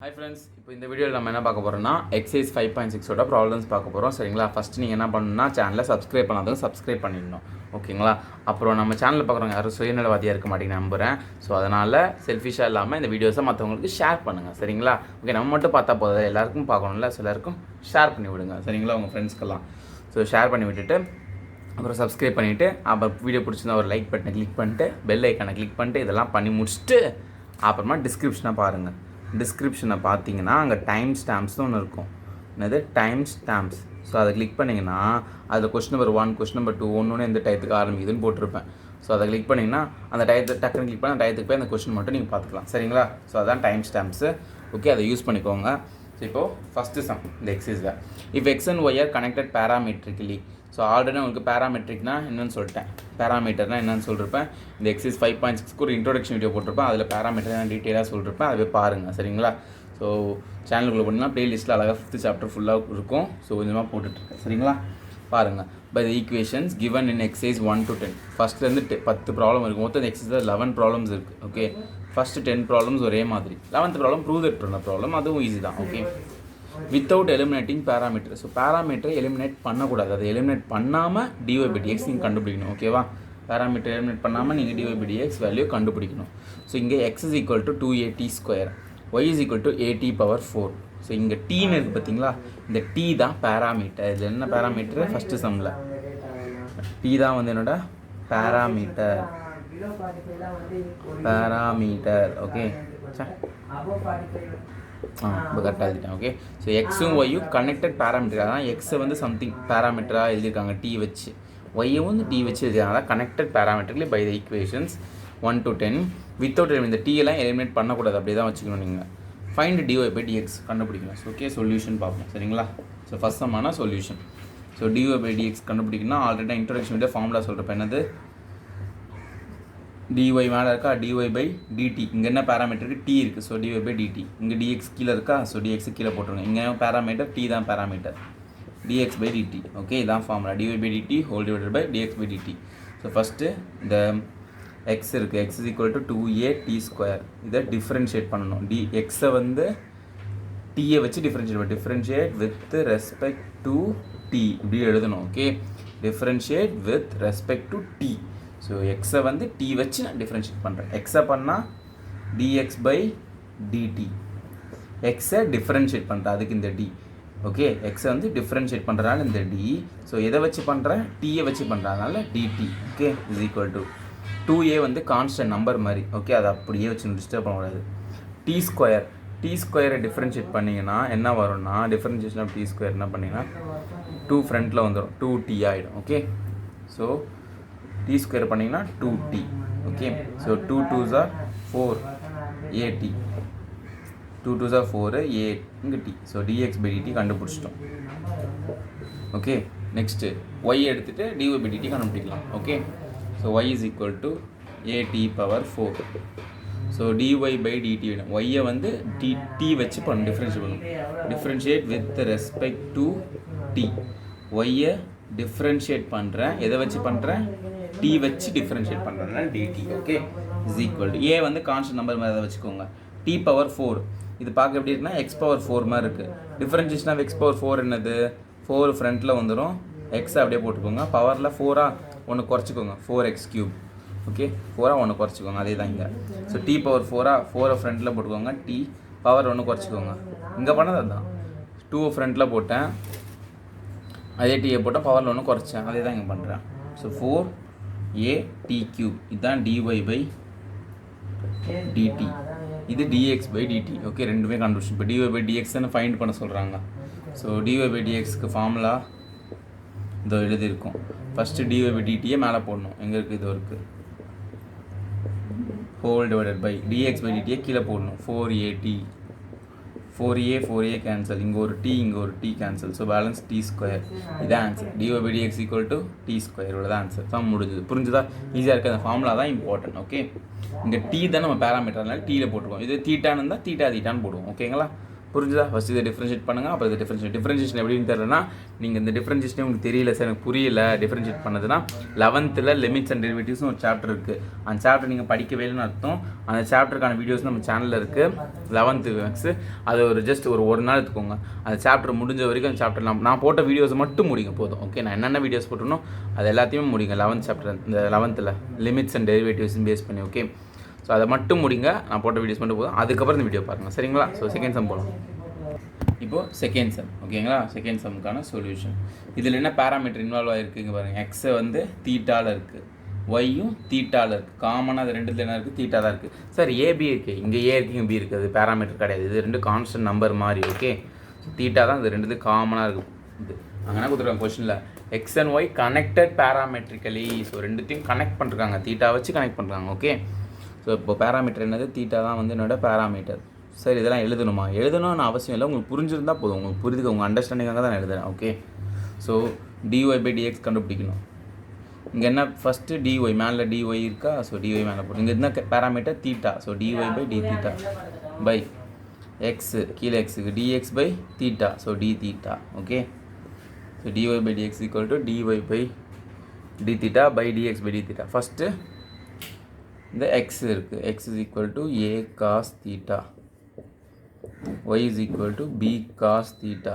Hi friends, இப்போ இந்த வீடியோவில் நம்ம என்ன பார்க்க போகிறோம்னா எக்ஸைஸ் 5.6ஓட ப்ராப்ளம்ஸ் பார்க்க போகிறோம். சரிங்களா? ஃபஸ்ட்டு நீங்கள் என்ன பண்ணணும்னா சேனலை சப்ஸ்கிரைப் பண்ணாதவங்க சப்ஸ்கிரைப் பண்ணிடணும். ஓகேங்களா? அப்புறம் நம்ம சேனலில் பார்க்குறவங்க யாரும் சுயநலவாதியாக இருக்க மாட்டேங்க நம்புகிறேன். ஸோ அதனால் செல்ஃபிஷாக இல்லாமல் இந்த வீடியோஸை மற்றவங்களுக்கு ஷேர் பண்ணுங்கள். சரிங்களா? ஓகே, நம்ம மட்டும் பார்த்தா போதும், எல்லாருக்கும் பார்க்கணும்ல, ஸோ எல்லாருக்கும் ஷேர் பண்ணி விடுங்க. சரிங்களா? உங்கள் ஃப்ரெண்ட்ஸ்க்கெல்லாம் ஸோ ஷேர் பண்ணி விட்டுட்டு அப்புறம் சப்ஸ்கிரைப் பண்ணிவிட்டு அப்புறம் வீடியோ பிடிச்சிருந்தா ஒரு லைக் பட்டனை கிளிக் பண்ணிட்டு பெல் ஐக்கானை கிளிக் பண்ணிட்டு இதெல்லாம் பண்ணி முடிச்சுட்டு அப்புறமா டிஸ்கிரிப்ஷனை பாருங்கள். டிஸ்கிரிப்ஷனை பார்த்தீங்கன்னா அங்கே டைம் ஸ்டாம்ப்ஸ்னு ஒன்று இருக்கும். என்னது? Time stamps. ஸோ அதை கிளிக் பண்ணிங்கன்னா அதில் கொஸ்டின் நம்பர் 1, கொஸ்டின் நம்பர் 2 ஒன்று எந்த டயத்துக்கு ஆரம்பிக்குதுன்னு போட்டிருப்பேன். ஸோ அதை கிளிக் பண்ணிங்கன்னா அந்த டக்குன்னு கிளிக் பண்ணி அந்த டயத்துக்கு போய் அந்த கொஸ்டின் மட்டும் நீங்கள் பார்த்துக்கலாம். சரிங்களா? ஸோ அதான் டைம் ஸ்டாம்ப்ஸு. ஓகே, அதை யூஸ் பண்ணிக்கோங்க. ஸோ இப்போது ஃபஸ்ட்டு சம் இந்த எக்ஸைஸில் if x and y are connected parametrically. So already உங்களுக்கு பேராமெட்ரிக்னா என்னென்னு சொல்லிட்டேன், பேராமீட்டர்னால் என்னென்னு சொல்லியிருப்பேன். இந்த எக்ஸைஸ் 5.6க்கு ஒரு இன்ட்ரோடக்ஷன் வீடியோ போட்டிருப்பேன், அதில் பேராமீட்டர் நான் டீட்டெயிலாக சொல்லியிருப்பேன், அதை பாருங்கள். சரிங்களா? ஸோ சேனலுக்குள்ளே போட்டிங்கன்னா ப்ளேலிஸ்ட்டில் அழகாக 5th சாப்டர் ஃபுல்லாக இருக்கும். ஸோ கொஞ்சமாக போட்டுட்ருக்கேன். சரிங்களா? பாருங்கள். By the equations given in exercise 1 to 10. ஃபஸ்ட்லேருந்து 10 ப்ராப்ளம் இருக்குது. மொத்தம் இந்த எக்ஸைஸில் 11 ப்ராப்ளம்ஸ் இருக்குது. ஓகே, ஃபஸ்ட்டு 10 ப்ராப்ளம்ஸ் ஒரே மாதிரி. 11th ப்ராப்ளம் ப்ரூவ் தட் பண்ண ப்ராப்ளம், அதுவும் ஈஸி தான். Okay, without eliminating parameter. So பேராமீட்டரை எலிமினேட் பண்ணக்கூடாது, அதை எலிமினேட் பண்ணாமல் டிஒய்/டிஎக்ஸ் நீங்கள் கண்டுபிடிக்கணும். ஓகேவா? பேராமீட்டர் எலிமினேட் பண்ணாமல் நீங்கள் டிஒய்/டிஎக்ஸ் வேல்யூ கண்டுபிடிக்கணும். ஸோ இங்கே x is equal to 2at², y is equal to at⁴. So இங்கே டீன்னு இருக்குது பார்த்தீங்களா, இந்த டி தான் பேராமீட்டர். இதில் என்ன பேராமீட்டர்? ஃபஸ்ட்டு சம்மில் டி தான் வந்து என்னோட பேராமீட்டர். ஓகே, இப்போ கரெக்டாக எழுதிட்டேன். ஓகே, ஸோ எக்ஸும் ஒய்யும் கனெக்டட் பேராமீட்டர். அதான் எக்ஸை வந்து சம்திங் பேராமீட்டராக எழுதியிருக்காங்க டி வச்சு, ஒய்யை வந்து டி வச்சு எழுதியிருக்காங்க. Connected parametrically by the equations 1 to 10 without இந்த டீயெல்லாம் எலிமினேட் பண்ணக்கூடாது, அப்படியே தான் வச்சுக்கணும். நீங்கள் ஃபைண்ட் டிஒய்/டிஎக்ஸ் கண்டுபிடிக்கணும். ஓகே, சொல்யூஷன் பார்ப்போம். சரிங்களா? ஸோ ஃபஸ்ட் சம்மான சொல்யூஷன். ஸோ டிஒய்/டிஎக்ஸ் கண்டுபிடிக்கணும்னா ஆல்ரெடி இன்ட்ரோடக்ஷன் வீடியோ ஃபார்முலா சொல்கிறப்ப என்னது, dy மேலே இருக்கா, dy/dt. இங்கே என்ன பேராமீட்டருக்கு டி இருக்குது, ஸோ dy/dt. இங்கே dx கீழே இருக்கா, ஸோ dx கீழே போட்டுருங்க. இங்கே பேராமீட்டர் டி தான் பேராமீட்டர், dx/dt. ஓகே, இதான் formula, dy/dt whole divided by dx/dt. So first இந்த x இருக்குது, x is equal to 2at². இதை டிஃப்ரென்ஷியேட் பண்ணணும். எக்ஸை வந்து டீயை வச்சு differentiate with respect to t இப்படி எழுதணும். Okay, differentiate with respect to t. So எக்ஸை வந்து டி வச்சு நான் டிஃப்ரென்ஷியேட் பண்ணுறேன். எக்ஸை பண்ணால் dx/dt, எக்ஸை டிஃப்ரென்ஷியேட் பண்ணுறேன், அதுக்கு இந்த டி. ஓகே, எக்ஸை வந்து டிஃப்ரென்ஷியேட் பண்ணுறதுனால இந்த டி. ஸோ எதை வச்சு பண்ணுறேன், டீயை வச்சு பண்ணுறதுனால dt. Okay, is equal to 2a வந்து கான்ஸ்டன்ட் நம்பர் மாதிரி. ஓகே, அதை அப்படியே வச்சு டிஸ்டர்ப் பண்ணக்கூடாது. t², டிஃப்ரென்ஷியேட் பண்ணிங்கன்னா என்ன வரும்னா, டிஃப்ரென்ஷியேஷன் ஆஃப் t² என்ன பண்ணிங்கன்னா 2 ஃப்ரண்ட்டில் வந்துடும், 2t ஆகிடும். ஓகே, ஸோ t² பண்ணிங்கன்னா 2t. Okay, so 2 2s are 4at, 2 2s are 4 a இங்கே t. ஸோ dx/dt கண்டுபிடிச்சிட்டோம். ஓகே, நெக்ஸ்ட்டு y எடுத்துகிட்டு dy/dt கண்டுபிடிக்கலாம். Okay, so y is equal to at⁴. So dy/dt வேணும். ஒய்யை வந்து டி வச்சு டிஃப்ரென்ஷியேட் பண்ணணும். Differentiate with respect to t. ஒய்யை டிஃப்ரென்ஷியேட் பண்ணுறேன், எதை வச்சு பண்ணுறேன், டி வச்சு டிஃப்ரென்ஷியேட் பண்ணுறதுனால dt. Okay, is equal to a வந்து கான்ஸ்டன்ட் நம்பர் மாதிரி வச்சுக்கோங்க. t⁴. இது பார்க்க எப்படி இருக்குன்னா x⁴ மாதிரி இருக்குது. டிஃப்ரென்ஷியேஷன் ஆஃப் x⁴ என்னது, 4 ஃப்ரண்ட்டில் வந்துடும், எக்ஸை அப்படியே போட்டுக்கோங்க. பவரில் 4ஆ ஒன்று குறைச்சிக்கோங்க, 4x³. ஓகே, 4ஆ ஒன்று குறைச்சிக்கோங்க, அதே தான் இங்கே. ஸோ t⁴ 4 ஃப்ரண்ட்டில் போட்டுக்கோங்க, டி பவர் ஒன்று குறைச்சிக்கோங்க. இங்கே பண்ணது அதுதான், 2 ஃப்ரண்ட்டில் போட்டேன், அதே டீயை போட்டால் பவரில் ஒன்று குறைச்சேன், அதே தான் இங்கே பண்ணுறேன். ஸோ 4at³ இதுதான் dy/dt, இது dx/dt. ஓகே, ரெண்டுமே கண்டுபிடிச்சு. இப்போ dy/dx ஃபைண்ட் பண்ண சொல்கிறாங்க. ஸோ dy/dxக்கு ஃபார்முலா இதோ எழுதியிருக்கும். ஃபஸ்ட்டு dy/dtயே மேலே போடணும், எங்கே இருக்குது, இது இருக்குது, ஹோல் டிவைடட் பை dx/dtயே கீழே போடணும். 4at, 4a கேன்சல், இங்கே ஒரு t இங்கே ஒரு t cancel, so balance t². இதான் answer. dy/dx equal to t². இவ்வளோ தான் ஆன்சர். தான் முடிஞ்சது. புரிஞ்சுதா? ஈஸியாக இருக்குது. அந்த ஃபார்முலா தான் இம்பார்ட்டன்ட். ஓகே, இங்கே டி தான் நம்ம பேராமீட்டர்னால டீயில் போட்டுருவோம். இது தீட்டான்னு இருந்தால் தீட்டான்னு போடுவோம். ஓகேங்களா? புரிஞ்சுதா? ஃபஸ்ட்டு இதை டிஃப்ரென்ஷியேட் பண்ணுங்கள், அப்புறம் இது டிஃப்ரென்ஷியேஷன் எப்படின்னு தெரியலனா நீங்கள் இந்த டிஃப்ரென்ஷியேஷனே உங்களுக்கு தெரியல சார், எனக்கு புரியல டிஃப்ரென்ஷியேட் பண்ணதுன்னா 11th லிமிட்ஸ் அண்ட் டெரிவேட்டிவ்ஸ்னு ஒரு சாப்டர் இருக்குது. அந்த சாப்டர் நீங்கள் படிக்கவே இல்லைன்னு அர்த்தம். அந்த சாப்டருக்கான வீடியோஸ் நம்ம சேனலில் இருக்குது. 11th மேக்ஸு அது ஒரு ஜஸ்ட் ஒரு நாள் எடுத்துக்கோங்க. அந்த சாப்டர் முடிஞ்ச வரைக்கும் அந்த சாப்டர் நான் போட்ட வீடியோஸ் மட்டும் முடிங்க போதும். ஓகே, நான் என்னென்ன வீடியோஸ் போட்டணும் அது எல்லாத்தையுமே முடிங்க. 11th சாப்டர் இந்த 11th limits and derivatives base பண்ணி. ஓகே, ஸோ அதை மட்டும் முடிங்க. நான் போட்ட வீடியோஸ் மட்டும் போதும். அதுக்கப்புறம் இந்த வீடியோ பாருங்கள், சரிங்களா? ஸோ செகண்ட் சம் போகலாம். இப்போது செகண்ட் சம், ஓகேங்களா? செகண்ட் சம்முக்கான சொல்யூஷன். இதில் என்ன பேராமீட்டர் இன்வால்வ் ஆகிருக்குங்க பாருங்கள். எக்ஸை வந்து தீட்டாவில் இருக்குது, ஒய்யும் தீட்டாவில் இருக்குது. காமனாக அது ரெண்டுத்தில் என்ன இருக்குது? தீட்டா தான் இருக்குது. சார் ஏபி இருக்குது, இங்கே ஏ இருக்குது, இங்கே பி இருக்குது. அது பேராமீட்டர் கிடையாது, இது ரெண்டு கான்ஸ்டன்ட் நம்பர் மாதிரி. ஓகே, தீட்டா தான் இது ரெண்டு காமனாக இருக்குது. இது அங்கே என்ன கொடுத்துருக்காங்க கொஸ்டினில், x and y connected parametrically. So ரெண்டுத்தையும் கனெக்ட் பண்ணுறாங்க, தீட்டா வச்சு கனெக்ட் பண்ணுறாங்க. ஓகே, ஸோ இப்போ பேராமீட்டர் என்னது? தீட்டா தான் வந்து என்னோட பேராமீட்டர். சரி, இதெல்லாம் எழுதணும்னு அவசியம் இல்லை, உங்களுக்கு புரிஞ்சிருந்தால் போதும். உங்களுக்கு புரியுதுக்கு உங்கள் அண்டர்ஸ்டாண்டிங்காக தான் நான் எழுதுறேன். ஓகே, ஸோ dy/dx கண்டுபிடிக்கணும். இங்கே என்ன ஃபஸ்ட்டு dy, மேலே dy இருக்கா? ஸோ dy மேலே போடும். இங்கே என்ன parameter? Theta. So dy/d theta by x, கீழே எக்ஸுக்கு dx/தீட்டா. So d theta. Okay, so dy/dx equal to dy/d theta by dx/d theta. First இந்த எக்ஸ் இருக்குது, x is equal to a cos theta, y is equal to b cos theta.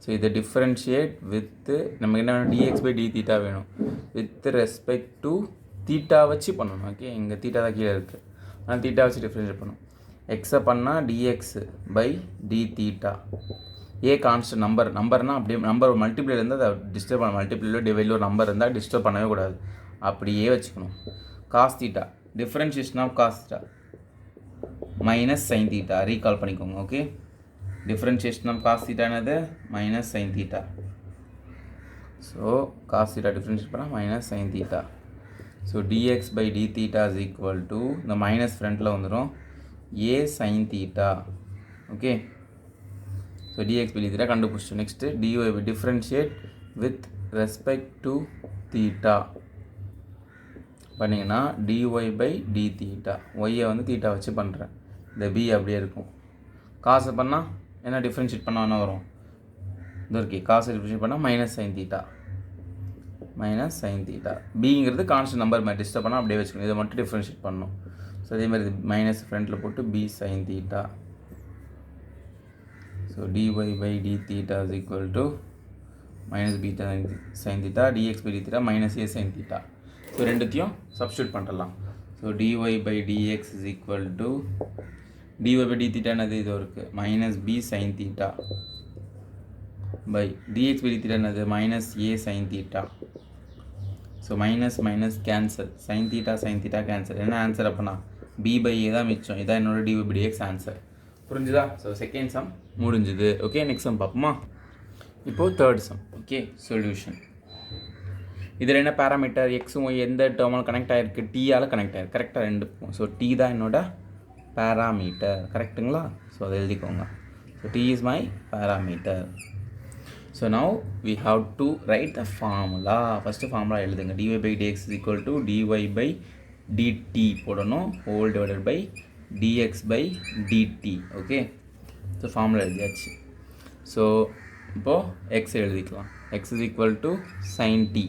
So இதை differentiate with நமக்கு என்ன வேணும்? dx/d theta வேணும். With respect to theta வச்சு பண்ணணும். Okay, இங்கே தீட்டா தான் கீழே இருக்குது, ஆனால் தீட்டா வச்சு டிஃப்ரென்ஷியேட் பண்ணணும். எக்ஸை பண்ணால் dx/d தீட்டா. ஏ கான்ஸ்டன்ட் நம்பர்னால் அப்படியே நம்பர் மல்டிப்ளேல இருந்தால் அதை டிஸ்டர்ப் பண்ண, மல்டிப்ளேல டிவைடில் ஒரு நம்பர் இருந்தால் டிஸ்டர்ப் பண்ணவே கூடாது, அப்படியே வச்சுக்கணும். Cos theta, differentiation of cos theta minus sine theta. Recall பண்ணிக்கோங்க. Okay, differentiation of cos theta என்னது? Minus sine theta. So cos theta differentiate பண்ணால் minus sine theta. So dx/d theta is equal to, இந்த minus ஃப்ரண்ட்டில் வந்துடும், a sine theta. Okay, so dx/d theta கண்டுபிடிச்சோம். Next dy differentiate with respect to theta பண்ணிங்கன்னா dy/d theta. ஒய்யை வந்து theta வச்சு பண்ணுறேன், இந்த b அப்படியே இருக்கும். காசை பண்ணால் என்ன டிஃப்ரென்ஷியேட் பண்ணால் என்ன வரும்? இது ஓகே, காசை டிஃப்ரென்ஷியேட் பண்ணால் மைனஸ் சைன் தீட்டா. பிங்கிறது கான்ஸ்டன்ட் நம்பர் மாதிரி டிஸ்டர்ப் பண்ணால் அப்படியே வச்சுக்கணும், இதை மட்டும் டிஃப்ரென்ஷியேட் பண்ணணும். ஸோ அதே மாதிரி மைனஸ் ஃப்ரண்ட்டில் போட்டு b sine theta. So dy/d theta is equal to minus b sine theta, dx/d theta minus a sine theta. So ரெண்டுத்தையும் சப்ஸ்டியூட் பண்ணலாம். So dy/dx is equal to dy/d theta என்னது? இது இருக்குது minus b sine theta by dx/d theta என்னது? Minus a sine theta. So minus minus cancel, sine theta cancel. என்ன answer அப்போனா? b/a தான் மிச்சம். இதான் என்னோட dy/dx ஆன்சர். புரிஞ்சுதா? ஸோ செகண்ட் சம் முடிஞ்சுது. ஓகே, நெக்ஸ்ட் சம் பார்ப்போமா? இப்போது தேர்ட் சம். Okay, solution. இதில் என்ன பேராமீட்டர்? எக்ஸும் ஒய் எந்த டேர்மால் கனெக்ட் ஆகிருக்கு? டீயால் கனெக்ட் ஆகிருக்கு. கரெக்டாக ரெண்டு. ஸோ டி தான் என்னோட பேராமீட்டர். கரெக்டுங்களா? ஸோ அதை எழுதிக்கோங்க. So t is my parameter. So now we have to write the formula. First formula எழுதுங்க. dy/dx is equal to dy/dt போடணும், whole divided by dx/dt. Okay, so formula எழுதியாச்சு. So இப்போது x எழுதிக்கலாம். X is equal to sine t.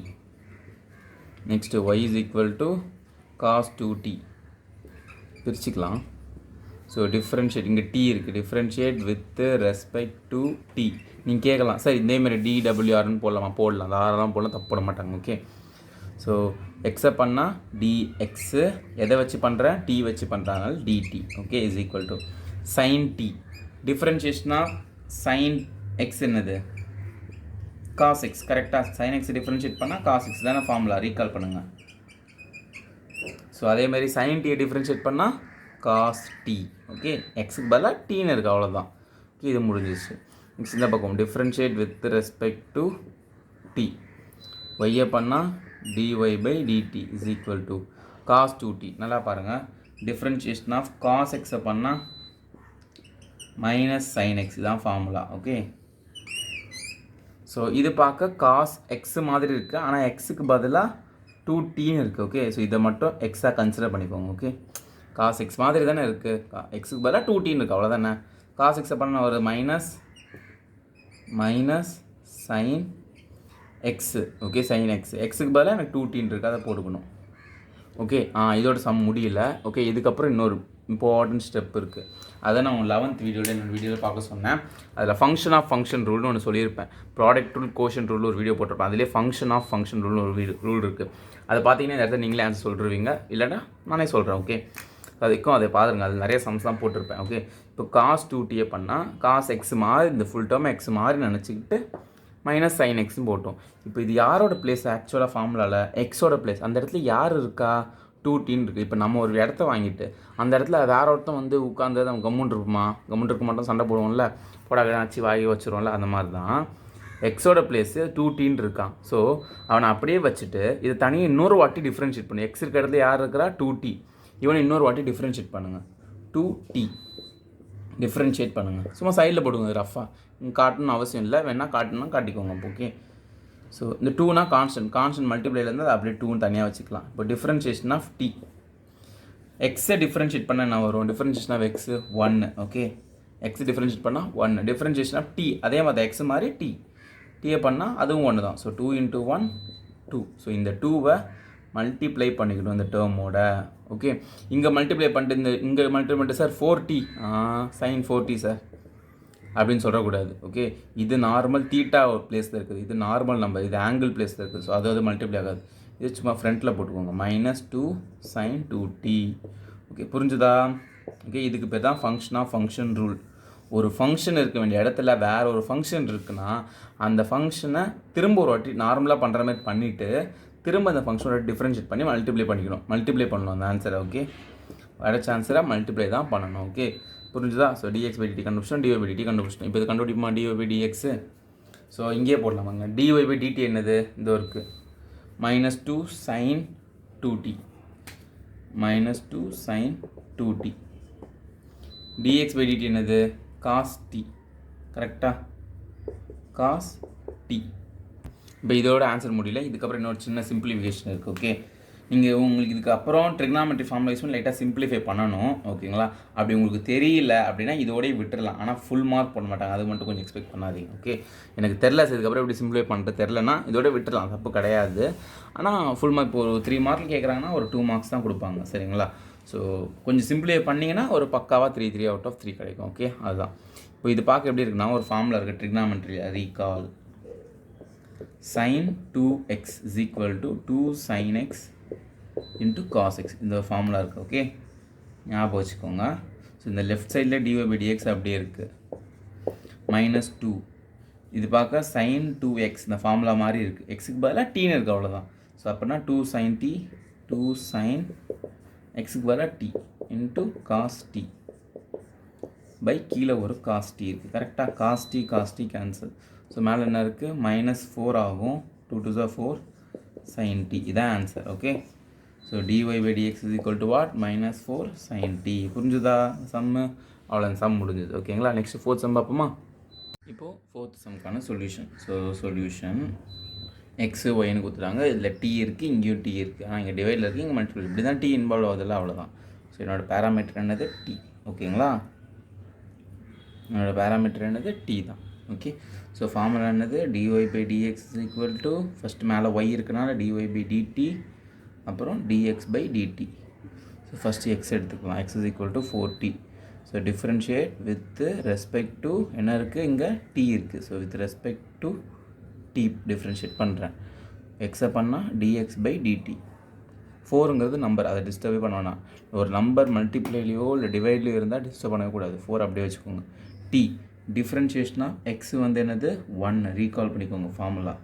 Next y is equal to cos 2t. பிரிச்சுக்கலாம். So differentiate, இங்கே t இருக்குது, differentiate with respect to t. நீங்கள் கேட்கலாம், sir இதேமாதிரி dwrன்னு போடலாமா? போடலாம், தாராளமாக போடலாம், தப்பு போட மாட்டாங்க. ஓகே, ஸோ எக்ஸை பண்ணால் dx, எதை வச்சு பண்ணுறேன்? டி வச்சு பண்ணுறதுனால dt. Okay, is equal to sine t. டிஃப்ரென்ஷியேஷனாக சைன் எக்ஸ் என்னது? Cos x. கரெக்டாக சைன் எக்ஸ் டிஃப்ரென்ஷியேட் பண்ணால் காஸ் எக்ஸ் தானே ஃபார்முலா. ரீகால் பண்ணுங்கள். ஸோ அதேமாதிரி சைன் டியை டிஃப்ரென்ஷியேட் பண்ணால் காஸ் டி. ஓகே, எக்ஸுக்கு பதிலாக டீன்னு இருக்குது, அவ்வளோதான். ஓகே, இது முடிஞ்சிச்சு. நெக்ஸ்ட் இந்த பக்கம் differentiate with respect to t. ஒய்யை பண்ணால் dy/dt is equal to cos 2t. நல்லா பாருங்கள், டிஃப்ரென்ஷியேஷன் ஆஃப் காஸ் எக்ஸை பண்ணால் மைனஸ் சைன் எக்ஸ் தான் ஃபார்முலா. ஓகே, ஸோ இது பார்க்க காஸ் எக்ஸ் மாதிரி இருக்குது, ஆனால் எக்ஸுக்கு பதிலாக 2tன்னு இருக்குது. ஓகே, ஸோ இதை மட்டும் எக்ஸாக கன்சிடர் பண்ணிக்கோங்க. ஓகே, காஸ் எக்ஸ் மாதிரி தானே இருக்குது, எக்ஸுக்கு பதிலாக 2tன்னு இருக்குது, அவ்வளோதானே. காஸ் எக்ஸை பண்ண ஒரு minus sine x. Okay, sine x. எக்ஸுக்கு பதிலாக எனக்கு 2t இருக்குது, அதை போட்டுக்கணும். ஓகே, இதோட சம் முடியல. ஓகே, இதுக்கப்புறம் இன்னொரு இம்பார்ட்டன்ட் ஸ்டெப் இருக்குது. அதை நான் 11th வீடியோவில் என்னோடய வீடியோவில் பார்க்க சொன்னேன். அதில் ஃபங்க்ஷன் ஆஃப் ஃபங்க்ஷன் ரூல்னு ஒன்று சொல்லியிருப்பேன். ப்ராடக்ட் ரூல், கோஷன் ரூல் ஒரு வீடியோ போட்டிருப்பேன். அதிலே ஃபங்க்ஷன் ஆஃப் ஃபங்க்ஷன் ரூல்னு ஒரு ரூல் இருக்குது. அதை பார்த்தீங்கன்னா இந்த இடத்துல நீங்களே ஆன்சர் சொல்லிடுவீங்க, இல்லைனா நானே சொல்கிறேன். ஓகே, அதுக்கும் அதை பாருங்கள், அது நிறைய சம்ஸ் தான் போட்டிருப்பேன். ஓகே, இப்போ காஸ் 2t பண்ணால் காஸ் எக்ஸ் மாறி இந்த ஃபுல் டேர்ம் எக்ஸ் மாறி நினச்சிக்கிட்டு மைனஸ் சைன் எக்ஸ்னு போட்டோம். இப்போ இது யாரோட பிளேஸ் ஆக்சுவலாக ஃபார்முலாவில்? எக்ஸோட பிளேஸ். அந்த இடத்துல யார் இருக்கா? 2t இருக்குது. இப்போ நம்ம ஒரு இடத்த வாங்கிட்டு அந்த இடத்துல வேற ஒருத்தன் வந்து உட்காந்து நம்ம கம்முன்னு இருக்க மாட்டோம், சண்டை போடுவோம்ல, போடாச்சு வாங்கி வச்சுருவோம்ல, அந்த மாதிரி தான் எக்ஸோட பிளேஸு 2t இருக்கான். ஸோ அவனை அப்படியே வச்சுட்டு இது தனியாக இன்னொரு வாட்டி டிஃப்ரென்ஷியேட் பண்ணு. எக்ஸ் இருக்கிற இடத்துல யார் இருக்கிறா? 2t. இவனை இன்னொரு வாட்டி டிஃப்ரென்ஷியேட் பண்ணுங்கள். 2t டிஃப்ரென்ஷியேட் பண்ணுங்கள். சும்மா சைடில் போடுங்க ரஃபாக. இங்கே காட்டணும்னு அவசியம் இல்லை, வேணால் காட்டணும்னா காட்டிக்கோங்க. ஓகே, ஸோ இந்த 2னா கான்ஸ்டன்ட் மல்டிப்ளைலேருந்து அதை அப்படியே 2ன்னு தனியாக வச்சுக்கலாம். இப்போ டிஃப்ரென்ஷியேஷன் ஆஃப் t, எக்ஸை டிஃப்ரென்ஷியேட் பண்ண என்ன வரும்? Differentiation of x 1. Okay, x differentiate பண்ணால் 1. டிஃப்ரென்ஷியேஷன் ஆஃப் t அதே மாதிரி எக்ஸ் மாதிரி டீயை பண்ணால் அதுவும் 1 தான். ஸோ 2 × 1 2. ஸோ இந்த 2வை மல்டிப்ளை பண்ணிக்கணும் இந்த டேர்மோட. ஓகே, இங்கே மல்டிப்ளை பண்ணிட்டு இங்கே மல்டிப்ளை பண்ணிட்டு sir 4t sign 4t sir அப்படின்னு சொல்லக்கூடாது. ஓகே, இது நார்மல் தீட்டா பிளேஸில் இருக்குது, இது நார்மல் நம்பர், இது ஆங்கிள் பிளேஸில் இருக்குது. ஸோ அது மல்டிப்ளை ஆகாது. இது சும்மா ஃப்ரண்ட்டில் போட்டுக்கோங்க, -2 sin 2t. ஓகே, புரிஞ்சுதா? ஓகே, இதுக்கு பேர் தான் ஃபங்க்ஷன் ஆஃப் ஃபங்க்ஷன் ரூல். ஒரு ஃபங்க்ஷன் இருக்க வேண்டிய இடத்துல வேறு ஒரு ஃபங்க்ஷன் இருக்குன்னா அந்த ஃபங்க்ஷனை திரும்ப ஒரு வாட்டி நார்மலாக பண்ணுற மாதிரி பண்ணிவிட்டு திரும்ப அந்த ஃபங்க்ஷனோட டிஃப்ரென்ஷியேட் பண்ணி மல்டிப்ளை பண்ணணும் அந்த ஆன்சரை. ஓகே, வர ஆன்சரை மல்டிப்ளை தான் பண்ணணும். ஓகே, புரிஞ்சுதா? ஸோ dx/dt கண்டுபிடிச்சோம், dy/dt கண்டுபிடிச்சோம். இப்போ இது கண்டுபிடிக்குமா dy/dx? ஸோ இங்கேயே போடலாமாங்க. dy/dt என்னது? இந்த இருக்குது -2 sin 2t, -2 sin 2t. dx/dt என்னது? cos t. கரெக்டாக? cos t. இப்போ இதோட ஆன்சர் முடியல. இதுக்கப்புறம் இன்னொரு சின்ன சிம்பிளிஃபிகேஷன் இருக்குது. ஓகே, நீங்கள் உங்களுக்கு இதுக்கப்புறம் ட்ரிக்னாமெட்ரி ஃபார்முலா யூஸ் பண்ணி லைட்டாக சிம்பிளிஃபை பண்ணணும். ஓகேங்களா? அப்படி உங்களுக்கு தெரியல அப்படின்னா இதோடய விட்டுடலாம். ஆனால் ஃபுல் மார்க் பண்ண மாட்டாங்க, அது மட்டும் கொஞ்சம் எக்ஸ்பெக்ட் பண்ணாதீங்க. ஓகே, எனக்கு தெரில சார் இதுக்கப்புறம் எப்படி சிம்பிளிஃபை பண்ணிட்டு தெரிலனா இதோட விட்டுடலாம், தப்பு கிடையாது. ஆனால் ஃபுல் மார்க் இப்போ ஒரு 3 மார்க்கில் கேட்குறாங்கன்னா ஒரு 2 மார்க்ஸ் தான் கொடுப்பாங்க. சரிங்களா? ஸோ கொஞ்சம் சிம்பிளிஃபை பண்ணிங்கன்னா ஒரு பக்காவாக 3 out of 3 கிடைக்கும். ஓகே, அதுதான். இப்போ இது பார்க்க எப்படி இருக்குன்னா ஒரு ஃபார்முலா இருக்குது trigonometry. Recall sin 2x is equal to 2 sin x into cos x. இந்த ஃபார்முலா இருக்குது. ஓகே, ஞாபகம் வச்சுக்கோங்க. ஸோ இந்த லெஃப்ட் சைடில் dy/dx அப்படியே இருக்குது, -2. இது பார்க்க sin 2x இந்த ஃபார்முலா மாதிரி இருக்குது, எக்ஸுக்கு பதிலாக டீன்னு இருக்குது, அவ்வளோதான். ஸோ அப்படின்னா 2 sin t, 2 sin எக்ஸுக்கு பதிலாக t into cos t by கீழே ஒரு cos t இருக்குது. கரெக்டாக? cos t cancel. ஸோ மேலே என்ன இருக்குது? -4 ஆகும். 2 2 4 sin t. இதான் answer. Okay, so dy/dx is equal to what? -4 sin t. புரிஞ்சுதா சம்மு? அவ்வளோ சம் முடிஞ்சுது. ஓகேங்களா? நெக்ஸ்ட் 4th சம் பார்ப்போமா? இப்போது 4th சம்க்கான சொல்யூஷன். ஸோ சொல்யூஷன் எக்ஸு ஒய்னு கொடுத்துட்டாங்க. இதில் டி இருக்குது, இங்கேயும் டி இருக்குது. ஆனால் இங்கே டிவைடில் இருக்குது, இங்கே மல்டிபிள். இப்படி தான் டி இன்வால்வ் ஆகுதில்ல, அவ்வளோதான். ஸோ என்னோடய பேராமீட்டர் என்னது? டி. ஓகேங்களா? என்னோடய பேராமீட்டர் என்னது? டி தான். ஓகே, ஸோ ஃபார்முலா என்னது? dy/dx is equal to first மேலே ஒய் இருக்குனால dy/dt, அப்புறம் dx/dt. ஸோ ஃபஸ்ட்டு எக்ஸ் எடுத்துக்கலாம். x is equal to 4t. So differentiate with respect to என்ன இருக்குது? இங்கே டி இருக்குது. So with respect to t differentiate பண்ணுறேன். எக்ஸை பண்ணால் dx/dt. 4ங்கிறது நம்பர், அதை டிஸ்டர்பே பண்ண வேணாம். ஒரு நம்பர் மல்டிப்ளைலையோ இல்லை டிவைட்லையோ இருந்தால் டிஸ்டர்ப் பண்ணக்கூடாது. 4 அப்படியே வச்சுக்கோங்க. டி டிஃப்ரென்ஷியேஷனாக எக்ஸ் வந்து என்னது? 1. ரீகால் பண்ணிக்கோங்க ஃபார்முலா.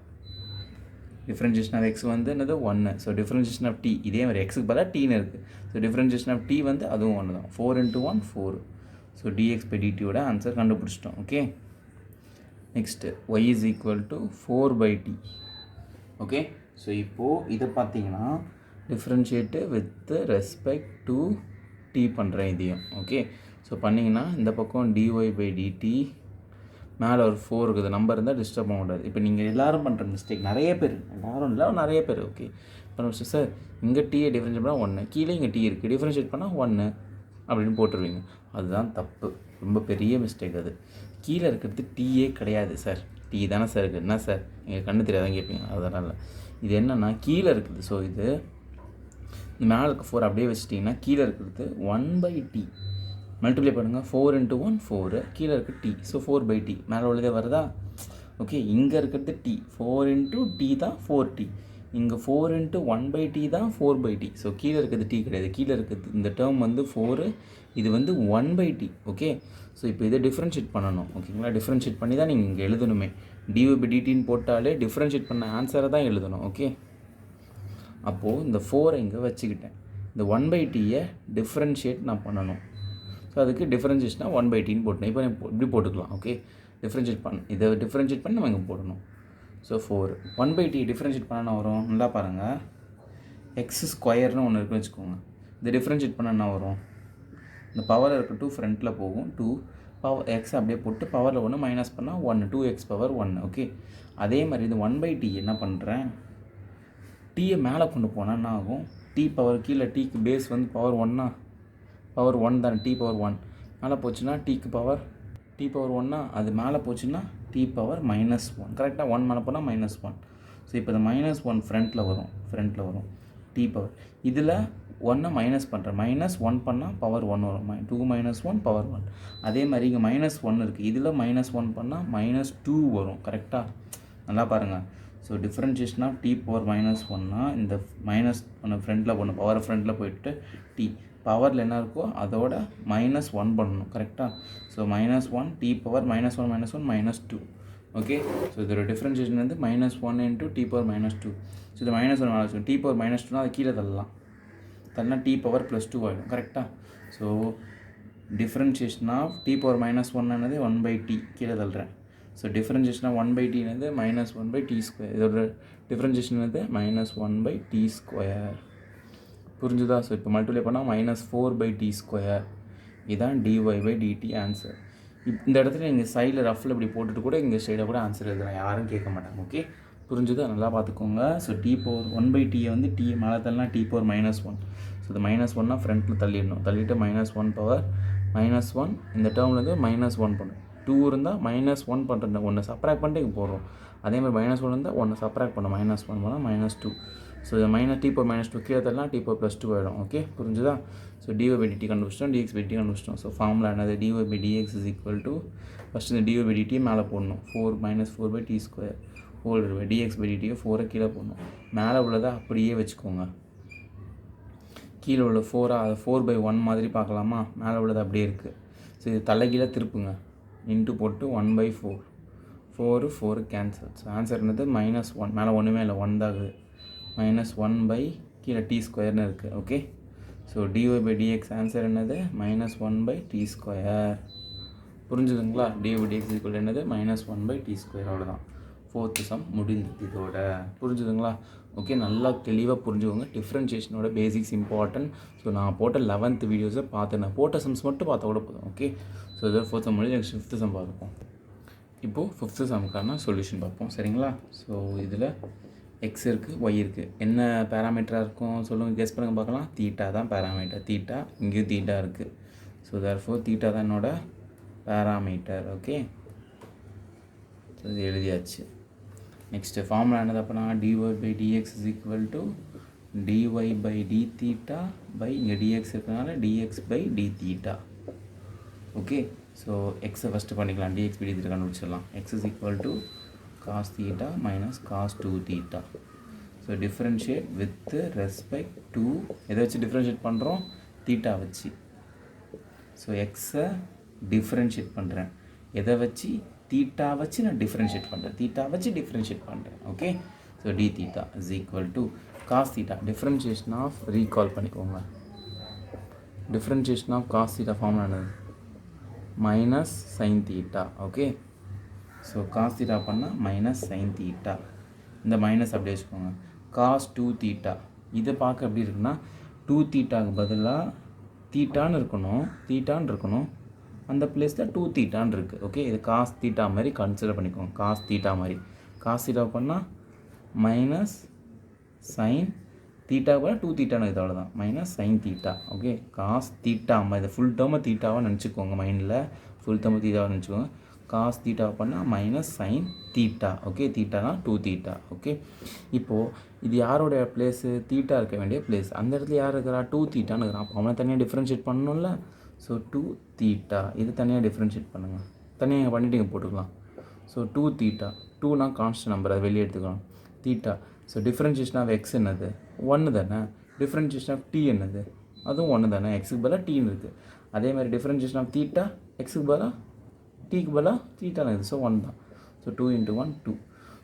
டிஃப்ரென்ஷியேஷன் ஆஃப் எக்ஸ் வந்து என்னது? 1. ஸோ டிஃப்ரென்ஷியேஷன் ஆஃப் டி இதே மாதிரி எக்ஸுக்கு பதிலாக டீன்னு இருக்குது. ஸோ டிஃப்ரென்ஷியேஷன் ஆஃப் டி வந்து அதுவும் 1 தான். 4 × 1 4. ஸோ dx/dtயோட ஆன்சர் கண்டுபிடிச்சிட்டோம். Okay, next y is equal to 4/t. Okay, so இப்போது இதை பார்த்தீங்கன்னா டிஃப்ரென்ஷியேட்டு வித் ரெஸ்பெக்ட் டு டி பண்ணுறேன் இதையும். ஓகே, ஸோ பண்ணிங்கன்னா இந்த பக்கம் dy/dt மேலே ஒரு 4 இருக்குது. நம்பர் இருந்தால் டிஸ்டர்ப் பண்ணக்கூடாது. இப்போ நீங்கள் எல்லோரும் பண்ணுற மிஸ்டேக், நிறைய பேர், எல்லாரும் இல்லை நிறைய பேர். ஓகே, இப்போ சார் இங்கே டீயை டிஃப்ரென்ஷியேட் பண்ணால் 1, கீழே இங்கே டி இருக்குது, டிஃப்ரென்ஷியேட் பண்ணால் 1 அப்படின்னு போட்டுருவீங்க. அதுதான் தப்பு. ரொம்ப பெரிய மிஸ்டேக் அது. கீழே இருக்கிறது டீயே கிடையாது சார். டீ தானே சார் இருக்குது. என்ன சார் எங்கள் கண்ணு தெரியாதான் கேட்பீங்க. அதனால் இது என்னென்னா கீழே இருக்குது. ஸோ இது மேலே இருக்க 4 அப்படியே வச்சிட்டிங்கன்னா கீழே இருக்கிறது 1/t மல்டிப்ளை பண்ணுங்கள். 4 × 1 4, கீழே இருக்குது t. ஸோ 4/t மேலே உள்ளதே வருதா? ஓகே, இங்கே இருக்கிறது t. 4 × t தான் 4t. இங்கே 4 × 1/t தான் 4/t. ஸோ கீழே இருக்கிறது t கிடையாது. கீழே இருக்கிறது இந்த டேர்ம் வந்து 4, இது வந்து 1/t. ஓகே, ஸோ இப்போ இதை டிஃப்ரென்ஷியேட் பண்ணணும். ஓகேங்களா, டிஃப்ரென்ஷியேட் பண்ணி தான் நீங்கள் இங்கே எழுதணுமே. dy/dtன்னு போட்டாலே டிஃப்ரென்ஷியேட் பண்ண ஆன்சரை தான் எழுதணும். ஓகே, அப்போது இந்த 4 இங்கே வச்சுக்கிட்டேன். இந்த 1/tயை டிஃப்ரென்ஷியேட் நான் பண்ணணும். ஸோ அதுக்கு டிஃப்ரென்ஷியேஷனாக 1/tன்னு போட்டேன். இப்போ இப்படி போட்டுக்கலாம். ஓகே, டிஃப்ரென்ஷியேட் இதை டிஃப்ரென்ஷியேட் பண்ணி நம்ம இங்கே போடணும். ஸோ 4 1/t டிஃப்ரென்ஷியேட் பண்ண என்ன வரும்? நல்லா பாருங்கள், x² ஒன்று இருக்குன்னு வச்சுக்கோங்க. இதை டிஃப்ரென்ஷியேட் பண்ண என்ன வரும்? இந்த பவரில் இருக்க 2 ஃப்ரண்ட்டில் போகும். 2 பவர் எக்ஸ் அப்படியே போட்டு பவரில் ஒன்று மைனஸ் பண்ணால் 1, 2x⁻1. ஓகே, அதே மாதிரி இது 1/t என்ன பண்ணுறேன், டீயை மேலே கொண்டு போனால் என்ன ஆகும்? t பவர் கீழே டீக்கு பேஸ் வந்து பவர் 1 பவர் 1 தானே. t பவர் 1 மேலே போச்சுன்னா டீக்கு பவர் t பவர் 1 அது மேலே போச்சுன்னா t பவர் -1. கரெக்டாக 1 மேலே போனால் -1. ஸோ இப்போ இந்த -1 ஃப்ரண்ட்டில் வரும் t பவர். இதில் 1 மைனஸ் பண்ணுறேன். -1 பண்ணால் பவர் 1 வரும். 2 - 1 பவர் 1. அதே மாதிரி இங்கே -1 இருக்குது. இதில் -1 பண்ணால் -2 வரும். கரெக்டாக நல்லா பாருங்கள். So differentiation of t power -1னா இந்த -1 ஃப்ரண்ட்டில் போடணும். பவர் ஃப்ரண்ட்டில் போயிட்டு t பவரில் என்ன இருக்கோ அதோட -1 பண்ணணும். கரெக்டாக. So -1 t power -1 -2. Okay, so இதோட டிஃப்ரென்ஷியேஷன் வந்து -1 × t பவர் -2. ஸோ இது -1 t பவர் -2னா அது கீழே தள்ளலாம். t பவர் +2 ஆகிடும். கரெக்டாக. So differentiation of t power -1 என்னது 1/t கீழே தள்ளுறேன். ஸோ டிஃப்ரென்ஷியேஷன் ஆஃப் 1/t என்னது -1/t². இதோட டிஃப்ரென்ஷியேஷன் வந்து -1/t². புரிஞ்சுதா? ஸோ இப்போ மல்டிப்ளை பண்ணால் -4/t². இதுதான் dy/dt ஆன்சர். இந்த இடத்துல நீங்கள் சைடில் ரஃபில் இப்படி போட்டுட்டு கூட இங்கே சைடாக கூட ஆன்சர் எழுதலாம். யாரும் கேட்க மாட்டாங்க. ஓகே, புரிஞ்சுதா? நல்லா பார்த்துக்கோங்க. ஸோ t பவர் 1/tயை வந்து t மேலே தள்ளினா t பவர் -1. ஸோ இந்த -1னா ஃப்ரண்ட்டில் தள்ளிட்டு -1 பவர் -1 இந்த டேர்மில் வந்து -1 பண்ணும். 2 இருந்தால் -1 பண்ணுறது ஒன்று சப்ராக்ட் பண்ணிட்டு இங்கே போடுறோம். அதே மாதிரி -1 இருந்தால் ஒன்று சப்ராக்ட் பண்ணோம். -1 பண்ணால் -2. ஸோ இது t பவர் -2 கீழே தள்ளலாம் t பவர் +2 ஆகிடும். ஓகே, புரிஞ்சுதா? ஸோ dy/dt கண்டுபிடிச்சிட்டோம், dx/dt கண்டுபிடிச்சிட்டோம். ஸோ ஃபார்முலா என்னது? dy/dx = ஃபஸ்ட்டு இந்த dy/dt மேலே போடணும். 4 -4/t² ஹோல் dx/dt 4 கீழே போடணும். மேலே உள்ளதை அப்படியே வச்சுக்கோங்க. கீழே உள்ள 4 அது 4/1 மாதிரி பார்க்கலாமா? மேலே உள்ளது அப்படியே இருக்குது. ஸோ இது தலைகீழே திருப்புங்க. இன்ட்டு போட்டு 1/4 4 கேன்சல். ஸோ ஆன்சர் என்னது -1. மேலே ஒன்றுமே இல்லை, 1 தான் இருக்குது. -1 கீழே t² இருக்குது. ஓகே, ஸோ dy/dx ஆன்சர் என்னது -1/t². புரிஞ்சுதுங்களா? dy/dx என்னது -1/t². அவ்வளோதான். 4th சம் முடிந்தது இதோட. புரிஞ்சுதுங்களா? ஓகே, நல்லா தெளிவாக புரிஞ்சுக்கோங்க. டிஃப்ரென்ஷியேஷனோட பேசிக்ஸ் இம்பார்ட்டன்ட். ஸோ நான் போட்ட 11th வீடியோஸை பார்த்து நான் போட்ட சம்ஸ் மட்டும் பார்த்தா கூட போதும். ஓகே, ஸோ இதோட 4th சம் முடிஞ்சு நெக்ஸ்ட் 5th சம் பார்ப்போம். இப்போது 5th சம்க்கான சொல்யூஷன் பார்ப்போம். சரிங்களா? ஸோ இதில் x இருக்குது, y இருக்குது. என்ன பேராமீட்டராக இருக்கும் சொல்லுங்கள், கெஸ் பண்ணுங்கள் பார்க்கலாம். தீட்டா தான் பேராமீட்டர். தீட்டா இங்கேயும் தீட்டா இருக்குது. ஸோ தேர்ஃபோர் தீட்டா தான் என்னோட பேராமீட்டர். ஓகே, ஸோ இது எழுதியாச்சு. நெக்ஸ்ட்டு ஃபார்முலா என்னது அப்போனா dy/dx = dy/dθ இங்கே dx இருக்கிறதுனால dx/dθ. ஓகே, ஸோ எக்ஸை ஃபஸ்ட்டு பண்ணிக்கலாம். dx/dθ கண்டுபிடிச்சிடலாம். x = cos θ - cos 2θ. So differentiate with respect to எதை வச்சு டிஃப்ரென்ஷியேட் பண்ணுறோம்? தீட்டா வச்சு. ஸோ எக்ஸை டிஃப்ரென்ஷியேட் பண்ணுறேன். எதை வச்சு? தீட்டா வச்சு நான் டிஃப்ரென்ஷியேட் பண்ணுறேன். தீட்டா வச்சு டிஃப்ரென்ஷியேட் பண்ணுறேன். Okay, so dθ = cos θ. Differentiation of recall பண்ணிக்கோங்க. டிஃப்ரென்ஷியேஷன் ஆஃப் cos θ ஃபார்முலா என்னது? -sin θ. ஓகே, ஸோ cos θ பண்ணால் -sin θ. இந்த மைனஸ் அப்படியே வச்சுக்கோங்க. cos 2θ இதை பார்க்க எப்படி இருக்குன்னா 2θக்கு பதிலாக தீட்டான்னு இருக்கணும். அந்த பிளேஸில் 2θன்னு இருக்குது. ஓகே, இது cos θ மாதிரி கன்சிடர் பண்ணிக்கோங்க. cos θ மாதிரி. cos θ பண்ணால் -sin θ கூட 2θன்னு இது அவ்வளோதான். -sin θ. ஓகே, cos θ இது ஃபுல் டேர்மை தீட்டாவாக நினச்சிக்கோங்க மைண்டில். ஃபுல் தம்பு தீட்டான்னு வச்சுக்கோங்க. காஸ் தீட்டா பண்ணால் மைனஸ் சைன் தீட்டா. ஓகே, தீட்டானா 2 தீட்டா. ஓகே, இப்போது இது யாரோடைய பிளேஸு? தீட்டா இருக்க வேண்டிய பிளேஸ். அந்த இடத்துல யார் இருக்கிறா? 2 தீட்டான்னு இருக்கிறான். அப்போ அவனை தனியாக டிஃப்ரென்ஷியேட் பண்ணணும்ல. ஸோ 2 தீட்டா இது தனியாக டிஃப்ரென்ஷியேட் பண்ணுங்கள். தனியாக பண்ணிவிட்டு இங்கே போட்டுக்கலாம். So 2 theta. 2னா கான்ஸ்டன்ட் நம்பர், அதை வெளியே எடுத்துக்கலாம். Theta. So differentiation of x என்னது? 1 தானே. டிஃப்ரென்ஷியேஷன் ஆஃப் டி என்னது? அதுவும் 1 தானே. எக்ஸுக்கு பதிலாக டீன்னு இருக்குது. அதே மாதிரி டிஃப்ரென்ஷியேஷன் ஆஃப் தீட்டா எக்ஸுக்கு பதிலாக டீக்கு பதிலாக தீட்டான்னு இருக்குது. ஸோ 1 தான். ஸோ 2 × 1 2.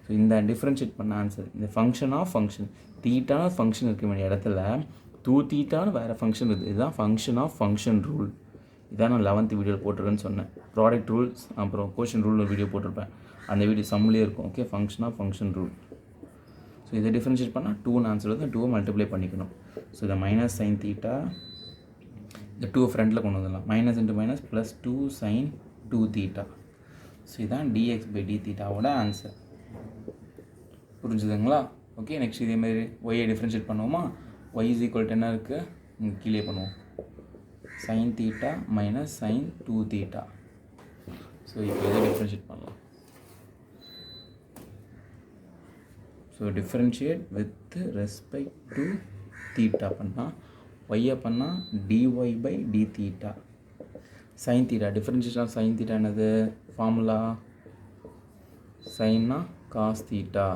ஸோ இந்த டிஃப்ரென்ஷியேட் பண்ண ஆன்சர் இந்த ஃபங்க்ஷன் ஆஃப் ஃபங்க்ஷன். தீட்டான ஃபங்க்ஷன் இருக்க வேண்டிய இடத்துல 2 தீட்டான்னு வேறு ஃபங்க்ஷன் இருக்குது. இதுதான் ஃபங்க்ஷன் ஆஃப் ஃபங்க்ஷன் ரூல். இதான் நான் 11th வீடியோவில் போட்டிருக்கேன்னு சொன்னேன். ப்ராடக்ட் ரூல்ஸ் அப்புறம் கோஷன் ரூல் ஒரு வீடியோ போட்டிருப்பேன். அந்த வீடியோ சம்லேயே இருக்கும். Okay, function of function rule. So இதை டிஃப்ரென்ஷியேட் பண்ணால் 2ன்னு ஆன்சர் வந்து 2 மல்டிப்ளை பண்ணிக்கணும். ஸோ இதை மைனஸ் சைன் தீட்டா இந்த 2 ஃப்ரண்ட்டில் கொண்டு வந்துடலாம். Minus into minus plus 2 sine 2 theta. So இதுதான் dx/d தீட்டாவோட ஆன்சர். புரிஞ்சுதுங்களா? ஓகே, நெக்ஸ்ட் இதேமாதிரி ஒய்யை டிஃப்ரென்ஷியேட் பண்ணுவோமா? y = என்ன இருக்குது? இங்கே கீழே பண்ணுவோம். sin theta minus sine 2 theta. So இப்போ இதை டிஃப்ரென்ஷியேட் பண்ணலாம். So differentiate with respect to theta பண்ணால் ஒய்யை பண்ணால் dy/d theta. Sine theta differentiation of sine theta என்னது? ஃபார்முலா சைன்னா காஸ் தீட்டா.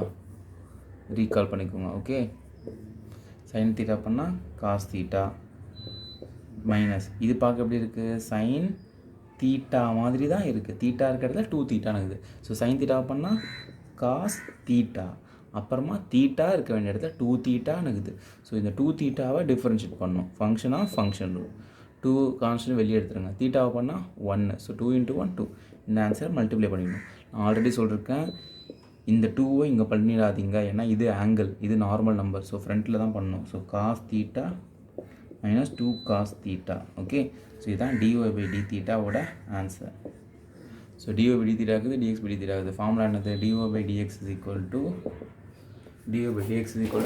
ரீகால் பண்ணிக்கோங்க. ஓகே, சைன் தீட்டா பண்ணால் காஸ் தீட்டா மைனஸ் இது பார்க்க எப்படி இருக்குது? சைன் தீட்டா மாதிரி தான் இருக்குது. தீட்டா இருக்கிறதுல 2 தீட்டான்னு இருக்குது. ஸோ சைன் தீட்டா பண்ணால் காஸ் தீட்டா. அப்புறமா தீட்டா இருக்க வேண்டிய இடத்துல 2 தீட்டான்னு இருக்குது. ஸோ இந்த 2 தீட்டாவை டிஃப்ரென்ஷியேட் பண்ணணும். Function of function rule. 2 constant வெளியே எடுத்துருங்க. தீட்டாவை பண்ணால் 1. ஸோ 2 × 1 2. இந்த ஆன்சரை மல்டிப்ளை பண்ணிக்கணும். நான் ஆல்ரெடி சொல்லியிருக்கேன், இந்த 2வை இங்கே பண்ணிடாதீங்க. ஏன்னா இது ஆங்கிள், இது நார்மல் நம்பர். ஸோ ஃப்ரண்ட்டில் தான் பண்ணணும். So cos theta minus 2 cos theta. Okay, so இதுதான் dy/d தீட்டாவோட answer. So dy/d theta இருக்குது, dx/d தீட்டா இருக்குது. ஃபார்முலா என்னது? dy/dx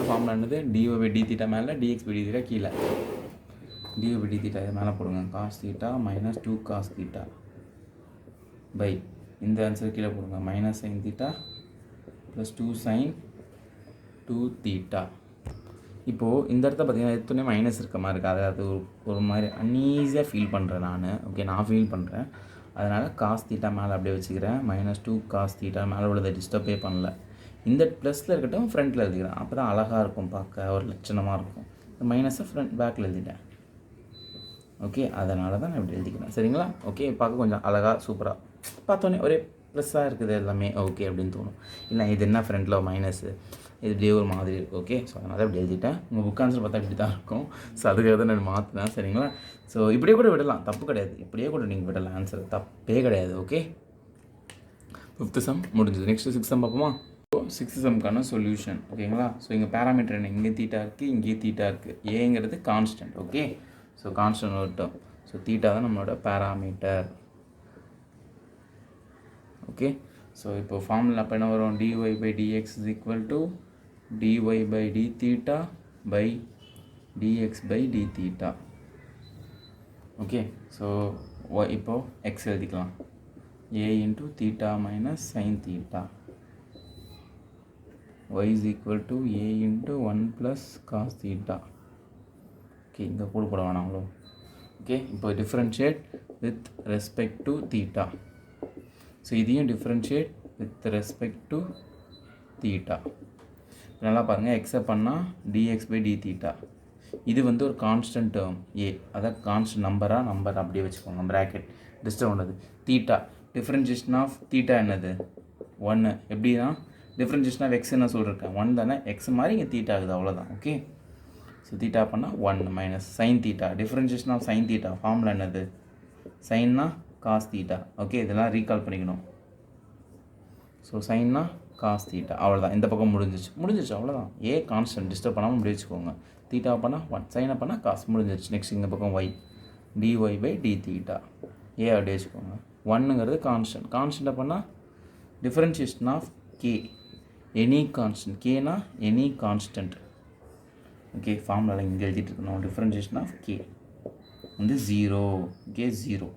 ஃபார்முலா என்னது? dy/d தீட்டா மேலே, dx/d தீட்டா கீழே. dy/d தீட்டா இதை மேலே போடுங்க. Cos theta minus 2 cos theta by இந்த ஆன்சர் கீழே போடுங்க. Minus sine theta plus 2 sine 2 theta. இப்போது இந்த இடத்த பார்த்தீங்கன்னா எத்தனை மைனஸ் இருக்க மாதிரி இருக்குது. அது ஒரு மாதிரி அன்ஈஸியாக ஃபீல் பண்ணுறேன் நான். ஓகே, நான் ஃபீல் பண்ணுறேன். அதனால் காஸ் தீட்டா மேலே அப்படியே வச்சுக்கிறேன். மைனஸ் 2 காஸ் தீட்டா மேலே உள்ளதை டிஸ்டர்பே பண்ணல. இந்த ப்ளஸில் இருக்கட்டும், ஃப்ரண்ட்டில் எழுதிக்கிறேன். அப்போ தான் அழகாக இருக்கும், பார்க்க ஒரு லட்சணமாக இருக்கும். இந்த மைனஸை பேக்கில் எழுதிட்டேன். ஓகே, அதனால தான் நான் இப்படி எழுதிக்கிறேன். சரிங்களா? ஓகே, பார்க்க கொஞ்சம் அழகாக சூப்பராக பார்த்தோன்னே ஒரே ப்ளஸ்ஸாக இருக்குது எல்லாமே. ஓகே அப்படின்னு தோணும். இல்லை இது என்ன ஃப்ரண்ட்டில் மைனஸு, இது இப்படியே ஒரு மாதிரி இருக்குது. ஓகே, ஸோ அதனால் இப்படி எழுதிட்டேன். உங்கள் புக் ஆன்சர் பார்த்தா இப்படி தான் இருக்கும். ஸோ அதுக்காக தான் நான் மாற்றினேன். சரிங்களா? ஸோ இப்படியே கூட விடலாம், தப்பு கிடையாது. இப்படியே கூட நீங்கள் விடலாம், ஆன்சர் தப்பே கிடையாது. ஓகே, 5th சம் முடிஞ்சது. நெக்ஸ்ட்டு 6th சம் பார்ப்போமா? 6th சம்க்கான சொல்யூஷன். ஓகேங்களா? ஸோ இங்கே பேராமீட்டர் என்ன? இங்கே தீட்டா இருக்குது, இங்கே தீட்டா இருக்குது. ஏங்கிறது கான்ஸ்டன்ட். ஓகே, ஸோ கான்ஸ்டன்ட் ஒரு டேர்ம். ஸோ தீட்டா தான் நம்மளோட பேராமீட்டர். ஓகே, ஸோ இப்போ ஃபார்முலா அப்போ என்ன வரும்? dy/dx dy/d theta by dx/d theta. Okay, so இப்போது எக்ஸ் எழுதிக்கலாம். a × theta minus sine theta. y = a × 1 + cos theta. Okay, இங்கே கூட போட வேணாங்களோ. ஓகே, இப்போ differentiate with respect to theta. So இதையும் differentiate with respect to theta. நல்லா பாருங்கள், எக்ஸை பண்ணால் dx/d தீட்டா. இது வந்து ஒரு கான்ஸ்டன்ட் டேர்ம் ஏ, அதான் கான்ஸ்டன்ட் நம்பர் அப்படியே வச்சுக்கோங்க. ப்ராக்கெட் டிஸ்டர்ப் பண்ணது. தீட்டா டிஃப்ரென்ஷியேஷன் ஆஃப் தீட்டா என்னது? 1. எப்படின்னா டிஃப்ரென்ஷியேஷன் ஆஃப் எக்ஸ் என்ன சொல்லியிருக்கேன்? 1 தானே. எக்ஸ் மாதிரி இங்கே தீட்டா ஆகுது, அவ்வளோதான். ஓகே, ஸோ தீட்டா பண்ணால் 1 minus sine theta. Differentiation of sine theta formula என்னது? சைன்னா காஸ் தீட்டா. ஓகே, இதெல்லாம் ரீகால் பண்ணிக்கணும். ஸோ சைன்னா காஸ் தீட்டா, அவ்வளோதான். இந்த பக்கம் முடிஞ்சிச்சு அவ்வளோதான். ஏ கான்ஸ்டன்ட், டிஸ்டர்ப் பண்ணாமல் முடிவு வச்சுக்கோங்க. தீட்டா பண்ணால் 1, சைனை பண்ணால் காஸ், முடிஞ்சிச்சு. நெக்ஸ்ட் இந்த பக்கம் ஒய் dy/d தீட்டா. ஏ அப்படியே வச்சுக்கோங்க. 1ங்கிறது கான்ஸ்டன்ட்டை பண்ணால் differentiation of k, any constant. கேனா எனி கான்ஸ்டன்ட். ஓகே, ஃபார்முலாவில் இங்கே எழுதிட்டு இருக்கணும். டிஃப்ரென்ஷியேஷன் ஆஃப் கே வந்து 0. K 0.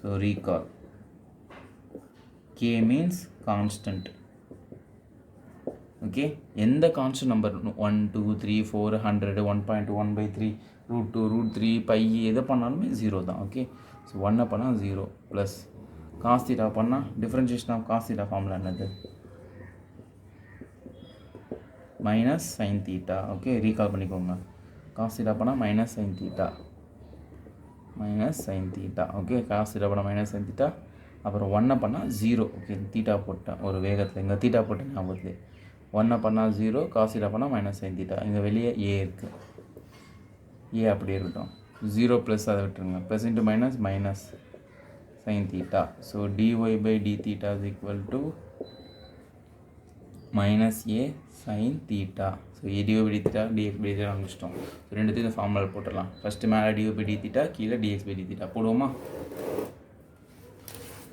So recall k means constant. Okay, எந்த கான்ஸ்டன்ட் நம்பர் 1 2 3 4 100 1.2 1/3 √2 √3 பை எதை பண்ணாலுமே 0 தான். ஓகே, ஸோ 1 பண்ணால் 0 ப்ளஸ் காஸ் தீட்டா பண்ணால் differentiation of cos theta formula என்னது? Minus sine theta. Okay, recall பண்ணிக்கோங்க. காஸ் தீட்டா பண்ணால் minus sine theta okay, cos theta பண்ணால் மைனஸ் சைன் தீட்டா. அப்புறம் 1 பண்ணால் 0. ஓகே, தீட்டா போட்டேன் ஒரு வேகத்தில், இங்கே தீட்டா போட்டேன் ஞாபகத்துலேயே. 1 பண்ணால் 0, காஸ் தீட்டா பண்ணால் மைனஸ் சைன் தீட்டா. இங்கே வெளியே ஏ இருக்குது, ஏ அப்படியே இருக்கட்டும். 0 ப்ளஸ் அதை விட்டுருங்க, plus into minus minus sine theta. So dy/d theta is equal to minus A sign theta. So dy/d theta dx/d theta முடிச்சிட்டோம். ஸோ ரெண்டுத்தையும் இந்த ஃபார்முலா போட்டுடலாம். ஃபஸ்ட்டு மேலே dy/d தீட்டா, கீழே dx/d தீட்டா போடுவோமா?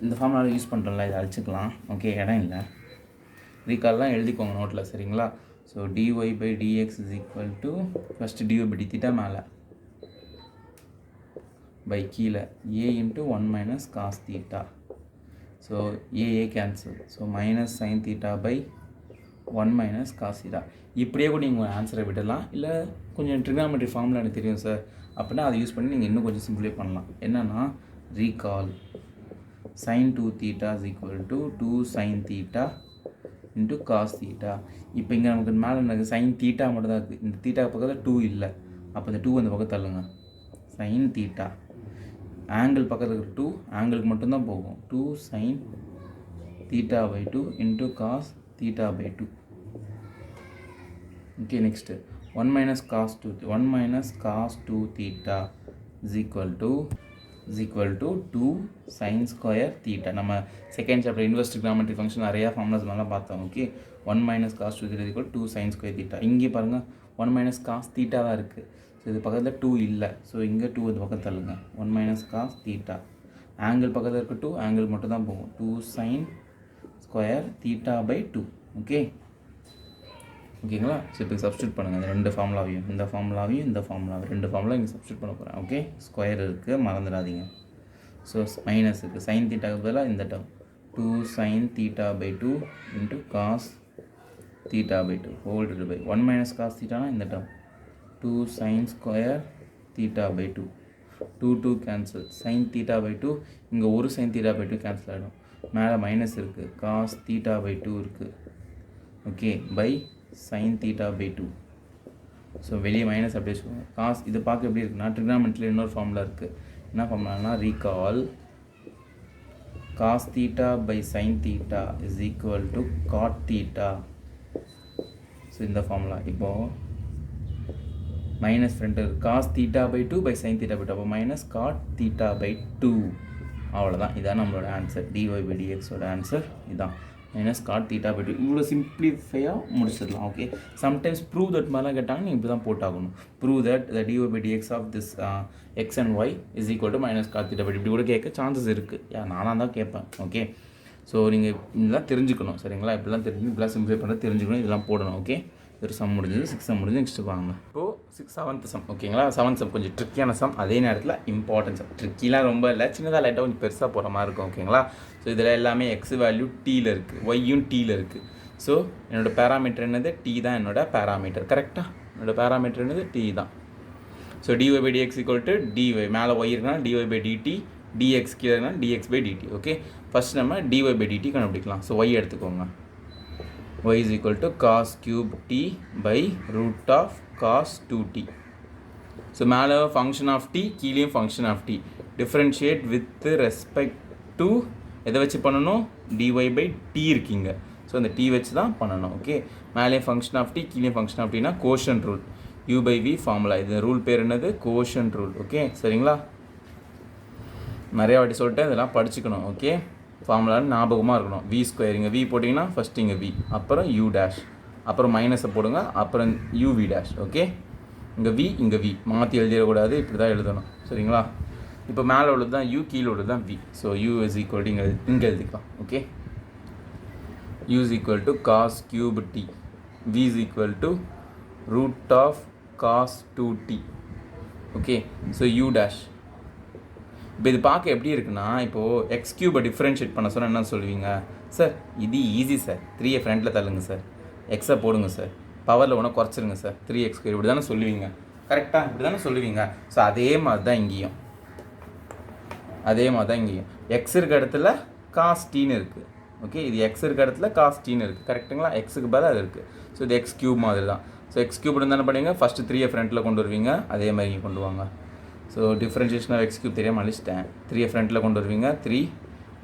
இந்த ஃபார்முலா யூஸ் பண்ணுறோம்ல, இதை அழிச்சிக்கலாம். ஓகே, இடம் இல்லை, ரீகால்லாம் எழுதிக்கோங்க நோட்டில், சரிங்களா? So dy/dx is equal to first dy/d theta மேலே பை கீழே a into 1 minus cos theta. So a cancel. So minus sine theta by 1 minus cos theta. இப்படியே கூட நீங்கள் ஆன்சரை விடலாம், இல்லை கொஞ்சம் ட்ரிக்னாமெட்ரி ஃபார்முலா எனக்கு தெரியும் சார் அப்படின்னா அதை யூஸ் பண்ணி நீங்கள் இன்னும் கொஞ்சம் சிம்பிளை பண்ணலாம். என்னென்னா recall sin 2 theta is equal to 2 sin theta into cos theta. இப்போ இங்கே நமக்கு மேலே எனக்கு sin theta மட்டும் தான் இருக்குது, இந்த தீட்டா பக்கத்தில் 2 இல்லை. அப்போ இந்த 2 அந்த பக்கம் தள்ளுங்க. sin theta ஆங்கிள் பக்கத்தில் இருக்கிற 2 ஆங்கிளுக்கு மட்டும்தான் போகும். 2 sin theta by 2 into cos theta by 2. Okay, next 1 minus cos 2 theta is equal to 2 sin square theta. நம்ம second chapter inverse trigonometry function நிறையா ஃபார்முலாஸ் மாதிரிலாம் பார்த்தோம். Okay, 1 minus cos 2 theta is equal to 2 sin square theta. இங்கே பாருங்கள் 1 minus cos theta தான் இருக்குது. So இது பக்கத்தில் 2 இல்லை. ஸோ இங்கே 2 இந்த பக்கம் தள்ளுங்க. 1 minus cos theta ஆங்கிள் பக்கத்தில் இருக்க 2 ஆங்கிள் மட்டும் தான் போகும். 2 sin square theta by 2. Okay, ஓகேங்களா? ஸோ இப்போ சப்ஸ்டியூட் பண்ணுங்கள் இந்த ரெண்டு ஃபார்முலாவையும், இந்த ஃபார்முலாவையும் ரெண்டு ஃபார்முலா இங்கே சப்ஸ்டியூட் பண்ண போகிறேன். ஓகே, ஸ்கொயர் இருக்குது, மறந்துடாதீங்க. ஸோ மைனஸ் இருக்குது, சைன் தீட்டாவுக்கு பதிலாக இந்த term 2 sin theta by 2 into cos theta by 2 whole divided by 1 minus cos theta இந்த term 2 sin square theta by 2. 2 cancel, sin theta by 2 இங்கே ஒரு sin theta by 2 கேன்சல் ஆகிடும். மேலே மைனஸ் இருக்குது, cos theta by 2 இருக்குது. Okay, by sin theta by 2. So வெளியே minus அப்படியே வச்சுக்கோங்க. காஸ் இது பார்க்க எப்படி இருக்குன்னா, ட்ரிக்னாமெட்ரியில் இன்னொரு ஃபார்முலா இருக்குது. என்ன ஃபார்முலானா recall cos theta by sin theta is equal to cot theta. So இந்த ஃபார்முலா இப்போது minus friend cos theta by 2 by sin theta by 2, அப்போ மைனஸ் cot theta by 2. அவ்வளோதான், இதான் நம்மளோட ஆன்சர். dy/dxோட ஆன்சர் இதான், மைனஸ் காட் தீட்டா பை 2. இவ்வளோ சிம்பிளிஃபையாக முடிச்சிடலாம். Okay, sometimes prove that மாதிரிலாம் கேட்டாங்க, நீங்கள் இப்படி தான் போட்டாகணும். Prove that the dy/dx of this x and y is equal to minus cot theta by 2. இப்படி கூட கேட்க சான்சஸ் இருக்குது, நானாக தான் கேட்பேன். ஓகே, ஸோ நீங்கள் இதெல்லாம் தெரிஞ்சுக்கணும், சரிங்களா? இப்படிலாம் இப்படிலாம் சிம்பிளை பண்ண தெரிஞ்சுக்கணும், இதெல்லாம் போடணும். ஓகே, ஒரு சம் முடிஞ்சது, 6 சம் முடிஞ்சு. நெக்ஸ்ட்டு வாங்க இப்போது 7th சம். ஓகேங்களா? 7th சம் கொஞ்சம் ட்ரிக்கியான சம், அதே நேரத்தில் இம்பார்ட்டன்ட் சம். ட்ரிக்கிலாம் ரொம்ப இல்லை, சின்னதாக லைட்டாக கொஞ்சம் பெருசாக போகிற மாதிரி இருக்கும். ஓகேங்களா? ஸோ இதில் எல்லாமே எக்ஸ் வேல்யூ டீயில் இருக்குது, ஒய்யும் டீயில் இருக்குது. ஸோ என்னோடய பேராமீட்டர் என்னது? டி தான் என்னோட பேராமீட்டர். கரெக்டாக என்னோடய பேராமீட்டர் என்னது? டி தான். So dy/dx equal to dy, மேலே ஒய் இருக்குன்னா dy/dt, dx கீழே இருக்குன்னா dx/dt. ஓகே, ஃபஸ்ட் நம்ம dy/dt கண்டுபிடிக்கலாம். ஸோ ஒய் எடுத்துக்கோங்க. y is equal to cos cube t by root of cos 2t. So மேலே ஃபங்க்ஷன் ஆஃப் டி, கீழேயும் function of t. Differentiate with respect to எதை வச்சு பண்ணணும்? dy/t இருக்கீங்க. ஸோ அந்த டி வச்சு தான் பண்ணணும். ஓகே, மேலே ஃபங்க்ஷன் ஆஃப் டி, கீழே ஃபங்க்ஷன் ஆஃப் டினா கோஷன் ரூல், u/v ஃபார்முலா. இது ரூல் பேர் என்னது? கோஷன் ரூல். ஓகே, சரிங்களா? நிறையா வாட்டி சொல்லிட்டேன், இதெல்லாம் படிச்சுக்கணும். ஓகே, ஃபார்முலான்னு ஞாபகமாக இருக்கணும். வி ஸ்கொயர், இங்கே வி போட்டிங்கன்னா ஃபஸ்ட்டு இங்கே வி, அப்புறம் யூ டேஷ், அப்புறம் மைனஸை போடுங்க, அப்புறம் யூவி டேஷ். ஓகே, இங்கே வி மாற்றி எழுதிடக்கூடாது, இப்படி தான் எழுதணும். சரிங்களா? இப்போ மேலே உள்ளது தான் யூ, கீழே உள்ளது தான் v. So u is equal to இங்கே எழுதிக்கலாம். Okay, u is equal to cos cube t, v is equal to root of cos 2t. Okay, so u dash இப்போ இது பார்க்க எப்படி இருக்குன்னா, இப்போது எக்ஸ் கியூபை டிஃப்ரென்ஷியேட் பண்ண சொன்னால் என்ன சொல்லுவீங்க? சார் இது ஈஸி சார், 3 ஃப்ரண்ட்டில் தள்ளுங்க சார், எக்ஸை போடுங்க சார், பவரில் ஒன்று குறைச்சிருங்க சார், 3x ஸ்கொயர், இப்படி தானே சொல்லுவீங்க. கரெக்டாக இப்படி தானே சொல்லுவீங்க. ஸோ அதே மாதிரி தான் இங்கேயும், எக்ஸ் இருக்க இடத்துல காஸ் டீன்னு இருக்குது. ஓகே, இது எக்ஸ் இருக்க இடத்துல காஸ் டீன்னு இருக்குது. கரெக்டுங்களா? எக்ஸுக்கு பதிலாக அது இருக்குது. ஸோ இது எக்ஸ் கியூப் மாதிரி தான். ஸோ எக்ஸ் கியூப் இருந்தால் என்ன பண்ணுவீங்க? ஃபஸ்ட்டு 3 ஃப்ரண்ட்டில் கொண்டு வருவீங்க, அதே மாதிரி இங்கே கொண்டு வாங்க. So differentiation of x cube தெரியாமல் அழிச்சிட்டேன். 3 ஃப்ரண்ட்டில் கொண்டு வருவீங்க, 3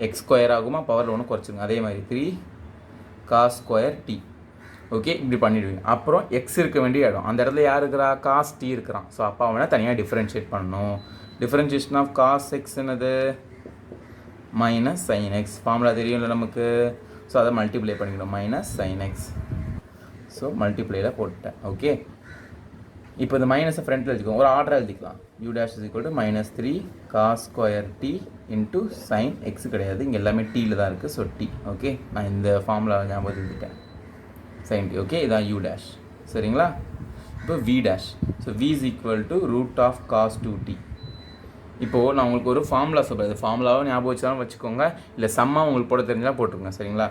எக்ஸ் ஸ்கொயர் ஆகுமா, பவரில் ஒன்று குறைச்சிருங்க, அதே மாதிரி 3 காஸ் ஸ்கொயர் டி. ஓகே, இப்படி பண்ணிவிடுவீங்க. அப்புறம் எக்ஸ் இருக்க வேண்டிய இடம், அந்த இடத்துல யார் இருக்கிறா? காஸ் டி இருக்கிறான். ஸோ அப்போ அவனை தனியாக டிஃப்ரென்ஷியேட் பண்ணணும். டிஃப்ரென்ஷியேஷன் ஆஃப் காஸ் எக்ஸ் என்னது? Minus sine x. ஃபார்முலா தெரியும்ல நமக்கு. ஸோ அதை மல்டிப்ளை பண்ணிக்கணும், மைனஸ் சைன் எக்ஸ். ஸோ மல்டிப்ளையில் போட்டுட்டேன். ஓகே, இப்போ இந்த மைனஸை ஃப்ரண்ட்டில் எழுதிக்கோங்க, ஒரு ஆர்டர் எழுதிக்கலாம். u dash is equal to minus 3 cos square t into sin x கிடையாது, இங்கே எல்லாமே டீயில் தான் இருக்குது. So D. ஓகே, நான் இந்த ஃபார்முலா ஞாபகம் எழுதிட்டேன், sin t. ஓகே, இதான் u dash. சரிங்களா? இப்போ v dash. So v is equal to root of cos 2t. இப்போது நான் உங்களுக்கு ஒரு ஃபார்முலா சொல்கிறேன், இது ஃபார்முலாவை ஞாபகம் வச்சாலும் வச்சுக்கோங்க, இல்லை சம்மா உங்களுக்கு போட தெரிஞ்சால் போட்டுருங்க. சரிங்களா?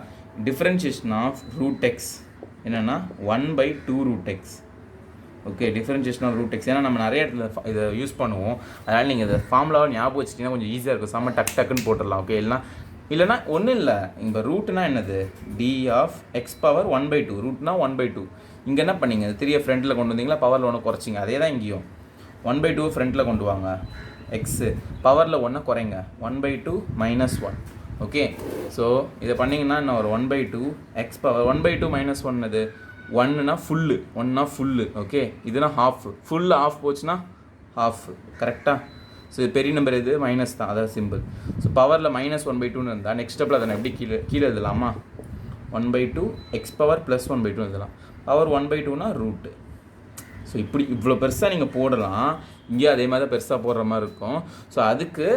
டிஃப்ரென்ஷியேஷன் ஆஃப் ரூட் எக்ஸ் என்னென்னா 1/2 root x. Okay, differentiation of root x. ஏன்னா நம்ம நிறைய இடத்துல இதை யூஸ் பண்ணுவோம், அதனால் நீங்கள் இந்த ஃபார்முலாவை ஞாபகம் வச்சிட்டிங்கன்னா கொஞ்சம் ஈஸியாக இருக்கும், செம்ம டக்குன்னு போட்டுடலாம். ஓகே, இல்லைனா ஒன்றும் இல்லை. இப்போ ரூட்னா என்னது? D of x power 1/2. ரூட்னா 1/2. இங்கே என்ன பண்ணிங்க? 3 ஃப்ரண்ட்டில் கொண்டு வந்தீங்களா, பவரில் ஒன்று குறைச்சிங்க, அதே தான் இங்கேயும் 1/2 ஃப்ரண்ட்டில் கொண்டு வாங்க, எக்ஸு பவரில் ஒன்று குறைங்க, 1/2 மைனஸ் 1. ஓகே, ஸோ இதை பண்ணிங்கன்னா என்ன ஒரு 1/2 எக்ஸ் பவர் 1/2 மைனஸ் 1 அது 1னா ஃபுல்லு, 1னா ஃபுல்லு. ஓகே, இதுனா ஹாஃப், ஃபுல்லு ஆஃப் போச்சுன்னா ஹாஃப். கரெக்டாக? ஸோ இது பெரிய நம்பர், இது மைனஸ் தான், அதாவது சிம்பிள். ஸோ பவரில் மைனஸ் 1/2 இருந்தால் நெக்ஸ்ட் ஸ்டெப்பில் அதை எப்படி கீழே எழுதலாமா? 1/2 எக்ஸ் பவர் ப்ளஸ் 1/2 எழுதலாம். Power 1/2னா route. ஸோ இப்படி இவ்வளோ பெருசாக நீங்கள் போடலாம், இங்கே அதே மாதிரி தான் பெருசாக போடுற மாதிரி இருக்கும். ஸோ அதுக்கு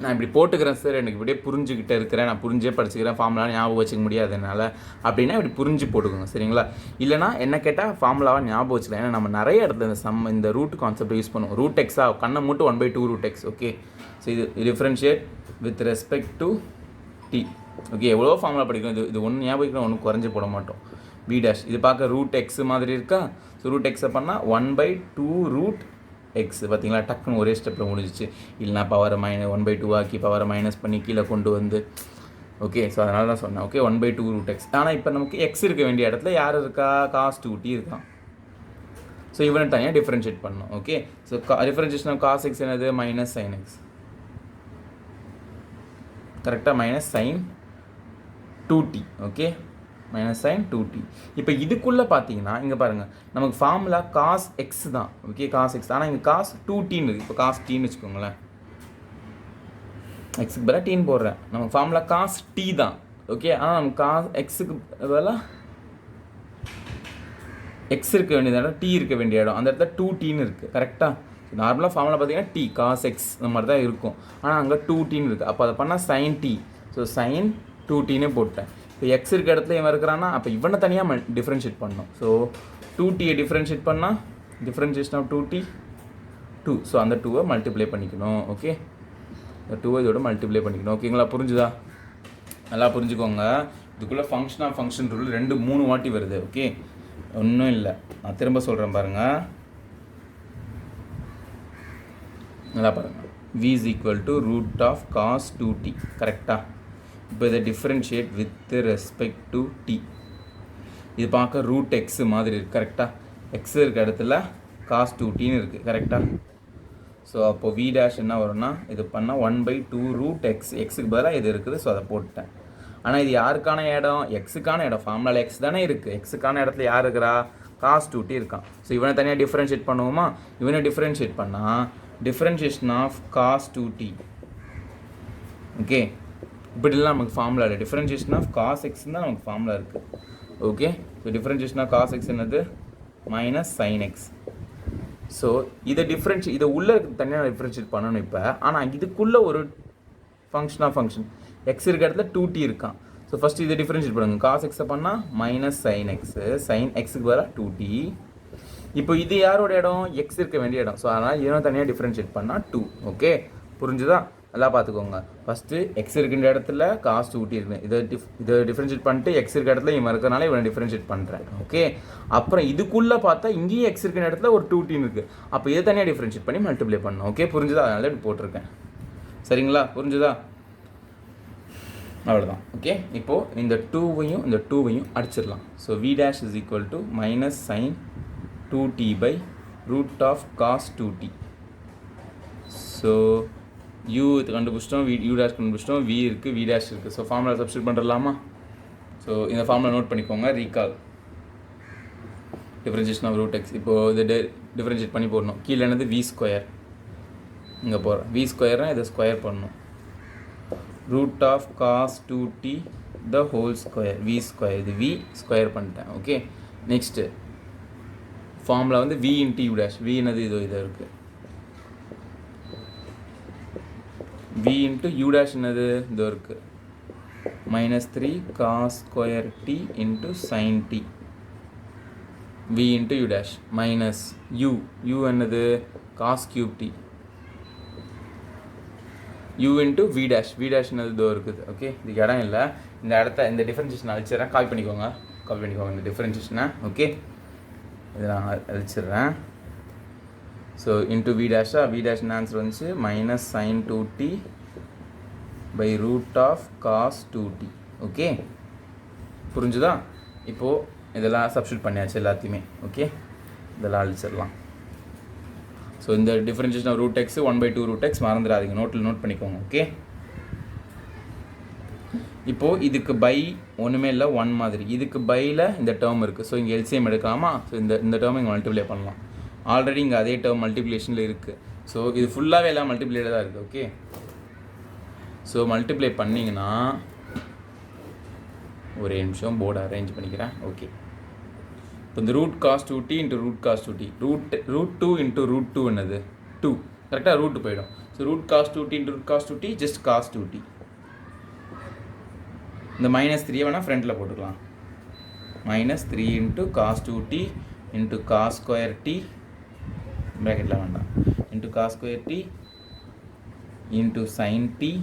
நான் இப்படி போட்டுக்கிறேன் சார், எனக்கு இப்படியே புரிஞ்சுக்கிட்டே இருக்கிறேன், நான் புரிஞ்சே படிச்சுக்கிறேன், ஃபார்முலா ஞாபகம் வச்சுக்க முடியாது என்னால் அப்படின்னா இப்படி புரிஞ்சு போட்டுக்கோங்க. சரிங்களா? இல்லைனா என்ன கேட்டால் ஃபார்முலாவை ஞாபகம் வச்சுக்கலாம். ஏன்னா நம்ம நிறைய இடத்துல இந்த ரூட் கான்செப்ட் யூஸ் பண்ணுவோம். ரூட் எக்ஸாக கண்ணை மூட்டு 1/2 ரூட் எக்ஸ். ஓகே, ஸோ இது differentiate with respect to t. Okay, எவ்வளோ ஃபார்முலா படிக்கணும், இது ஒன்று ஞாபகம் வைக்கணும், ஒன்றும் குறைஞ்சி போட மாட்டோம். வி டேஷ் இது பார்க்க ரூட் எக்ஸ் மாதிரி இருக்கா? ஸோ ரூட் எக்ஸை பண்ணால் 1/2 ரூட் எக்ஸ். பார்த்தீங்களா, டக்குன்னு ஒரே ஸ்டெப்பில் முடிஞ்சிச்சு. இல்லைனா பவரை 1/2 ஆக்கி பவரை மைனஸ் பண்ணி கீழே கொண்டு வந்து. ஓகே, ஸோ அதனால தான் சொன்னேன். Okay, 1/2 root x. ஆனால் இப்போ நமக்கு எக்ஸ் இருக்க வேண்டிய இடத்துல யார் இருக்கா? காஸ் 2t இருக்கான். ஸோ இவனை தனியாக டிஃப்ரென்ஷியேட் பண்ணணும். Okay, so differentiation of cos x என்னது? Minus sine x. கரெக்டாக, minus sine 2t. Okay, minus sine 2t. இப்போ இதுக்குள்ளே பார்த்தீங்கன்னா இங்கே பாருங்கள், நமக்கு ஃபார்முலா காஸ் எக்ஸ் தான். Okay, cos x. ஆனால் இங்கே காஸ் 2tன்னு இருக்குது. இப்போ காஸ் டீன்னு வச்சுக்கோங்களேன், எக்ஸுக்கு பதிலாக டீன்னு போடுறேன். நமக்கு ஃபார்முலா காஸ் டி தான். ஓகே, ஆனால் நமக்கு காஸ் எக்ஸுக்கு பதிலாக எக்ஸ் இருக்க வேண்டிய இடம், டி இருக்க வேண்டிய இடம், அந்த இடத்துல 2tன்னு இருக்குது. கரெக்டாக? நார்மலாக ஃபார்முலா பார்த்தீங்கன்னா டி காஸ் எக்ஸ் இந்த மாதிரி தான் இருக்கும், ஆனால் அங்கே 2tன்னு இருக்குது. அப்போ அதை பண்ணால் சைன் டி. ஸோ சைன் 2tன்னு போட்டேன். இப்போ எக்ஸ் இருக்க இடத்துல இவன் இருக்கிறான்னா அப்போ இவனை தனியாக டிஃப்ரென்ஷியேட் பண்ணணும். ஸோ 2tயை டிஃப்ரென்ஷியேட் பண்ணால் டிஃப்ரென்ஷியேஷன் ஆஃப் 2t 2. ஸோ அந்த 2வை மல்டிப்ளை பண்ணிக்கணும். ஓகே, இந்த 2வை இதோட மல்டிப்ளை பண்ணிக்கணும். ஓகேங்களா? புரிஞ்சுதா? நல்லா புரிஞ்சுக்கோங்க. இதுக்குள்ளே ஃபங்க்ஷன் ஆஃப் ஃபங்க்ஷன் ரூல் 2-3 வாட்டி வருது. ஓகே, ஒன்றும் இல்லை, நான் திரும்ப சொல்கிறேன் பாருங்கள், நல்லா பாருங்கள். v is equal to root of cos 2t. கரெக்டாக? இப்போ இதை differentiate with respect to t. இது பார்க்க ரூட் எக்ஸ் மாதிரி இருக்குது. கரெக்டாக? எக்ஸ் இருக்க இடத்துல காஸ் 2tன்னு இருக்குது. கரெக்டாக? ஸோ அப்போது வி டேஷ் என்ன வரும்னா, இது பண்ணால் 1/2 ரூட் எக்ஸ். எக்ஸுக்கு பதிலாக இது இருக்குது. ஸோ அதை போட்டுட்டேன். ஆனால் இது யாருக்கான இடம்? எக்ஸுக்கான இடம். ஃபார்முலா எக்ஸ் தானே இருக்குது. எக்ஸுக்கான இடத்துல யார் இருக்கிறா? காஸ் 2t இருக்கான். ஸோ இவனை தனியாக டிஃப்ரென்ஷியேட் பண்ணுவோமா? இவனை டிஃப்ரென்ஷியேட் பண்ணால் differentiation of cos 2t. Okay, இப்படிலாம் நமக்கு ஃபார்முலா இல்லை. டிஃப்ரென்ஷியேஷன் ஆஃப் காஸ் எக்ஸ் தான் நமக்கு ஃபார்முலா இருக்குது. Okay, so differentiation of cos x என்னது? Minus sine x. ஸோ இதை இதை உள்ளே தனியாக டிஃப்ரென்ஷியேட் பண்ணணும் இப்போ. ஆனால் இதுக்குள்ளே ஒரு ஃபங்க்ஷன் எக்ஸ் இருக்க இடத்துல 2t இருக்கான். ஸோ ஃபஸ்ட்டு இதை டிஃப்ரென்ஷியேட் பண்ணுங்கள். காஸ் எக்ஸை பண்ணால் மைனஸ் சைன் எக்ஸு. சைன் எக்ஸுக்கு வர 2t. இப்போ இது யாரோட இடம்? எக்ஸ் இருக்க வேண்டிய இடம். ஸோ அதனால் இதெல்லாம் தனியாக டிஃப்ரென்ஷியேட் பண்ணால் 2. ஓகே, புரிஞ்சுதா? எல்லாம் பார்த்துக்கோங்க. ஃபஸ்ட்டு எக்ஸ் இருக்கின்ற இடத்துல காஸ் 2t இருக்கு. இதை டிஃப்ரென்ஷியேட் பண்ணிட்டு எக்ஸ் இருக்க இடத்துல இவன் இருக்கிறனால இவனை டிஃப்ரென்ஷியேட் பண்ணுறேன். ஓகே, அப்புறம் இதுக்குள்ளே பார்த்தா இங்கேயும் எக்ஸ் இருக்கிற இடத்துல ஒரு 2t இருக்குது. அப்போ இதை தனியாக டிஃப்ரென்ஷியேட் பண்ணி மல்டிப்ளை பண்ணணும். ஓகே, புரிஞ்சுதா? அதனால இப்படி போட்டிருக்கேன். சரிங்களா? புரிஞ்சுதா? அவ்வளோதான். ஓகே, இப்போது இந்த 2வையும் இந்த 2வையும் அடிச்சிடலாம். So v dash is equal to minus sin 2t by root of cos 2t. So u கண்டுபிடிச்சிட்டோம், u dash கண்டுபிடிச்சிட்டோம், v இருக்குது, v dash இருக்குது. ஸோ ஃபார்முலா சப்ஸ்டியூட் பண்ணிடலாமா? ஸோ இந்த ஃபார்முலா நோட் பண்ணிக்கோங்க. Recall differentiation of root x. இப்போது இது differentiate பண்ணி போடணும். கீழே என்னது v ஸ்கொயர், இங்கே போகிறேன் v ஸ்கொயர்னால் இதை ஸ்கொயர் பண்ணணும். root of cos 2t the whole square, v square, இது v ஸ்கொயர் பண்ணிட்டேன். ஓகே, நெக்ஸ்ட்டு ஃபார்முலா வந்து v into u dash. v என்னது இதோ இதை இருக்குது. v இன்ட்டு u dash என்னது இதோ இருக்குது. minus 3 cos square t into sin t. v into u dash minus u என்னது cos cube t. u into v dash, v dash என்னது இதோ இருக்குது. ஓகே, இதுக்கு இடம் இல்லை. இந்த இடத்த இந்த டிஃப்ரென்ஷியேஷன் அழிச்சிடுறேன். காப்பி பண்ணிக்கோங்க இந்த டிஃப்ரென்ஷியேஷனை. ஓகே, இதை நான் அழிச்சிடுறேன். So into v dash, v dash answer வந்துச்சு minus sin 2t by root of cos 2t. Okay, புரிஞ்சுதா? இப்போது இதெல்லாம் சப்ஸ்டியூட் பண்ணியாச்சு எல்லாத்தையுமே. ஓகே, இதெல்லாம் அழிச்சிடலாம். ஸோ இந்த differentiation of root x 1/2 root x மறந்துடாதீங்க, நோட் பண்ணிக்கோங்க. ஓகே, இப்போது இதுக்கு பை ஒன்றுமே இல்லை, 1 மாதிரி. இதுக்கு பையில் இந்த டேர்ம் இருக்குது. ஸோ இங்கே எல்சிஎம் எடுக்கலாமா? ஸோ இந்த டேர்ம் இங்கே மல்டிப்ளை பண்ணலாம். ஆல்ரெடி இங்கே அதே டேர்ம் மல்டிப்ளிகேஷனில் இருக்குது. ஸோ இது ஃபுல்லாகவே எல்லாம் மல்டிப்ளைடாக தான் இருக்குது. ஓகே, ஸோ மல்டிப்ளை பண்ணிங்கன்னா ஒரே நிமிஷம் போர்டு அரேஞ்ச் பண்ணிக்கிறேன். ஓகே, இப்போ இந்த root cos 2t into root cos 2t, root 2 into root 2 என்னது 2, கரெக்டாக ரூட் போயிடும். So root cos 2t into root cos 2t just cos 2t. இந்த மைனஸ் 3 வேணால் ஃப்ரண்ட்டில் போட்டுக்கலாம். Minus 3 into cos 2t into cos square t, ப்ராக்கெட்டில் வேண்டாம், into cos square t into sine t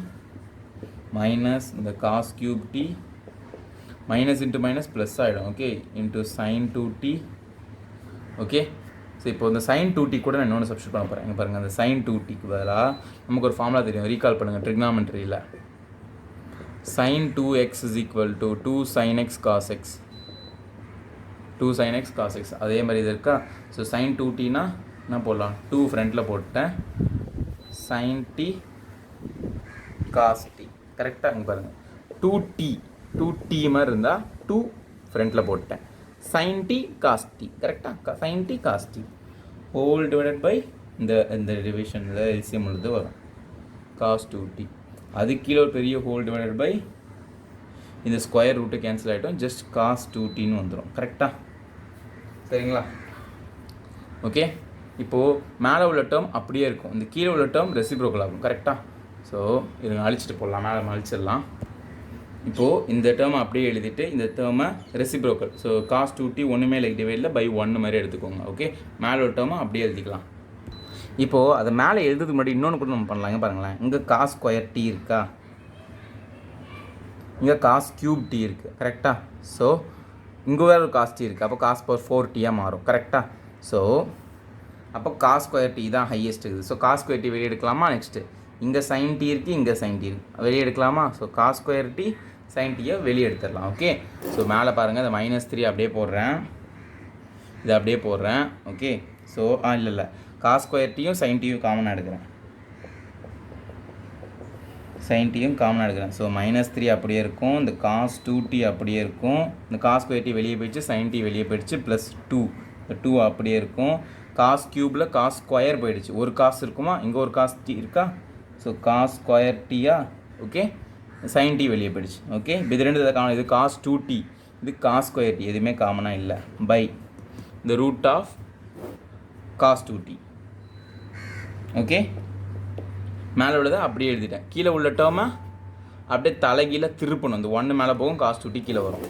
minus இந்த cos cube t, minus into minus plus ஆகிடும். Okay, into sine 2t. Okay, so இப்போ இந்த சைன் 2t கூட நான் இன்னொன்று substitute பண்ண போகிறேன். இங்கே பாருங்கள், அந்த சைன் 2tக்கு பதிலாக நமக்கு ஒரு ஃபார்முலா தெரியும், ரீகால் பண்ணுங்கள். ட்ரிக்னாமெண்ட்ரியில் sin 2x is equal to 2 sin x cos x, 2 sin x cos x. அதே மாதிரி இது இருக்கா? ஸோ sin 2tனா என்ன போடலாம்? 2 ஃப்ரண்ட்டில் போட்டேன், sin t cos t. கரெக்டாக இங்கே பாருங்கள், 2t மாதிரி இருந்தால் 2 ஃப்ரண்ட்டில் போட்டேன், sin t cos t. கரெக்டாக sin t cos t whole divided by இந்த டிவிஷனில் எல்சிஎம் உள்ளது வரும் cos 2t. அது கீழே ஒரு பெரிய ஹோல் டிவைடட் பை இந்த ஸ்கொயர் ரூட்டு கேன்சல் ஆகிட்டோம், ஜஸ்ட் காஸ் 2tன்னு வந்துடும். கரெக்டாக? சரிங்களா? ஓகே, இப்போது மேலே உள்ள டேர்ம் அப்படியே இருக்கும், இந்த கீழே உள்ள டேர்ம் ரெசிப்ரோக்கல் ஆகும். கரெக்டாக? ஸோ இதை அழிச்சிட்டு போடலாம், மேலே அழிச்சிடலாம். இப்போது இந்த டேர்மை அப்படியே எழுதிட்டு இந்த டேர்மை ரெசிப்ரோக்கல், ஸோ காஸ் 2t ஒன்றுமே லைக் டிவைடில் பை 1 மாதிரி எடுத்துக்கோங்க. ஓகே, மேலே உள்ள டேர்மை அப்படியே எழுதிக்கலாம். இப்போது அதை மேலே எழுதுறதுக்கு முன்னாடி இன்னொன்று கூட நம்ம பண்ணலாங்க. பாருங்களேன், இங்கே காஸ் ஸ்கொயர் t இருக்கா, இங்கே காஸ் கியூப் t இருக்குது. கரெக்டாக? ஸோ இங்கே வேறு ஒரு காஸ் t இருக்குது, அப்போ காஸ் பவர் 4tயாக மாறும். கரெக்டாக? ஸோ அப்போ காஸ் ஸ்கொயர் t தான் ஹையஸ்ட் இருக்குது. ஸோ காஸ் ஸ்கொயர் t வெளியே எடுக்கலாமா? நெக்ஸ்ட்டு இங்கே சைன் t இருக்குது, இங்கே சைன் t இருக்குது, வெளியே எடுக்கலாமா? So cos square t sine t வெளியே எடுத்துடலாம். ஓகே, ஸோ மேலே பாருங்கள், இந்த -3 அப்படியே போடுறேன், இதை அப்படியே போடுறேன். ஓகே, ஸோ இல்லை காஸ் ஸ்கொயர் டீயும் சைன் டீயும் காமனாக எடுக்கிறேன், சைன் டீயும் காமனாக எடுக்கிறேன். ஸோ -3 அப்படியே இருக்கும், இந்த காஸ் 2t அப்படியே இருக்கும், இந்த காஸ் ஸ்கொயர் டி வெளியே போயிடுச்சு, சைன் டி வெளியே போயிடுச்சு, ப்ளஸ் 2, இந்த 2 அப்படியே இருக்கும். காஸ் க்யூபில் காஸ் ஸ்கொயர் போயிடுச்சு, ஒரு காசு இருக்குமா, இங்கே ஒரு காஸ் டி இருக்கா, ஸோ காஸ் ஸ்கொயர் டீயா. ஓகே, சைன் டி வெளியே போயிடுச்சு. ஓகே, இது ரெண்டு இதை காமன், இது காஸ் 2t, இது காஸ் ஸ்கொயர் டி, எதுவுமே காமனாக இல்லை, பை இந்த root of cos 2t. Okay, மேலே உள்ளதை அப்படியே எழுதிட்டேன், கீழே உள்ள டேர்மை அப்படியே தலைகீழ திருப்பணும், இந்த 1 மேலே போகும், காஸ் 2t கீழே வரும்.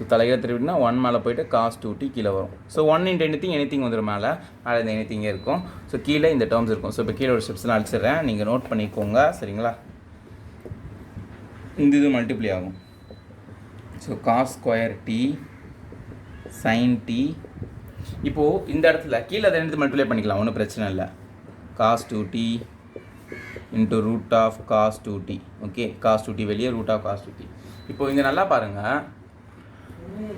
ஸோ தலைகீழ திருப்பினா 1 மேலே போய்ட்டு cos 2t கீழே வரும். ஸோ 1 into anything வந்துடும் மேலே இந்த anything இருக்கும். ஸோ கீழே இந்த டேர்ம்ஸ் இருக்கும். ஸோ இப்போ கீழே ஒரு ஸ்டெப்ஸ்லாம் அடிச்சிடுறேன், நீங்கள் நோட் பண்ணிக்கோங்க சரிங்களா. இந்த இது மல்டிப்ளை ஆகும். So cos square t sin t. இப்போது இந்த இடத்துல கீழே அதை எடுத்து மல்டிப்ளை பண்ணிக்கலாம், ஒன்றும் பிரச்சனை இல்லை. cos 2t into root of cos 2t. Okay, cos 2t வெளியே root of cos 2t. இப்போ இங்கே நல்லா பாருங்கள்,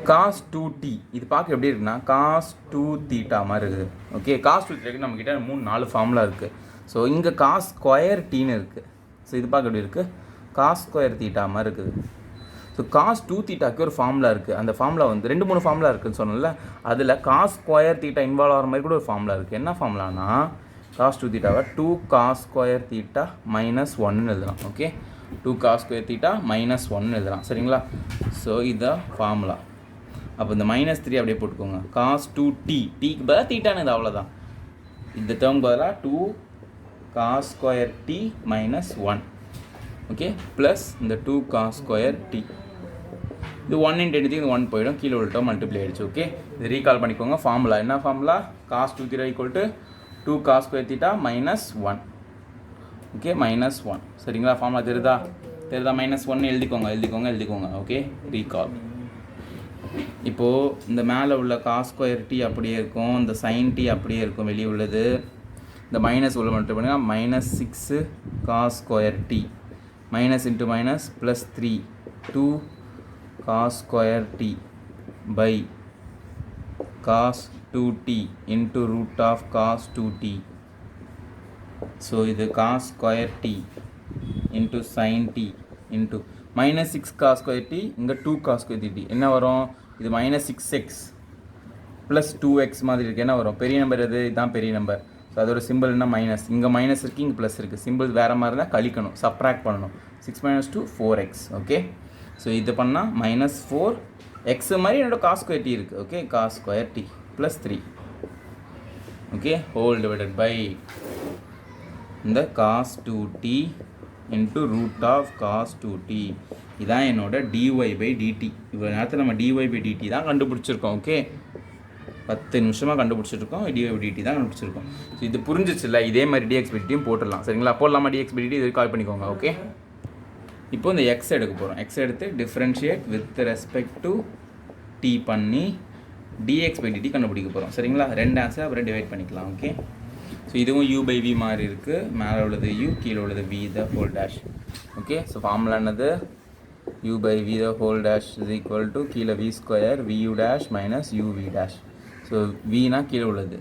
cos 2t இது பார்க்க எப்படி இருக்குன்னா cos 2 theta மாதிரி இருக்குது. ஓகே, cos 2 theta நம்மக்கிட்ட 3-4 ஃபார்முலா இருக்குது. ஸோ இங்கே cos square tன்னு இருக்குது. ஸோ இது பார்க்க எப்படி இருக்குது, cos square theta மாதிரி இருக்குது. ஸோ cos 2 thetaக்கு ஒரு ஃபார்முலா இருக்குது. அந்த ஃபார்முலா வந்து 2-3 ஃபார்முலா இருக்குதுன்னு சொன்னல, அதில் cos square theta இன்வால்வ் ஆகிற மாதிரி கூட ஒரு ஃபார்முலா இருக்குது. என்ன ஃபார்முலானா cos 2 thetaவை 2 cos square theta minus 1ன்னு எழுதலாம். Okay, 2 cos square theta minus 1ன்னு எழுதலாம் சரிங்களா. ஸோ இதுதான் ஃபார்முலா. அப்போ இந்த -3 அப்படியே போட்டுக்கோங்க. cos 2t டீக்கு பதிலாக தீட்டானது அவ்வளோதான். இந்த டேர்ம் பதிலாக 2 cos square t minus 1. Okay, plus இந்த 2 cos square t. இது 1 into anything இது 1 போயிடும், கீழே உள்ள டேர்ம் மல்டிப்ளை ஆகிடுச்சு. ஓகே, இது ரீகால் பண்ணிக்கோங்க. ஃபார்முலா என்ன formula, cos 2 theta equal to 2 cos square theta minus 1. Okay, -1 சரிங்களா. ஃபார்முலா தெரியுதா -1 எழுதிக்கோங்க. Okay, recall. இப்போது இந்த மேலே உள்ள cos square t அப்படியே இருக்கும், இந்த sin t அப்படியே இருக்கும் வெளியே உள்ளது. இந்த மைனஸ் உள்ள மட்டும் பண்ணிங்கன்னா -6 cos square t minus into minus plus 3 2 cos square t by cos 2t into root of cos 2t. So இது cos square t into sin t into -6 cos square t இங்கே 2 cos square t என்ன வரும், இது -6x plus 2x மாதிரி இருக்குது. என்ன வரும், பெரிய நம்பர் எது, இதுதான் பெரிய நம்பர். ஸோ அதோட சிம்பிள் என்ன மைனஸ், இங்கே மைனஸ் இருக்குது இங்கே ப்ளஸ் இருக்குது. சிம்பிள் வேறு மாதிரி தான் கழிக்கணும், சப்ராக்ட் பண்ணணும். 6 minus 2 4x. ஓகே, ஸோ இது பண்ணால் -4x மாதிரி என்னோட cos square t இருக்குது. Okay, cos square t plus 3. Okay, whole divided by இந்த cos 2t into root of cos 2t. இதான் என்னோட dy by dt. இவ்வளோ நேரத்தில் நம்ம dy by dt தான் கண்டுபிடிச்சிருக்கோம். ஓகே, 10 நிமிஷமாக கண்டுபிடிச்சிருக்கோம், dy by dt தான் கண்டுபிடிச்சிருக்கோம். ஸோ இது புரிஞ்சிச்சுல்ல, இதே மாதிரி dx by dt போட்டுடலாம் சரிங்களா. போடலாமா dx by dt, இது கால் பண்ணிக்கோங்க. ஓகே, இப்போ இந்த x எடுக்க போகிறோம். x எடுத்து differentiate with respect to t பண்ணி dx by dt கண்டுபிடிக்க போகிறோம் சரிங்களா. 2 ஆன்சர் அப்புறம் டிவைட் பண்ணிக்கலாம். ஓகே, ஸோ இதுவும் u by v மாதிரி இருக்குது, மேலே உள்ளது u கீழே உள்ளது v the whole dash. Okay, so formula என்னது, u by v the whole dash is equal to கீழே v square vu dash minus uv dash. So vனா கீழே உள்ளது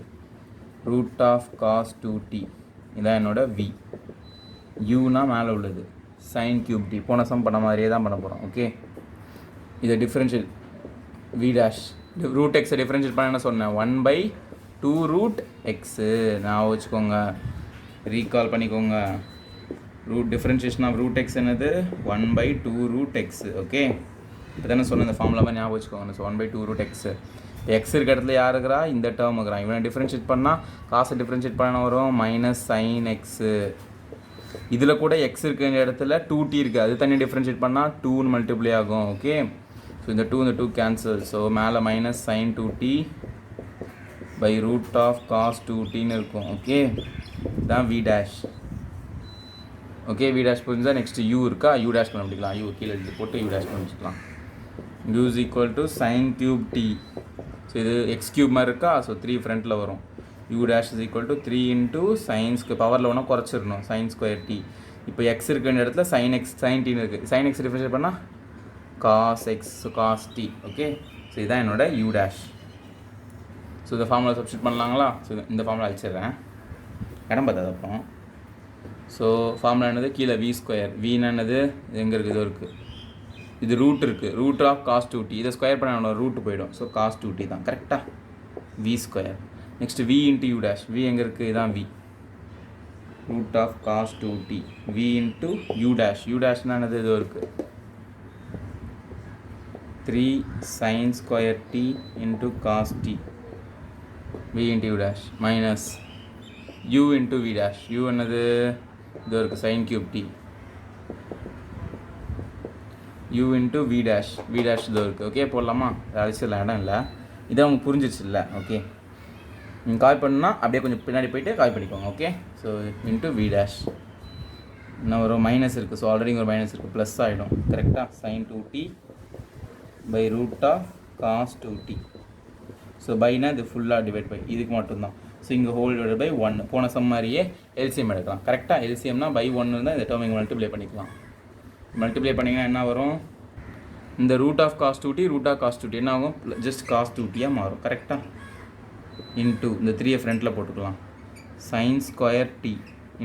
root of cos 2t, இதான் என்னோட v. uனா மேலே உள்ளது sin cube t, போன சம் பண்ண மாதிரியே தான் பண்ண போகிறோம். ஓகே, இதை டிஃப்ரென்ஷியல் v dash ரூட் எக்ஸை டிஃப்ரென்ஷியல் பண்ண என்ன சொன்னேன், 1/2 root x. நான் வச்சுக்கோங்க, ரீகால் பண்ணிக்கோங்க. Root differentiation of root x என்னது, 1/2 root x. ஓகே, இப்போ தானே சொன்ன இந்த ஃபார்முலா மாதிரி ஞாபகம் வச்சுக்கோங்க. So 1/2 root x. எக்ஸ் இருக்க இடத்துல யார் இருக்கிறா, இந்த டேர்ம் இருக்கிறான். இவனை டிஃப்ரென்ஷியேட் பண்ணால் காசை டிஃப்ரென்ஷியேட் பண்ண வரும் -sin x. இதில் கூட எக்ஸ் இருக்க இடத்துல 2t இருக்குது, அது தண்ணி டிஃப்ரென்ஷியேட் பண்ணால் 2ன்னு மல்டிப்ளை ஆகும். ஓகே, ஸோ இந்த 2 கேன்சல். ஸோ மேலே -sin 2t by root of cos 2tன்னு இருக்கும். ஓகே, தான் v dash. Okay, v dash புரிஞ்சால் நெக்ஸ்ட்டு u இருக்கா, u dash பண்ண முடிக்கலாம். u கீழே எழுதி போட்டு u dash பண்ணிக்கலாம். u is equal to sin cube t. So இது x cube மாதிரி இருக்கா, ஸோ 3 ஃப்ரண்ட்டில் வரும். u dash is equal to 3 into sin பவரில் ஒன்றா குறைச்சிடணும், sin square t. இப்போ x இருக்கிற இடத்துல sin x sin t இருக்குது. sin x டிஃபரன்ஷியேட் பண்ணால் cos x cos t. Okay, so இதுதான் என்னோட u dash. ஸோ இந்த ஃபார்முலா சப்ஸ்டிட் பண்ணலாங்களா. ஸோ இந்த ஃபார்முலா அழிச்சிடுறேன், இடம் பார்த்தாது அப்புறம். ஸோ ஃபார்முலா என்னது, கீழே v ஸ்கொயர், vன்னா என்னது, இது எங்கே இருக்குது, இது இருக்குது, இது ரூட் இருக்குது, ரூட் ஆஃப் cos 2t. இதை ஸ்கொயர் பண்ண ரூட் போயிடும். ஸோ cos 2t தான் கரெக்டாக v square. Next v into u dash, v எங்கே இருக்குது, இதான் v root of cos 2t. v into u dash, u dashனா என்னது, இது இருக்குது 3 sin square t into cos t. v into u dash minus u into v dash, u என்னது, இது இருக்குது sin cube t. u into v dash இதோ இருக்குது. Okay போடலாமா? அழிச்சிடலாம், இடம் இல்லை. இதை அவங்க புரிஞ்சிச்சு இல்லை? ஓகே நீங்கள் கால் பண்ணுன்னா அப்படியே கொஞ்சம் பின்னாடி போய்ட்டு கால் பண்ணிக்கோங்க. Okay so into v dash இன்னும் ஒரு மைனஸ் இருக்குது. ஸோ ஆல்ரெடி ஒரு மைனஸ் இருக்குது, ப்ளஸ் ஆகிடும். கரெக்டாக sine 2t by root of cos 2t. So பைனா இது ஃபுல்லாக டிவைட் பை இதுக்கு மட்டும்தான். ஸோ இங்கே ஹோல் டிவைட் பை 1 போன சம் மாதிரியே எல்சிஎம் எடுக்கலாம். கரெக்டாக எல்சிஎம்னா பை 1 இருந்தால் இந்த டேர்ம் இங்கே மல்டிப்ளை பண்ணிக்கலாம். மல்டிப்ளை பண்ணிங்கன்னா என்ன வரும்? இந்த root of cos 2t root of cos 2t என்ன ஆகும்? ஜஸ்ட் காஸ் 2tயாக மாறும். கரெக்டாக இன்ட்டு இந்த 3 ஃப்ரண்ட்டில் போட்டுக்கலாம். Sine square t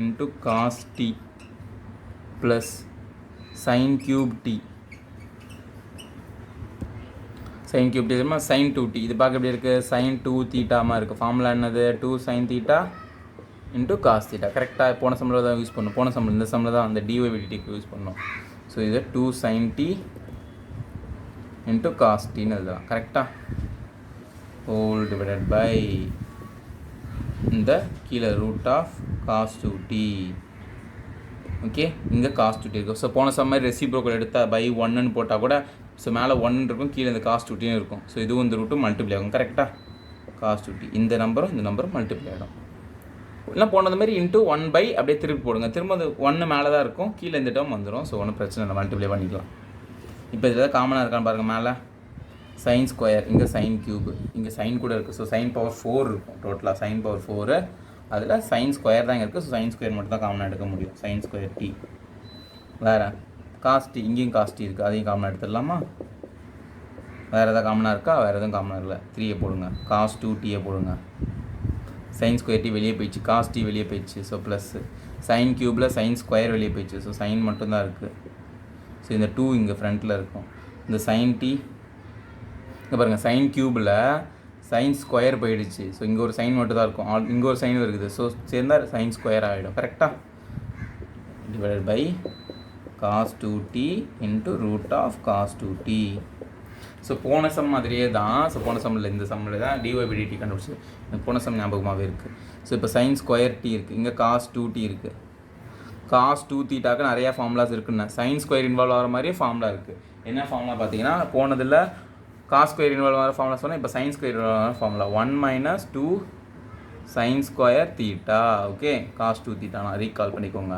into cos t plus sine cube t. Sine cube t தெரியுமா? Sine 2t. இது பார்க்க எப்படி இருக்குது? சைன் 2 தீட்டாமல் இருக்குது. ஃபார்முலா என்னது? 2 sine theta into cos theta. கரெக்டாக போன சம்பளம் தான் யூஸ் பண்ணணும். போன சம்பளம் இந்த சம்பளம் தான் அந்த டிஒய்டிடிக்கு யூஸ் பண்ணணும். ஸோ இது 2 சைன் டி இன்ட்டு காஸ் டின்னு எழுதலாம். கரெக்டாக ஹோல் டிவைடட் பை இந்த கீழே root of cos 2t. Okay இங்கே காஸ் 2t இருக்கும். ஸோ போன சம் மாதிரி ரெசிப்ரோக்கல் எடுத்தால் பை 1ன்னு போட்டால் கூட ஸோ மேலே 1 இருக்கும், கீழே இந்த காஸ் 2tன்னு இருக்கும். ஸோ இதுவும் இந்த ரூட்டும் மல்டிப்ளை ஆகும். கரெக்டாக காஸ் 2t இந்த நம்பரும் இந்த நம்பரும் மல்டிப்ளை ஆகிடும். இல்லை போனது மாதிரி இன்ட்டு 1 பை அப்படியே திருப்பி போடுங்க. திரும்ப அது 1 மேலே தான் இருக்கும், கீழே இந்த டேர்ம் வந்துடும். ஸோ ஒன்றும் பிரச்சனை இல்லை, மல்டிப்ளை பண்ணிக்கலாம். இப்போ இதில் காமனாக இருக்கான்னு பாருங்கள். மேலே சைன் ஸ்கொயர், இங்கே சைன் க்யூப், இங்கே சைன் கூட இருக்குது. ஸோ சைன் பவர் 4 இருக்கும் டோட்டலாக. சைன் பவர் 4 அதில் சைன் ஸ்கொயர் தான் இருக்குது. ஸோ சைன் ஸ்கொயர் மட்டும் தான் காமனாக எடுக்க முடியும். சைன் ஸ்கொயர் டி வேறு காஸ் டி, இங்கேயும் காஸ் டி இருக்குது, அதையும் காமனாக எடுத்துடலாமா? வேறு எதாவது காமனாக இருக்கா? வேறு எதுவும் காமனாக இல்லை. 3 போடுங்க. காஸ் 2t போடுங்க. சைன் ஸ்கொயர் டி வெளியே போயிடுச்சு, காஸ் டி வெளியே போயிடுச்சு. ஸோ ப்ளஸ் சைன் க்யூப்பில் சைன் ஸ்கொயர் வெளியே போயிடுச்சு. ஸோ சைன் மட்டும்தான் இருக்குது. ஸோ இந்த 2 இங்கே ஃப்ரண்ட்டில் இருக்கும். இந்த சைன் டி இங்கே பாருங்கள், சைன் க்யூபில் சைன் ஸ்கொயர் போயிடுச்சு. ஸோ இங்கே ஒரு சைன் மட்டும் தான் இருக்கும், இங்கே ஒரு சைன் இருக்குது. ஸோ சேர்ந்தால் சைன் ஸ்கொயர் ஆகிடும். கரெக்டாக divided by cos 2t into root of cos 2t. So போன சம் மாதிரியே தான். ஸோ போன சம்மில் இந்த சம்மில் தான் டிஒய்டிடி கண்டுபிடிச்சி எனக்கு போன சம் ஞாபகமாகவே இருக்குது. ஸோ இப்போ சைன் ஸ்கொயர் டி இருக்குது, இங்கே காஸ் 2t இருக்குது. காஸ் 2 தீட்டாக்கு நிறையா ஃபார்முலாஸ் இருக்குன்னு சைன் ஸ்கொயர் இன்வால்வ் ஆகிற மாதிரியே ஃபார்முலா இருக்குது. என்ன ஃபார்முலா பார்த்தீங்கன்னா போனதில் காஸ் ஸ்கொயர் இன்வால்வ் ஆகிற ஃபார்முலா சொன்னால் இப்போ சைன் ஸ்கொயர் இன்வால்வ் ஆகிற formula 1 - 2 sine square theta. Okay cos 2 theta நான் ரீகால் பண்ணிக்கோங்க.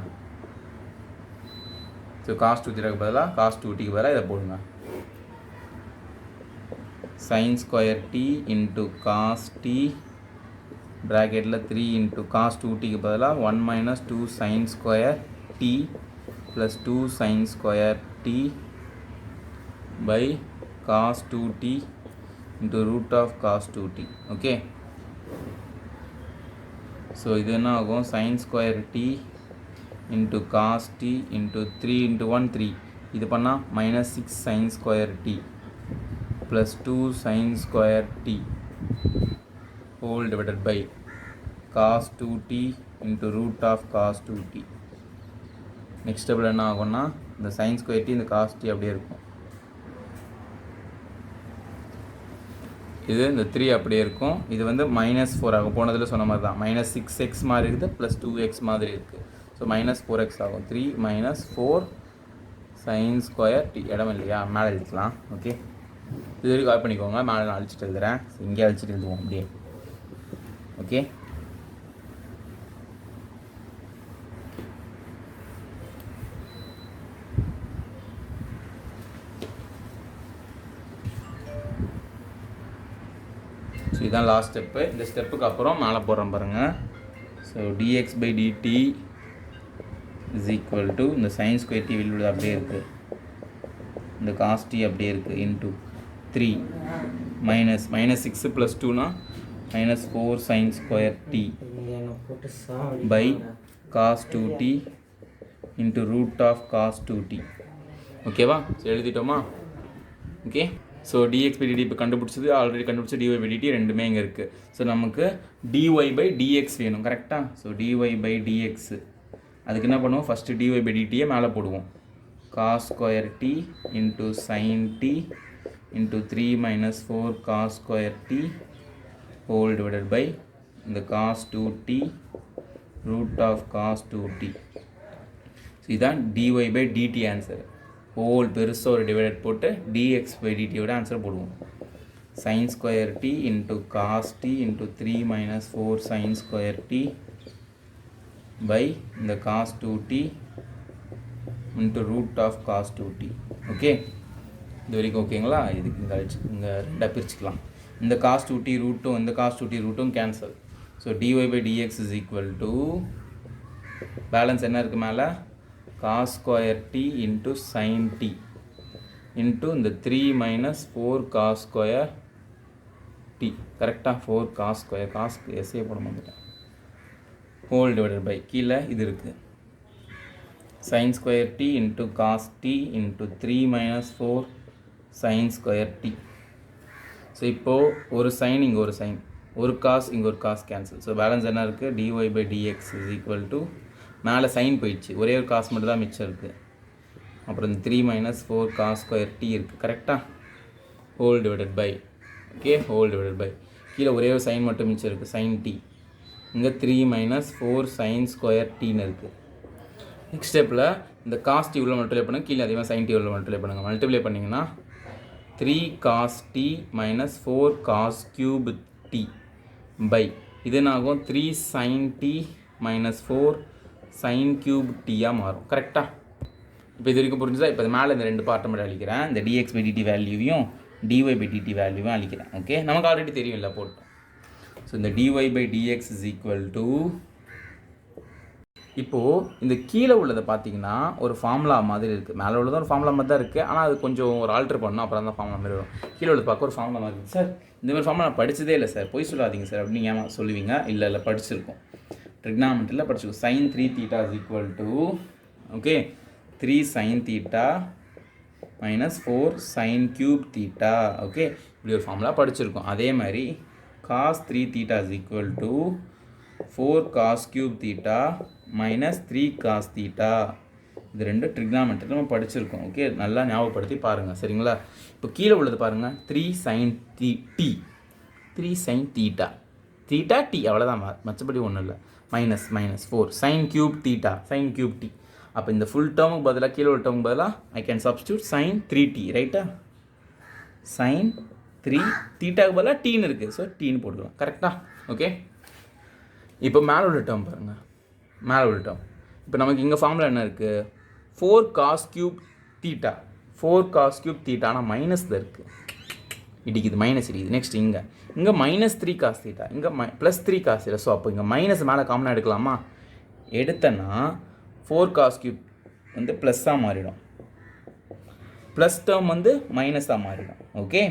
ஸோ காஸ் 2 தீட்டாக்கு பதிலாக காஸ் 2tக்கு பதிலாக இதை போடுங்க. Sine square t into cos t ப்ராக்கெட்டில் 3 இன்ட்டு காஸ் 2tக்கு பதிலாக 1 - 2 sine square t plus 2 sine square t by cos 2t into root of cos 2t. Okay so இது என்ன ஆகும்? sin square t into cos t into 3 into 1 3 இது பண்ணால் -6 sin square t plus 2 sin square t whole divided by cos 2t into root of cos 2t. Next ஸ்டெப்பில் என்ன ஆகும்னா இந்த sin square t இந்த cos t அப்படியே இருக்கும். இது இந்த 3 அப்படியே இருக்கும். இது வந்து -4 ஆகும். போனதில் சொன்ன மாதிரி தான் -6x மாதிரி இருக்குது ப்ளஸ் 2x மாதிரி இருக்குது. ஸோ -4x ஆகும். 3 - 4 sin ஸ்கொயர் டி. இடம் இல்லையா? மேலே எழுதிக்கலாம். ஓகே இது வரைக்கும் கால் பண்ணிக்கோங்க. மேலே நான் அழிச்சிட்டு எழுதுகிறேன். இங்கே அழிச்சிட்டு எழுதுவோம் அப்படியே. ஓகே ஸோ இதுதான் லாஸ்ட் ஸ்டெப்பு. இந்த ஸ்டெப்புக்கு அப்புறம் மேலே போடுறோம் பாருங்கள். So dx/dt is equal to இந்த சைன் ஸ்கொயர் டி வெளியே அப்படியே இருக்குது, இந்த காஸ் டி அப்படியே இருக்குது இன்ட்டு 3 -6 + 2னா -4 sine square t by cos 2t into root of cos 2t. ஓகேவா? ஸோ எழுதிட்டோமா? ஓகே ஸோ dx/dt இப்போ கண்டுபிடிச்சது, ஆல்ரெடி கண்டுபிடிச்ச dy/dt ரெண்டுமே இங்கே இருக்குது. ஸோ நமக்கு dy/dx வேணும். கரெக்டாக? ஸோ dy/dx அதுக்கு என்ன பண்ணுவோம்? ஃபஸ்ட்டு dy/dtயே மேலே போடுவோம். Cos square t into sine t into 3 - 4 cos square t whole divided by இந்த cos 2t root of cos 2t. So இதுதான் dy/dt ஆன்சர். ஹோல் பெருசாக ஒரு டிவைடட் போட்டு dx by dt விட ஆன்சர் போடுவோம். sin square t into cos t into 3 minus 4 sin square t by இந்த cos 2t into root of cos 2t. Okay, இது வரைக்கும் ஓகேங்களா? இதுக்கு இங்கே ரெண்டாக பிரிச்சுக்கலாம். இந்த cos 2t ரூட்டும் இந்த cos 2t ரூட்டும் cancel. So dy by dx is equal to balance என்ன இருக்குது மேலே? cos square t into sin t into இந்த 3 minus 4 cos square t. கரெக்டாக 4 cos square cos எஸ்ஏ போட மாட்டேன். ஹோல் டிவைடட் பை கீழே இது இருக்குது sin square t into cos t into 3 minus 4 sin square t. So இப்போது ஒரு சைன் இங்கே ஒரு சைன், ஒரு காஸ் இங்கே ஒரு காஸ் கேன்சல். ஸோ பேலன்ஸ் என்ன இருக்குது? dy by dx is equal to மேலே சைன் போயிடுச்சு, ஒரே ஒரு காஸ் மட்டும் தான் மிச்சம் இருக்குது. அப்புறம் இந்த 3 மைனஸ் 4 காஸ் ஸ்கொயர் டி இருக்குது. கரெக்டாக whole divided by okay whole divided by கீழே ஒரே ஒரு சைன் மட்டும் மிச்சம் இருக்குது, சைன் டி. இங்கே 3 மைனஸ் 4 சைன் ஸ்கொயர் டீன்னு இருக்குது. நெக்ஸ்ட் ஸ்டெப்பில் இந்த காஸ் டி உள்ள மல்டிப்ளை பண்ணுங்கள், கீழே அதிகமாக சைன் டி உள்ள மல்டிப்ளை பண்ணுங்கள். மல்டிப்ளை பண்ணிங்கன்னா 3 cos t minus 4 cos cube t by இது என்னாகும்? 3 sine t minus 4 sine cube டீயாக மாறும். கரெக்டாக? இப்போ இது வரைக்கும் புரிஞ்சுதா? இப்போ இது மேலே இந்த ரெண்டு பார்ட்டை மட்டும் அழிக்கிறேன். இந்த dx by dt வேல்யூவையும் dy by dt வேல்யூவையும் அழிக்கிறேன். ஓகே, நமக்கு ஆல்ரெடி தெரியும் இல்லை போட்டோம். ஸோ இந்த dy by dx is equal to இப்போது இந்த கீழே உள்ளதை பார்த்தீங்கன்னா ஒரு ஃபார்முலா மாதிரி இருக்குது. மேலே உள்ளது ஒரு ஃபார்முலா மாதிரி தான் இருக்குது, ஆனால் அது கொஞ்சம் ஒரு ஆல்ட்ரு பண்ணணும், அப்புறம் தான் ஃபார்முலா மாதிரி வரும். கீழே உள்ளது பார்க்க ஒரு ஃபார்முலா மாதிரி இருக்குது. சார் இந்த மாதிரி ஃபார்முலா நான் படித்ததே இல்லை சார், பொய் சொல்லாதீங்க சார் அப்படின்னு நீங்கள் சொல்லுவீங்க. இல்லை படிச்சிருக்கோம், trigonometryல படிச்சுக்கோ. sin 3 theta is equal to okay 3 sin theta minus 4 sin cube theta. Okay, இப்படி ஒரு ஃபார்முலா படிச்சிருக்கோம். அதே மாதிரி cos 3 theta is equal to 4 cos cube theta minus 3 cos theta. இது ரெண்டு trigonometry நம்ம படிச்சிருக்கோம். ஓகே, நல்லா ஞாபகப்படுத்தி பாருங்கள் சரிங்களா? இப்போ கீழே உள்ளது பாருங்கள், 3 sin t 3 sin theta theta t அவ்வளோதான், மற்றபடி ஒன்றும் இல்லை. Minus 4 sine cube theta sine cube t. அப்போ இந்த ஃபுல் டேர்முக்கு பதிலாக கீழே ஒரு டேர்முக்கு பதிலாக I can substitute sin 3t. ரைட்டா? sin 3 தீட்டாவுக்கு பதிலாக டீன்னு இருக்குது, ஸோ டீன்னு போட்டுக்கலாம். கரெக்டாக? ஓகே, இப்போ மேலே உள்ள டேர்ம் பாருங்கள். மேலே உள்ள டேர்ம் இப்போ நமக்கு இங்கே ஃபார்முலா என்ன இருக்குது? 4 cos cube theta 4 cos cube theta, ஆனால் மைனஸில் இருக்குது, இடிக்குது, மைனஸ் இடிக்குது. நெக்ஸ்ட் இங்கே மைனஸ் 3 காஸ் தீட்டா, இங்கே ப்ளஸ் 3 காஸ் தீட்டா. ஸோ அப்போ இங்கே மைனஸ் மேலே காமனாக எடுக்கலாமா? எடுத்தேன்னா 4 காஸ் கியூப் வந்து ப்ளஸ்ஸாக மாறிடும், ப்ளஸ் டேர்ம் வந்து மைனஸாக மாறிடும். ஓகே,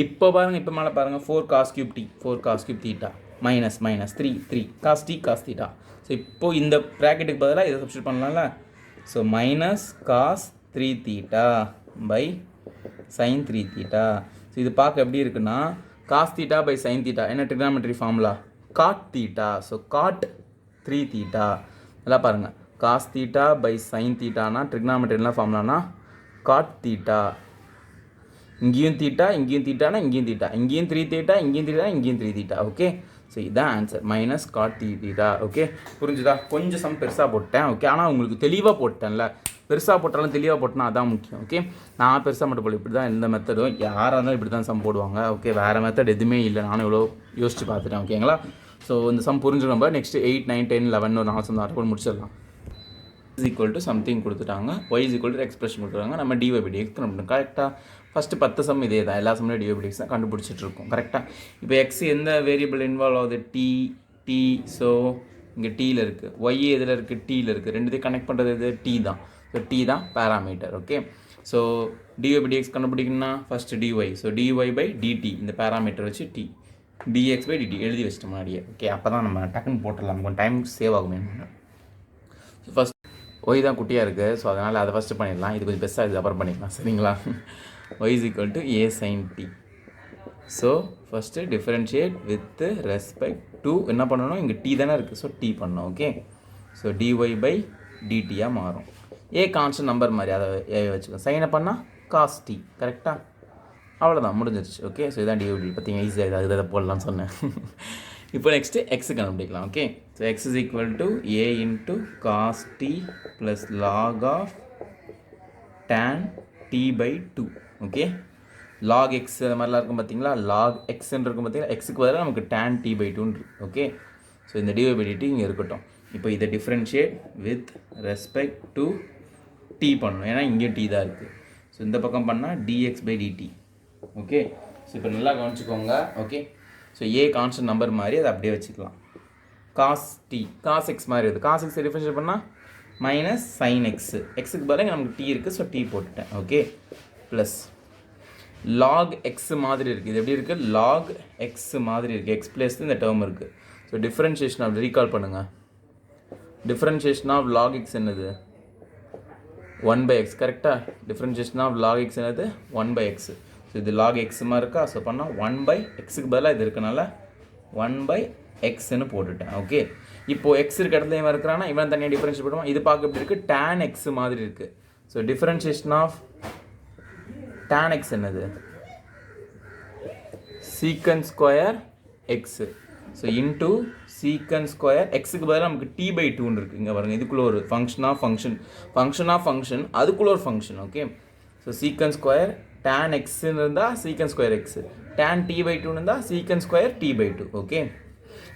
இப்போ பாருங்கள், இப்போ மேலே பாருங்கள் 4 cos cube t 4 cos cube theta minus 3 cos t cos theta. So இப்போது இந்த ப்ராக்கெட்டுக்கு பதிலாக இதை சப்ஸ்டியூட் பண்ணலாம்ல. So minus cos 3 theta by sin 3 தீட்டா. ஸோ இது பார்க்க எப்படி இருக்குன்னா cos theta by sine theta. என்ன trigonometry formula? Cot theta. So cot 3 theta. நல்லா பாருங்கள், காஸ் தீட்டா பை சைன் தீட்டானா ட்ரிக்னாமெட்ரிலாம் ஃபார்முலானா காட் தீட்டா. இங்கேயும் தீட்டா இங்கேயும் தீட்டானா இங்கேயும் தீட்டா, இங்கேயும் 3 தீட்டா இங்கேயும் தீட்டா இங்கேயும் 3 தீட்டா. ஓகே, ஸோ இதுதான் answer, minus cot theta. Okay, புரிஞ்சுதா? கொஞ்சம் சம் பெருசாக போட்டேன். ஓகே, ஆனால் உங்களுக்கு தெளிவாக போட்டேன்ல. பெருசாக போட்டாலும் தெளிவாக போட்டோன்னா அதான் முக்கியம். ஓகே, நான் பெருசாக மட்டும் போல இப்படி தான் எந்த மெத்தடும் யாராக இருந்தாலும் இப்படி தான் சம் போடுவாங்க. ஓகே, வேறு மெத்தட் எதுவுமே இல்லை, நானும் இவ்வளோ யோசிச்சு பார்த்துட்டேன். ஓகேங்களா? ஸோ இந்த சம் புரிஞ்சுக்கணும். நெக்ஸ்ட் 8, 9, 10, 11 ஒரு 4 சம் தான் போட்டு முடிச்சிடலாம். is equal to something கொடுத்துட்டாங்க, y is equal to expression கொடுத்துருக்காங்க. நம்ம dy by dx கண்டுபிடிக்கணும். கரெக்டாக ஃபஸ்ட்டு 10 சம் இதே தான், எல்லா சம்லையும் dy by dx தான் கண்டுபிடிச்சிட்டு இருக்கோம். கரெக்டாக? இப்போ x எந்த வேரியபிள் இன்வால்வ் ஆகுது? t. ஸோ இங்கே டீயில் இருக்குது, y எதில் இருக்குது? டீயில் இருக்குது. ரெண்டுத்தையும் கனெக்ட் பண்ணுறது எது? t தான். ஸோ t தான் parameter. Okay, so dy by dx கண்டுபிடிக்கணும்னா first dy. So dy by dt இந்த பேராமீட்டர் வச்சு t dx by dt எழுதி வச்சிட்ட முன்னாடியே. ஓகே, அப்போ தான் நம்ம டக்குன்னு போட்டுடலாம், கொஞ்சம் டைம் சேவ் ஆகுமே. ஸோ ஃபஸ்ட் ஒய் தான் குட்டியாக இருக்குது, ஸோ அதனால் அதை ஃபஸ்ட்டு பண்ணிடலாம். இது கொஞ்சம் பெஸ்ட்டாக இது அப்புறம் பண்ணிக்கலாம். சரிங்களா? y is equal to a sin t. So first differentiate with respect to என்ன பண்ணணும்? இங்கே t தானே இருக்குது, ஸோ t பண்ணணும். ஓகே, ஸோ dy by dtயாக மாறும். ஏ கான்ஸ்டன்ட் நம்பர் மாதிரி அதை ஏ வச்சுக்கோங்க. சைனை பண்ணால் காஸ் டி. கரெக்டாக? அவ்வளோதான், முடிஞ்சிருச்சு. ஓகே, ஸோ இதான் dy by dt. பார்த்தீங்க, ஈஸியாக இதை போடலான்னு சொன்னேன். இப்போ நெக்ஸ்ட்டு எக்ஸு கண்டுபிடிக்கலாம். Okay, so x is equal to a into cos t plus log of tan t by 2. Okay, log x அது மாதிரிலாம் இருக்கும் பார்த்தீங்களா, log x இருக்கும் பார்த்தீங்களா, எக்ஸுக்கு பதிலாக நமக்கு tan t by 2 இருக்கு. ஓகே, ஸோ இந்த dy by dt இங்கே இருக்கட்டும். இப்போ இதை differentiate with respect to t பண்ணணும், ஏன்னா இங்கேயும் t தான் இருக்குது. ஸோ இந்த பக்கம் பண்ணால் dx by dt. Okay, so இப்போ நல்லா கவனிச்சுக்கோங்க. Okay, so a constant number மாதிரி அதை அப்படியே வச்சுக்கலாம். cos t cos x மாதிரி இருக்குது. cos x டிஃப்ரென்ஷியேட் பண்ணால் மைனஸ் sin x, எக்ஸுக்கு பதிலாக நமக்கு t இருக்குது, ஸோ t போட்டுட்டேன். ஓகே, ப்ளஸ் log x மாதிரி இருக்குது. இது எப்படி இருக்குது, log x மாதிரி இருக்குது. x ப்ளஸ் இந்த டேர்ம் இருக்குது. ஸோ டிஃப்ரென்ஷியேஷன் ஆஃப் ரீகால் பண்ணுங்கள். டிஃப்ரென்ஷியேஷன் ஆஃப் log x என்னது, 1 by x. கரெக்டாக, டிஃப்ரென்ஷியேஷன் ஆஃப் log x என்னது 1 by x. ஸோ இது log x மாதிரி இருக்கா, ஸோ பண்ணால் 1 by xக்கு பதிலாக இது இருக்கனால 1 by xன்னு போட்டுட்டேன். ஓகே, இப்போது x இருக்க இடத்துல இவன் இருக்கிறான்னா இவன் தனியாக டிஃப்ரென்ஷியேட் பண்ணுவான். இது பார்க்க எப்படி இருக்குது, tan x மாதிரி இருக்குது. So differentiation of tan x என்னது, secant square x. So into secant square எக்ஸுக்கு பதிலாக நமக்கு t by 2 இருக்குது. இங்கே பாருங்கள், இதுக்குள்ளே ஒரு ஃபங்க்ஷன் ஆஃப் ஃபங்க்ஷன் அதுக்குள்ளே ஒரு function. Okay, so secant square tan xன்னு இருந்தால் secant square x, tan t by 2 இருந்தால் secant square t by 2. Okay,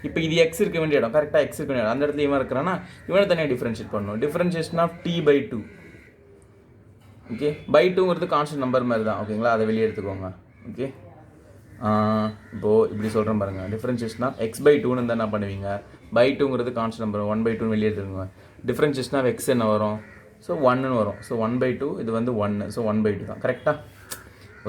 இப்போ இது x இருக்க வேண்டிய இடம், கரெக்டாக x இருக்க வேண்டிய இடம், அந்த இடத்துல இவன் இருக்கிறான்னா இவனை தனியாக டிஃப்ரென்ஷியேட் பண்ணணும். Differentiation of t by 2. Okay, by 2ங்கிறது கான்ஸ்டன்ட் நம்பர் மாதிரி தான். ஓகேங்களா, அதை வெளியே எடுத்துக்கோங்க. ஓகே, இப்போது இப்படி சொல்கிறேன் பாருங்கள், டிஃப்ரென்ஷியேஷன் ஆஃப் x by 2ன்னு இருந்தால் என்ன பண்ணுவீங்க, பை 2ங்கிறது கான்ஸ்டன்ட் நம்பர், 1 by 2 வெளியே எடுத்துக்கோங்க. டிஃப்ரென்ஷியேஷன் ஆஃப் x என்ன வரும், ஸோ 1ன்னு வரும். ஸோ 1 by 2 இது வந்து 1, ஸோ 1 by 2 தான். கரெக்டாக,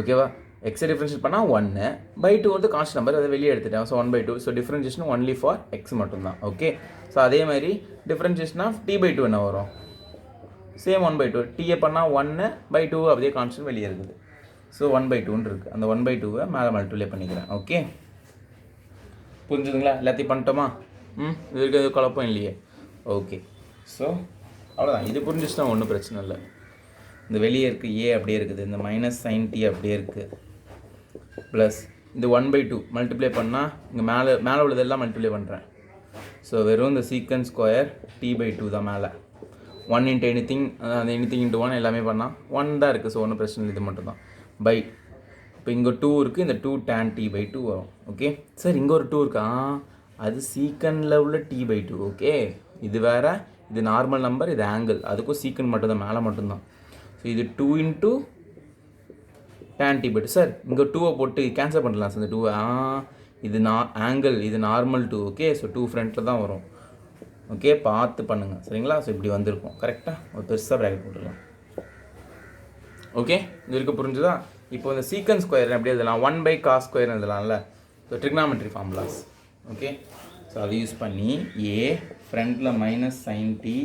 ஓகேவா, எக்ஸை டிஃப்ரென்ஷியேட் பண்ணால் 1, பை 2 வந்து கான்ஸ்டன்ட் நம்பர், அதை வெளியே எடுத்துட்டேன். So 1 by 2. So differentiation only for X மட்டும்தான். ஓகே, ஸோ அதே மாதிரி டிஃப்ரென்ஷியேஷன் ஆஃப் t by 2 என்ன வரும், சேம் 1 by 2. டீயை பண்ணால் 1 by 2 அப்படியே கான்ஸ்டன்ட் வெளியே இருக்குது. ஸோ 1 by 2ன்னு இருக்குது. அந்த 1 by 2வை மேலே மல்டிப்ளை பண்ணிக்கிறேன். ஓகே, புரிஞ்சுதுங்களா, எல்லாத்தையும் பண்ணிட்டோமா? இது இருக்கிறது குழப்பம் இல்லையே. ஓகே, ஸோ அவ்வளோதான். இது புரிஞ்சிச்சுன்னா ஒன்றும் பிரச்சனை இல்லை. இந்த வெளியே இருக்குது a அப்படியே இருக்குது, இந்த மைனஸ் sin t அப்படியே இருக்குது, ப்ளஸ் இந்த 1 by 2 மல்டிப்ளை பண்ணால் இங்கே மேலே உள்ளதெல்லாம் மல்டிப்ளை பண்ணுறேன். ஸோ வெறும் இந்த secant ஸ்கொயர் t by 2 தான் மேலே. 1 into anything, அந்த anything into 1 எல்லாமே பண்ணால் 1 தான் இருக்குது. ஸோ ஒன்றும் பிரச்சனை இல்லை, இது மட்டும் தான். பை இப்போ இங்கே 2 இருக்குது, இந்த 2 tan t by 2 வரும். ஓகே சார், இங்கே ஒரு 2 இருக்கா, அது சீக்கனில் உள்ள t by 2. ஓகே, இது வேறு, இது நார்மல் நம்பர், இது ஆங்கிள், அதுக்கும் சீக்கன் மட்டும் தான், மேலே மட்டும்தான். ஸோ இது 2 into tan t by 2. Sir இங்கே 2வை போட்டு கேன்சல் பண்ணலாம் சார், இந்த 2வை. இது ஆங்கிள், இது நார்மல் 2. ஓகே, ஸோ 2 ஃப்ரண்ட்டில் தான் வரும். ஓகே, பார்த்து பண்ணுங்கள், சரிங்களா. ஸோ இப்படி வந்திருக்கும், கரெக்டாக ஒரு பெருசாக ப்ராக்கெட் போட்டுடலாம். ஓகே, இது இருக்க புரிஞ்சுதா? இப்போ இந்த secant ஸ்கொயர் எப்படி எழுதலாம், 1 by cos ஸ்கொயர் எழுதலாம்ல. So trigonometry formulas. Okay, so அதை யூஸ் பண்ணி a ஃப்ரண்ட்டில் minus sin t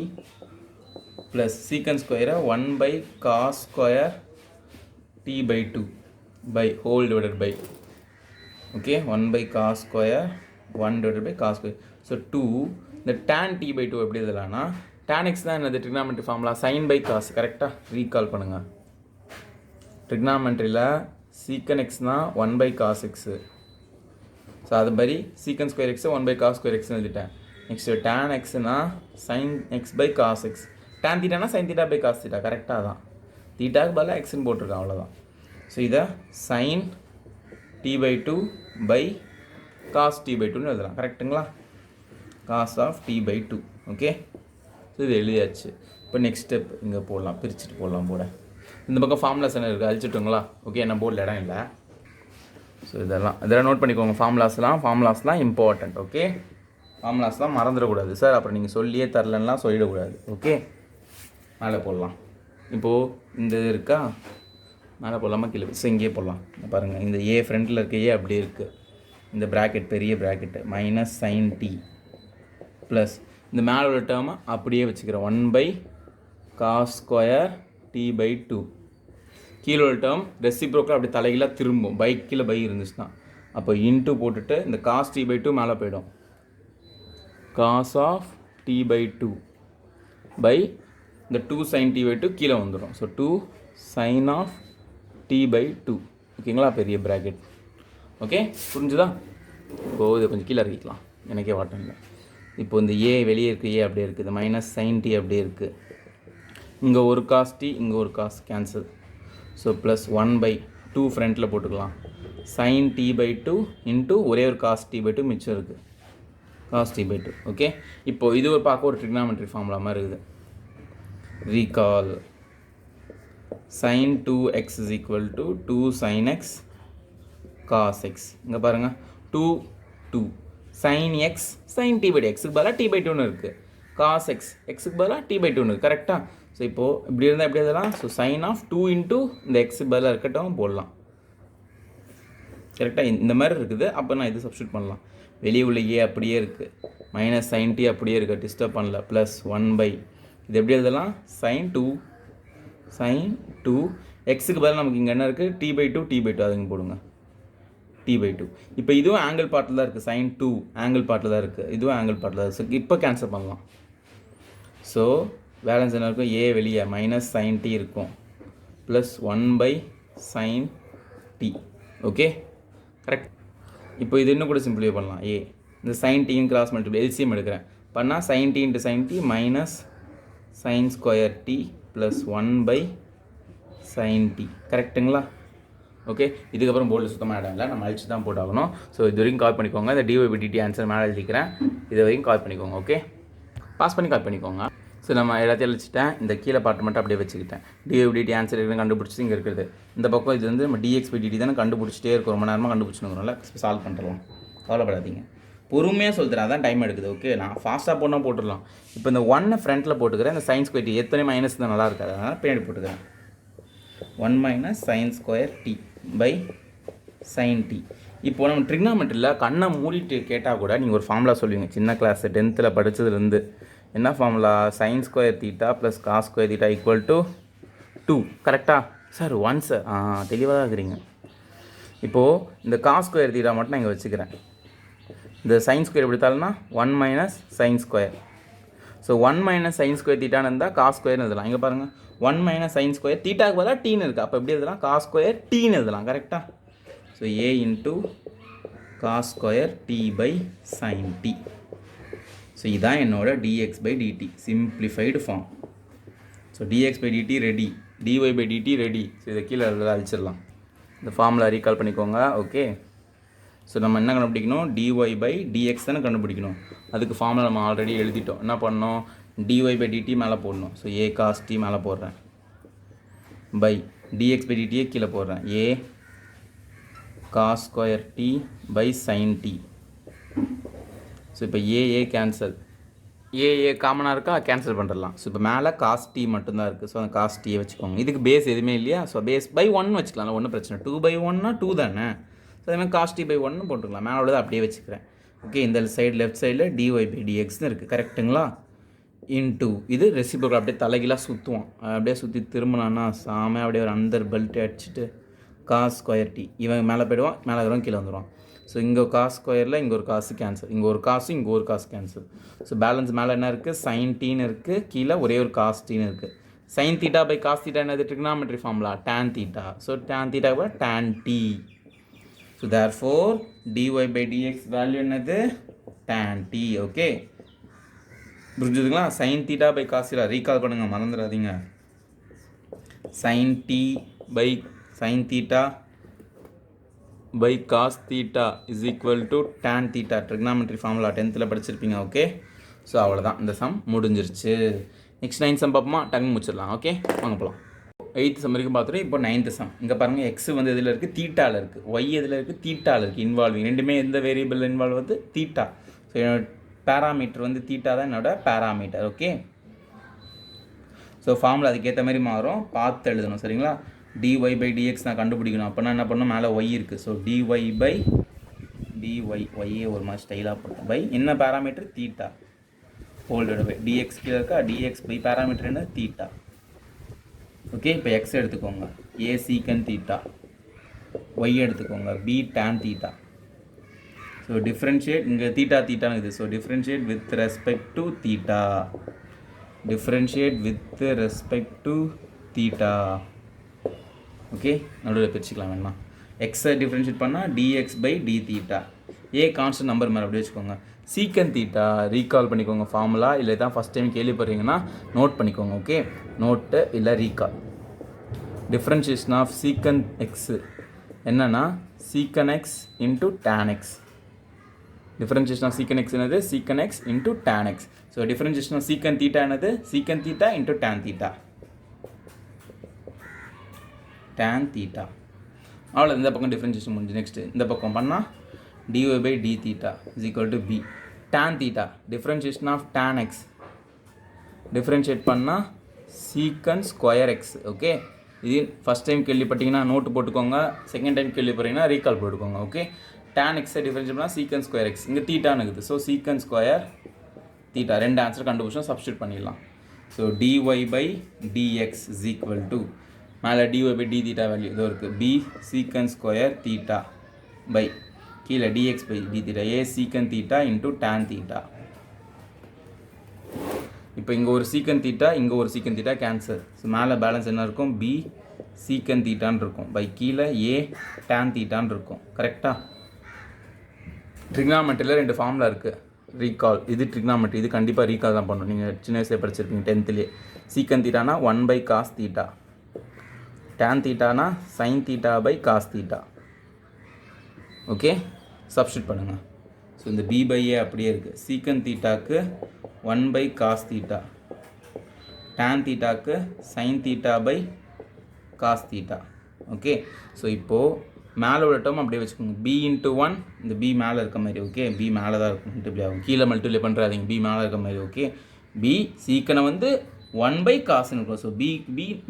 plus secant ஸ்கொயரை 1 by cos square t by 2 by whole divided by, okay, 1 by cos square 1 divided by cos square. So 2, இந்த tan t by 2 எப்படி எழுதலாம்னா, tan x தான் என்னது, trigonometry formula sin by cos. கரெக்டாக recall பண்ணுங்கள். ட்ரிக்னாமெட்ரியில் secant xனா 1 by cos x. So அது மாதிரி secant square x 1 by cos square x எழுதிட்டேன். Next tan xனா sin x by cos x. tan தீட்டானா sin theta by cos theta. கரெக்டாக தான், தீட்டாக்கு பதிலாக எக்ஸ்ன்னு போட்டிருக்கேன், அவ்வளோதான். ஸோ இதை sin t by 2 by cos t by 2ன்னு எழுதலாம். கரெக்டுங்களா, cos of t by 2. Okay, so இது எழுதியாச்சு. இப்போ நெக்ஸ்ட் ஸ்டெப் இங்கே போடலாம், பிரிச்சுட்டு போடலாம் போட. இந்த பக்கம் ஃபார்முலாஸ் என்ன இருக்குது, அழிச்சிட்டுங்களா. ஓகே, என்ன போர்டில் இடம் இல்லை. ஸோ இதெல்லாம் நோட் பண்ணிக்கோங்க. ஃபார்முலாஸ்லாம் இம்பார்ட்டண்ட். ஓகே, ஃபார்முலாஸ்லாம் மறந்துடக்கூடாது சார், அப்புறம் நீங்கள் சொல்லியே தரலன்னா சொல்லிடக்கூடாது. ஓகே, மேலே போடலாம். இப்போது இந்த இது இருக்கா, மேலே போடலாமா கீழே, ஸோ இங்கேயே போடலாம். பாருங்கள், இந்த a ஃப்ரண்ட்டில் இருக்க a அப்படியே இருக்குது, இந்த ப்ராக்கெட் பெரிய bracket minus sin t plus இந்த மேலே உள்ள டேர்மை அப்படியே வச்சுக்கிறேன், 1 by cos square t by 2. கீழே உள்ள டேர்ம் ரெசிப்ரோக்கல் அப்படி தலைகளாக திரும்பும், கீழே பை இருந்துச்சுன்னா. அப்போ இன்ட்டு போட்டுட்டு இந்த cos t by 2 மேலே போயிடும், cos of t by 2 by இந்த 2 sin t by 2 கீழே வந்துடும். So 2 sin of t by 2. ஓகேங்களா, பெரிய ப்ராக்கெட். ஓகே, புரிஞ்சுதா? இப்போது இதை கொஞ்சம் கீழே இறக்கிக்கலாம், எனக்கே வாட்டம் இல்லை. இப்போ இந்த a வெளியே இருக்குது, a அப்படியே இருக்குது, மைனஸ் sin t அப்படியே இருக்குது. இங்கே ஒரு காஸ் டி இங்கே ஒரு காஸ் கேன்சல். ஸோ ப்ளஸ் 1/2 ஃப்ரண்ட்டில் போட்டுக்கலாம். sin t/2 இன்ட்டு ஒரே ஒரு காஸ் t/2 மிச்சம் இருக்குது, காஸ் t/2. ஓகே, இப்போது இது ஒரு பார்க்க ஒரு ட்ரிக்னாமெட்ரி ஃபார்முலா மாதிரி இருக்குது. Recall sin 2x is equal to 2 sin x cos x. இங்கே பாருங்கள் 2 sin x sin t/2 எக்ஸுக்கு பதிலாக t/2ன்னு இருக்குது, cos x எக்ஸுக்கு பதிலாக t/2ன்னு இருக்குது. கரெக்டாக? ஸோ இப்போது இப்படி இருந்தால் எப்படி எழுதலாம்? ஸோ sin of 2 இன்ட்டு இந்த எக்ஸுக்கு பதிலாக இருக்கட்டும் போடலாம். கரெக்டாக இந்த மாதிரி இருக்குது. அப்போ நான் இது சப்ஸ்டியூட் பண்ணலாம். வெளியே உள்ள ஏ அப்படியே இருக்குது, மைனஸ் sin t அப்படியே இருக்குது, டிஸ்டர்ப் பண்ணல, ப்ளஸ் 1/, இது எப்படி எழுதலாம்? sin 2 எக்ஸுக்கு பதிலாக நமக்கு இங்கே என்ன இருக்குது? t/2 அதுங்க போடுங்க, t/2. இப்போ இதுவும் ஆங்கிள் பார்ட்டில் தான் இருக்குது, sin 2 ஆங்கிள் பார்ட்டில் தான் இருக்குது, இதுவும் ஆங்கிள் பார்ட்டில் தான் இருக்குது. இப்போ கேன்சல் பண்ணலாம். ஸோ பேலன்ஸ் என்ன இருக்கும்? ஏ வெளியே மைனஸ் sin t இருக்கும், plus 1/sin t. Okay, correct. இப்போ இது இன்னும் கூட சிம்பிளிஃபை பண்ணலாம். ஏ இந்த sin t cross multiply LCM எடுக்கிறேன் பண்ணால் sin t into sin t minus sin square t plus 1/sin t. கரெக்டுங்களா? ஓகே, இதுக்கப்புறம் போர்டில் சுத்தமாக இடம் இல்லை, நம்ம அழிச்சு தான் போட்டாகணும். ஸோ இது வரைக்கும் கால் பண்ணிக்கோங்க. இந்த dy/dt ஆன்சர் மேலே எழுதிக்கிறேன், இது வரைக்கும் கால் பண்ணிக்கோங்க. ஓகே, பாஸ் பண்ணி கால் பண்ணிக்கோங்க. ஸோ நம்ம எல்லாத்தையும் அழிச்சிட்டேன், இந்த கீழே பாட்டு மட்டும் அப்படியே வச்சுக்கிட்டேன். dy/dt ஆன்சர் இருக்கிறது கண்டுபிடிச்சி இங்கே இருக்குது. இந்த பக்கம் இது வந்து நம்ம dx/dt தானே கண்டுபிடிச்சிட்டே இருக்கோம், ரொம்ப நேரமாக கண்டுபிடிச்சினுங்கிறோம்ல, சால்வ் பண்ணுறோம். கவலைப்படாதீங்க, பொறுமையாக சொல்லித்தரேன், அதான் டைம் எடுக்குது. ஓகே, நான் ஃபாஸ்ட்டாக போனால் போட்டுடலாம். இப்போ இந்த 1 ஃப்ரண்ட்டில் போட்டுக்கிறேன். இந்த sin ஸ்கொயர் t எத்தனை மைனஸ் தான் நல்லா இருக்காது, அதனால் பின்னாடி போட்டுக்கிறேன். 1 - sin square t by sin t. இப்போ நம்ம ட்ரிக்னாமெட்ரியில் கண்ணை மூடிட்டு கேட்டால் கூட நீங்கள் ஒரு ஃபார்முலா சொல்லுவீங்க, சின்ன கிளாஸ் 10th படித்ததுலேருந்து. என்ன formula? sin square theta plus cos square theta equal to 2. கரெக்டாக சார்? 1 சார். தெளிவாக தான் இருக்கிறீங்க. இப்போது இந்த காஸ் ஸ்கொயர் தீட்டா மட்டும் நான் இங்கே வச்சுக்கிறேன். இந்த sin ஸ்கொயர் எப்படி தாலும்னா 1 - sin square. So 1 - sin square தீட்டான்னு இருந்தால் காஸ் ஸ்கொயர்னு எழுதலாம். இங்கே பாருங்கள் 1 - sin ஸ்கொயர் தீட்டாக்கு பதிலாக டீன்னு இருக்குது, அப்போ எப்படி எழுதலாம்? காஸ் ஸ்கொயர் டீன்னு எழுதலாம். கரெக்டாக? So a into cos square t by sin t. So இதான் என்னோட dx/dt simplified form. So dx/dt ready, dy/dt ready. So இதை கீழே அழிச்சிடலாம். இந்த ஃபார்முலா ரீகால் பண்ணிக்கோங்க. ஓகே, ஸோ நம்ம என்ன கண்டுபிடிக்கணும்? dy/dx தானே கண்டுபிடிக்கணும். அதுக்கு ஃபார்முலா நம்ம ஆல்ரெடி எழுதிட்டோம். என்ன பண்ணோம்? dy/dt மேலே போடணும். ஸோ a cos t மேலே போடுறேன், பை dx/dt கீழே போடுறேன், a cos square t by sin t. So இப்போ a கேன்சல், a காமனாக இருக்கா, கேன்சல் பண்ணிடலாம். ஸோ இப்போ மேலே காஸ் t மட்டும்தான் இருக்குது. ஸோ அந்த காஸ் t வச்சுக்கோங்க. இதுக்கு பேஸ் எதுவுமே இல்லையா? ஸோ பேஸ் பை 1 வச்சுக்கலாம், ஒன்றும் பிரச்சனை. 2/1 2 தானே. ஸோ அதேமாதிரி காஸ் t பை 1 போட்டுக்கலாம். மேலே உள்ளதை அப்படியே வச்சுக்கிறேன். ஓகே, இந்த சைடு லெஃப்ட் சைடில் dy/dxன்னு இருக்குது. கரெக்டுங்களா? இன்டூ இது ரெசிப்ரோக்கல் அப்படியே தலைகீழாக சுற்றுவோம். அப்படியே சுற்றி திரும்பினான்னா சாமே அப்படியே ஒரு அந்தர் பெல்ட் அடிச்சுட்டு காஸ் ஸ்கொயர் t இவன் மேலே போய்டுவான், மேலே இருக்கிறவங்க கீழே வந்துடுவான். ஸோ இங்கே காஸ் ஸ்கொயரில் இங்கே ஒரு காசு கேன்சல், இங்கே ஒரு காசு இங்கே ஒரு காசு கேன்சல். ஸோ பேலன்ஸ் மேலே என்ன இருக்குது? sin tன்னு இருக்குது, கீழே ஒரே ஒரு காஸ் tன்னு இருக்குது. sin theta by cos theta என்னது? Trigonometry formula tan theta. So tan theta by tan t. So therefore dy/dx value என்னது? tan t. ஓகே, புரிஞ்சுதுங்களா? sin theta by cos theta recall பண்ணுங்கள், மறந்துடாதீங்க. sin theta by cos theta is equal to tan theta. Trigonometry formula 10th படிச்சிருப்பீங்க. Okay, so அவ்வளோதான், இந்த some முடிஞ்சிருச்சு. Next 9th some பார்ப்போமா? டங்கு முடிச்சிடலாம். ஓகே, வாங்க போகலாம். 8th சம் வரைக்கும் பார்த்துட்டு இப்போ 9th சம். இங்கே பாருங்கள், எக்ஸ் வந்து எதில் இருக்குது? தீட்டாவில் இருக்குது. ஒய் எதில் இருக்குது? தீட்டாவில் இருக்குது. இன்வால்விங் ரெண்டுமே எந்த வேரியபிள் இன்வால்வ் வந்து? தீட்டா. ஸோ என்னோட பேராமீட்டர் வந்து தீட்டா தான் என்னோட பேராமீட்டர். ஓகே, ஸோ ஃபார்முலா அதுக்கேற்ற மாதிரி மாறும், பார்த்து எழுதணும். சரிங்களா? dy/dx நான் கண்டுபிடிக்கணும். அப்போ நான் என்ன பண்ணணும்? மேலே y இருக்குது. ஸோ dy/dy ஒய்யே ஒரு மாதிரி ஸ்டைலாக போட்டோம். பை என்ன பேராமீட்டர்? தீட்டா ஹோல்டட் பை dx கீழே இருக்கா? dx பை பேராமீட்டர் என்ன? தீட்டா. ஓகே, இப்போ எக்ஸ் எடுத்துக்கோங்க, a சீக்கன் தீட்டா. ஒய் எடுத்துக்கோங்க, b tan theta. So differentiate, இங்கே தீட்டான்னு இருக்குது. So differentiate with respect to theta. Differentiate with respect to theta. Okay, நடுவில் பிரிச்சுக்கலாம் வேணுமா? எக்ஸை டிஃப்ரென்ஷியேட் பண்ணால் dx/d தீட்டா. ஏ கான்ஸ்டன்ட் நம்பர் மேலே அப்படி வச்சுக்கோங்க. சீக்கன் தீட்டா ரீகால் பண்ணிக்கோங்க ஃபார்முலா, இல்லை தான் ஃபஸ்ட் டைம் கேள்விப்படுறீங்கன்னா நோட் பண்ணிக்கோங்க. ஓகே, நோட்டு இல்லை recall. Differentiation of secant x என்னன்னா secant x into tan x. differentiation of secant x என்னது secant x into tan x. So differentiation of secant theta என்னது secant theta into tan theta. tan theta. அவ்வளோ இந்த பக்கம் differentiation முடிஞ்சு. Next இந்த பக்கம் பண்ணால் dy by d theta is equal to b. tan theta differentiation of tan x differentiate பண்ணால் secant square x. Okay, இது ஃபஸ்ட் டைம் கேள்விப்பட்டீங்கன்னா நோட்டு போட்டுக்கோங்க, செகண்ட் டைம் கேள்விப்பட்டீங்கன்னா ரீகால் போட்டுக்கோங்க. ஓகே, tan x டிஃபரன்ஷியேட் பண்ணால் secant square x, இங்கே தீட்டான்னு இருக்குது. So secant square theta ரெண்டு answer கண்டுபிடிச்சோம், substitute பண்ணிடலாம். So dy by dx is equal to மேலே dy by d theta value இதோ இருக்குது, b secant square theta by கீழே dx by d theta a secant theta into tan theta. இப்போ இங்கே ஒரு secant theta இங்கே ஒரு secant theta கேன்சல். ஸோ மேலே பேலன்ஸ் என்ன இருக்கும், b secant thetaன்னு இருக்கும், பை கீழே a tan thetaன்னு இருக்கும். கரெக்டாக? ட்ரிக்னாமெட்ரியில் ரெண்டு ஃபார்முலா இருக்குது, ரீகால். இது ட்ரிக்னாமெட்ரி, இது கண்டிப்பாக ரீகால் தான் பண்ணணும். நீங்கள் சின்ன வயசில் படிச்சிருப்பீங்க 10th. சீக்கன் தீட்டானா 1 by cos theta, tan தீட்டானா sin theta by cos theta. Okay, substitute பண்ணுங்கள். ஸோ இந்த b by a அப்படியே இருக்குது. சீக்கன் தீட்டாக்கு 1 by cos theta, tan தீட்டாக்கு sin theta by cos theta. Okay, so இப்போது மேலே உள்ள டேர்ம் அப்படியே வச்சுக்கோங்க, b into 1, இந்த b மேலே இருக்க மாதிரி. ஓகே, b மேலே தான் இருக்கும், மல்டிப்ளை ஆகும், கீழே மல்டிப்ளை பண்ணுறாதீங்க, b மேலே இருக்க மாதிரி. ஓகே, b சீக்கனை வந்து 1 by cosன்னு இருக்கும். ஸோ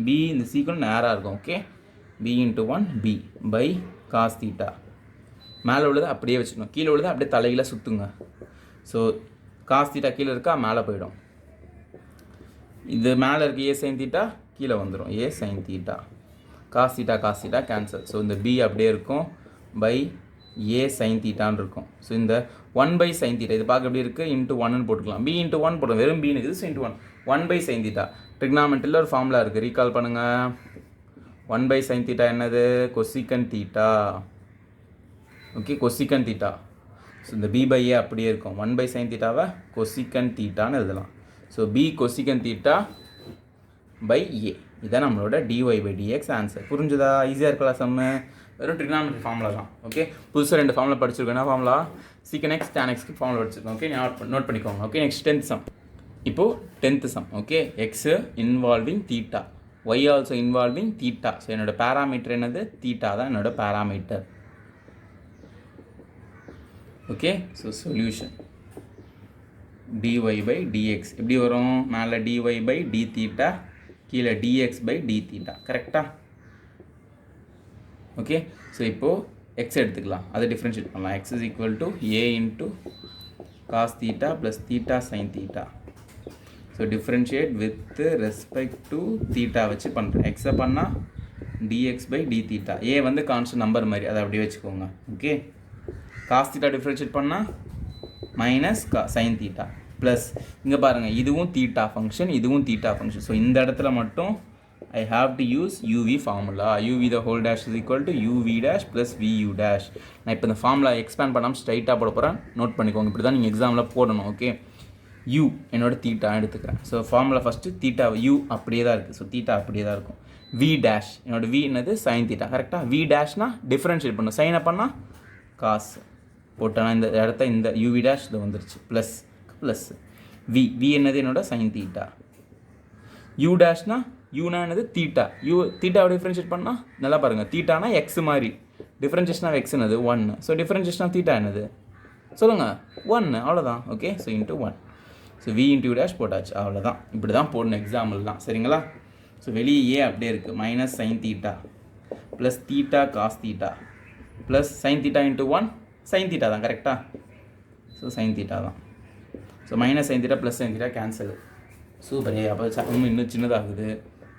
b இந்த சீக்கன் நேராக இருக்கும். Okay, b into 1 b by cos theta. மேலே உள்ளதை அப்படியே வச்சுக்கணும், கீழே உள்ளதை அப்படியே தலையில் சுற்றுங்க. ஸோ cos தீட்டா கீழே இருக்கா, மேலே போயிடும். இது மேலே இருக்க a sin தீட்டா கீழே வந்துடும், a sin theta. cos theta cancel. So இந்த b அப்படியே இருக்கும், பை a sin தீட்டான்னு இருக்கும். ஸோ இந்த 1 by sin தீட்டா இது பார்க்க எப்படி இருக்குது, இன்ட்டு 1ன்னு போட்டுக்கலாம். b இன்ட்டு 1 போட்டோம், வெறும் b இருக்குது. ஸோ இன்ட்டு 1 by sin தீட்டா. ட்ரிக்னாமெட்ரியில் ஒரு ஃபார்முலா இருக்குது, ரீகால் பண்ணுங்கள். 1 by sin தீட்டா என்னது, cosecant theta. Okay, cosecant theta. So இந்த b by a அப்படியே இருக்கும், 1 by sin தீட்டாவை கொசிகன் தீட்டான்னு எழுதலாம். So b cosecant theta by a, இதான் நம்மளோட dy by dx ஆன்சர். புரிஞ்சுதா? ஈஸியாக இருக்கலாம் சம்மு, வெறும் ட்ரிக்னாமெட்ரி ஃபார்முலா தான். ஓகே, புதுசாக ரெண்டு ஃபார்முலா படிச்சிருக்கோம். என்ன ஃபார்முலா, சீக்கன் எக்ஸ் tan எக்ஸ்க்கு ஃபார்முலா படிச்சிருக்கோம். ஓகே, நோட் பண்ணிக்கோங்க. Okay, next 10th sum. இப்போது 10th சம். Okay, x involving theta, y also involving theta. So என்னோட பேராமீட்டர் என்னது, தீட்டா தான் என்னோட parameter. Okay, so solution dy by dx எப்படி வரும், மேலே dy by d தீட்டா, கீழே dx by d theta. கரெக்டாக? ஓகே, ஸோ இப்போது எக்ஸ் எடுத்துக்கலாம், அதை டிஃப்ரென்ஷியேட் பண்ணலாம். X is equal to a into cos theta plus theta sine theta. So differentiate with respect to theta வச்சு பண்ணுறேன். எக்ஸை பண்ணால் dx by d theta. a வந்து கான்ஸ்டன்ட் நம்பர் மாதிரி, அதை அப்படியே வச்சுக்கோங்க. ஓகே, காஸ் தீட்டா டிஃப்ரென்ஷியேட் பண்ணால் மைனஸ் சைன் தீட்டா ப்ளஸ் இங்கே பாருங்கள், இதுவும் தீட்டா ஃபங்க்ஷன், இதுவும் தீட்டா ஃபங்க்ஷன். ஸோ இந்த இடத்துல மட்டும் I have to use UV formula. UV the whole dash is equal to UV dash plus view dash. நான் இப்போ இந்த ஃபார்முலா எக்ஸ்பேண்ட் பண்ணாமல் ஸ்ட்ரைட்டாக போட போகிறேன், நோட் பண்ணிக்கோங்க. இப்படி தான் நீங்கள் எக்ஸாமில் போடணும். ஓகே, யூ என்னோட தீட்டா எடுத்துக்கிறேன். So formula first theta, you அப்படியே தான் இருக்குது. ஸோ தீட்டா அப்படியே தான் இருக்கும். வி டேஷ் என்னோட வி என்னது சைன் தீட்டா. கரெக்டாக? வி டேஷ்னா டிஃப்ரென்ஷியேட் பண்ணணும், சைனை பண்ணால் காசு போட்டோன்னா இந்த இடத்த இந்த யூவி டேஷ் இது வந்துருச்சு, ப்ளஸ் ப்ளஸ் வி என்னது என்னோட சைன் தீட்டா. யூ டேஷ்னா யூனா என்னது தீட்டா. யூ தீட்டாவை டிஃப்ரென்ஷியேட் பண்ணால் நல்லா பாருங்கள், தீட்டானா எக்ஸ் மாதிரி, டிஃப்ரென்ஷியேஷன் ஆஃப் எக்ஸ் என்னது 1. ஸோ டிஃப்ரென்ஷியேஷன் ஆஃப் தீட்டா என்னது சொல்லுங்கள், 1. அவ்வளோதான். Okay, so into 1. So v into u dash போட்டாச்சு, அவ்வளோதான். இப்படி தான் போடணும் எக்ஸாம்பிள் தான். சரிங்களா? ஸோ வெளியே ஏ அப்படியே இருக்குது, minus sine theta plus theta cos theta plus sine theta into 1 sine theta தான். கரெக்டாக? ஸோ சைன் தீட்டா தான். So minus sine theta plus sine theta cancel. Super. அப்போ இன்னும் சின்னதாகுது.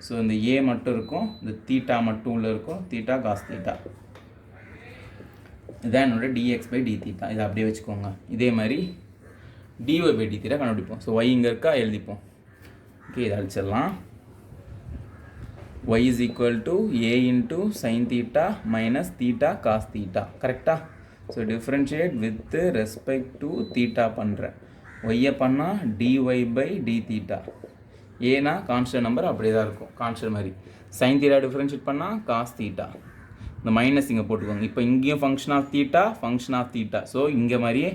ஸோ இந்த ஏ மட்டும் இருக்கும், இந்த தீட்டா மட்டும் உள்ள இருக்கும், தீட்டா காஸ் தீட்டா. இதான் என்னோட dx by d தீட்டா. இதை அப்படியே வச்சுக்கோங்க. இதே மாதிரி dy by d தீட்டா கண்டுபிடிப்போம். ஸோ y இங்கே இருக்கா, எழுதிப்போம். ஓகே, இதை அழிச்சிடலாம். y is equal to a into sin theta minus theta cos theta. கரெக்டாக? So differentiate with respect to theta பண்ணுறேன். ஒய்யை பண்ணால் dy பை டி தீட்டா. ஏன்னா கான்ஸ்டன்ட் நம்பர் அப்படியே தான் இருக்கும், கான்ஸ்டன்ட் மாதிரி. சைன் தீட்டா டிஃப்ரென்ஷியேட் பண்ணால் காஸ் தீட்டா. இந்த மைனஸ் இங்கே போட்டுக்கோங்க. இப்போ இங்கேயும் ஃபங்க்ஷன் ஆஃப் தீட்டா. ஸோ இங்கே மாதிரியே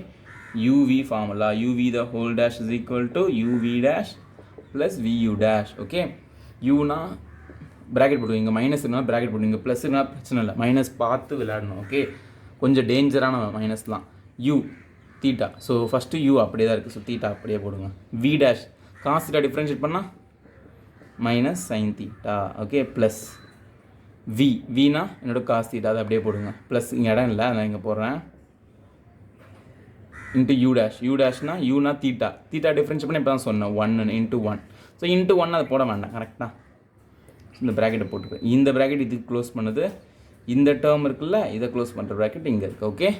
uv formula uv the whole dash is equal to uv dash plus vu dash. Okay, யூனா ப்ராக்கெட் போடுவோம், இங்கே மைனஸ் இருந்தால் ப்ராக்கெட் போடுவோம், இங்கே ப்ளஸ் இருந்தால் பிரச்சனை இல்லை, மைனஸ் பார்த்து விளையாடணும். ஓகே, கொஞ்சம் டேஞ்சரான மைனஸ்லாம். u theta. So first u அப்படியே தான் இருக்குது, ஸோ தீட்டா அப்படியே போடுங்க. v dash cos theta differentiate பண்ணால் minus sine theta. Okay, plus வினா என்னோட காஸ் தீட்டா, அதை அப்படியே போடுங்க. ப்ளஸ் இங்கே இடம் இல்லை, நான் இங்கே போடுறேன். இன்ட்டு யூ டேஷ்னா யூனா தீட்டா டிஃப்ரென்ஷியேட் பண்ணி இப்போ தான் சொன்னேன் 1 இன்ட்டு 1. ஸோ இன்ட்டு 1 அதை போட வேண்டாம், கரெக்டாக இந்த ப்ராக்கெட்டை போட்டுருக்கேன். இந்த ப்ராக்கெட் இதுக்கு க்ளோஸ் பண்ணுது, இந்த டேர்ம் இருக்குல்ல இதை க்ளோஸ் பண்ணுற ப்ராக்கெட் இங்கே இருக்குது. ஓகே,